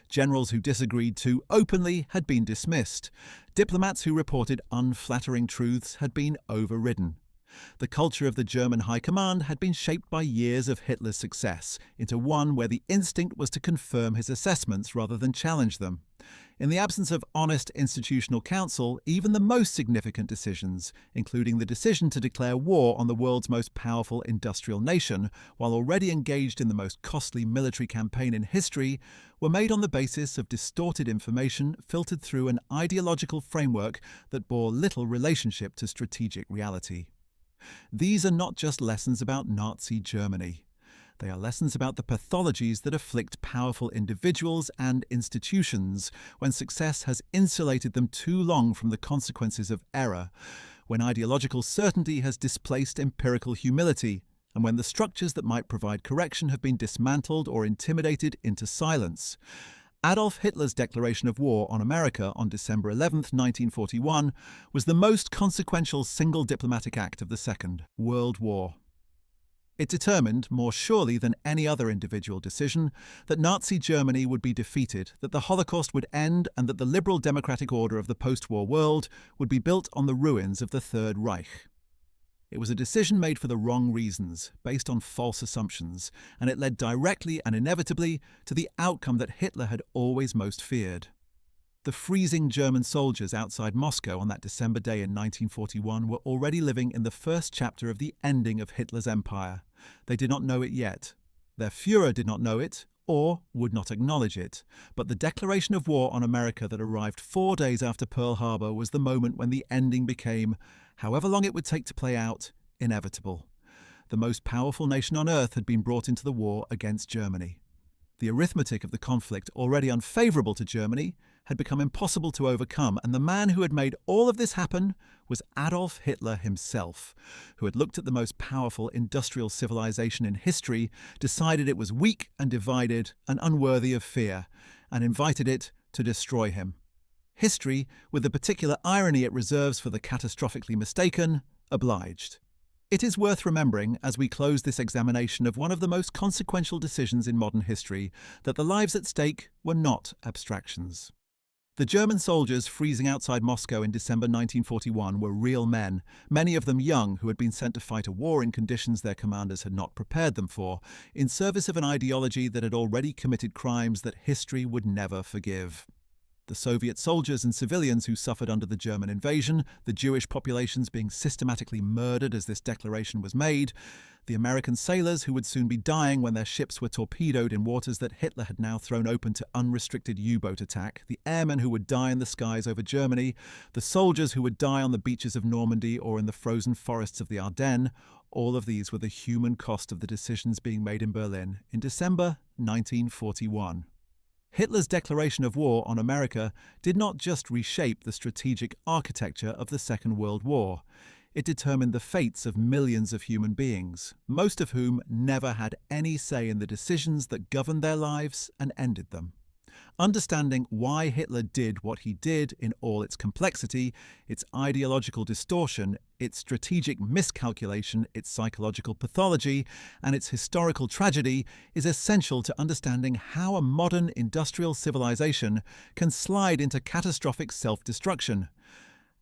Generals who disagreed too openly had been dismissed. Diplomats who reported unflattering truths had been overridden. The culture of the German High Command had been shaped by years of Hitler's success into one where the instinct was to confirm his assessments rather than challenge them. In the absence of honest institutional counsel, even the most significant decisions, including the decision to declare war on the world's most powerful industrial nation, while already engaged in the most costly military campaign in history, were made on the basis of distorted information filtered through an ideological framework that bore little relationship to strategic reality. These are not just lessons about Nazi Germany. They are lessons about the pathologies that afflict powerful individuals and institutions when success has insulated them too long from the consequences of error, when ideological certainty has displaced empirical humility, and when the structures that might provide correction have been dismantled or intimidated into silence. Adolf Hitler's declaration of war on America on December 11, 1941, was the most consequential single diplomatic act of the Second World War. It determined, more surely than any other individual decision, that Nazi Germany would be defeated, that the Holocaust would end, and that the liberal democratic order of the post-war world would be built on the ruins of the Third Reich. It was a decision made for the wrong reasons, based on false assumptions, and it led directly and inevitably to the outcome that Hitler had always most feared. The freezing German soldiers outside Moscow on that December day in 1941 were already living in the first chapter of the ending of Hitler's empire. They did not know it yet. Their Führer did not know it, or would not acknowledge it. But the declaration of war on America that arrived 4 days after Pearl Harbor was the moment when the ending became, however long it would take to play out, inevitable. The most powerful nation on earth had been brought into the war against Germany. The arithmetic of the conflict, already unfavourable to Germany, had become impossible to overcome, and the man who had made all of this happen was Adolf Hitler himself, who had looked at the most powerful industrial civilization in history, decided it was weak and divided and unworthy of fear, and invited it to destroy him. History, with the particular irony it reserves for the catastrophically mistaken, obliged. It is worth remembering, as we close this examination of one of the most consequential decisions in modern history, that the lives at stake were not abstractions. The German soldiers freezing outside Moscow in December 1941 were real men, many of them young, who had been sent to fight a war in conditions their commanders had not prepared them for, in service of an ideology that had already committed crimes that history would never forgive. The Soviet soldiers and civilians who suffered under the German invasion, the Jewish populations being systematically murdered as this declaration was made, the American sailors who would soon be dying when their ships were torpedoed in waters that Hitler had now thrown open to unrestricted U-boat attack, the airmen who would die in the skies over Germany, the soldiers who would die on the beaches of Normandy or in the frozen forests of the Ardennes, all of these were the human cost of the decisions being made in Berlin in December 1941. Hitler's declaration of war on America did not just reshape the strategic architecture of the Second World War. It determined the fates of millions of human beings, most of whom never had any say in the decisions that governed their lives and ended them. Understanding why Hitler did what he did in all its complexity, its ideological distortion, its strategic miscalculation, its psychological pathology, and its historical tragedy is essential to understanding how a modern industrial civilization can slide into catastrophic self-destruction,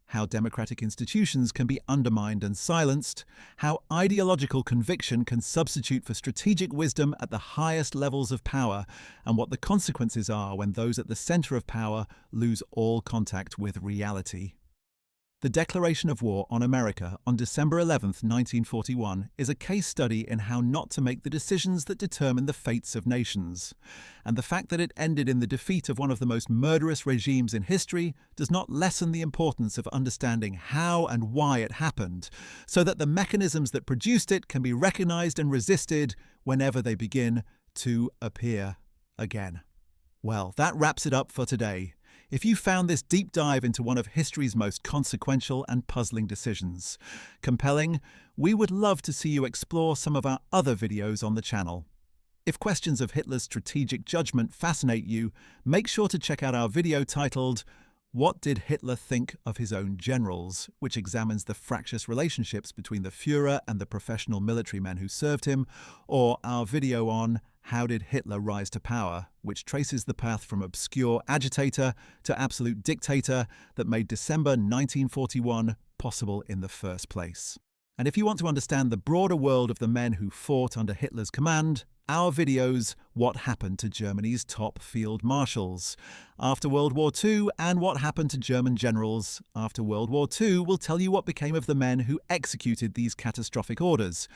how democratic institutions can be undermined and silenced, how ideological conviction can substitute for strategic wisdom at the highest levels of power, and what the consequences are when those at the center of power lose all contact with reality. The declaration of war on America on December 11, 1941, is a case study in how not to make the decisions that determine the fates of nations. And the fact that it ended in the defeat of one of the most murderous regimes in history does not lessen the importance of understanding how and why it happened, so that the mechanisms that produced it can be recognized and resisted whenever they begin to appear again. Well, that wraps it up for today. If you found this deep dive into one of history's most consequential and puzzling decisions compelling, we would love to see you explore some of our other videos on the channel. If questions of Hitler's strategic judgment fascinate you, make sure to check out our video titled "What Did Hitler Think of His Own Generals?", which examines the fractious relationships between the Führer and the professional military men who served him, or our video on "How Did Hitler Rise to Power?", which traces the path from obscure agitator to absolute dictator that made December 1941 possible in the first place. And if you want to understand the broader world of the men who fought under Hitler's command, our videos "What Happened to Germany's Top Field Marshals After World War II" and "What Happened to German Generals After World War II" will tell you what became of the men who executed these catastrophic orders.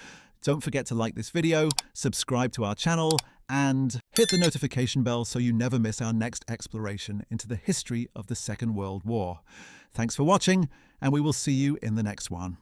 Don't forget to like this video, subscribe to our channel, and hit the notification bell so you never miss our next exploration into the history of the Second World War. Thanks for watching, and we will see you in the next one.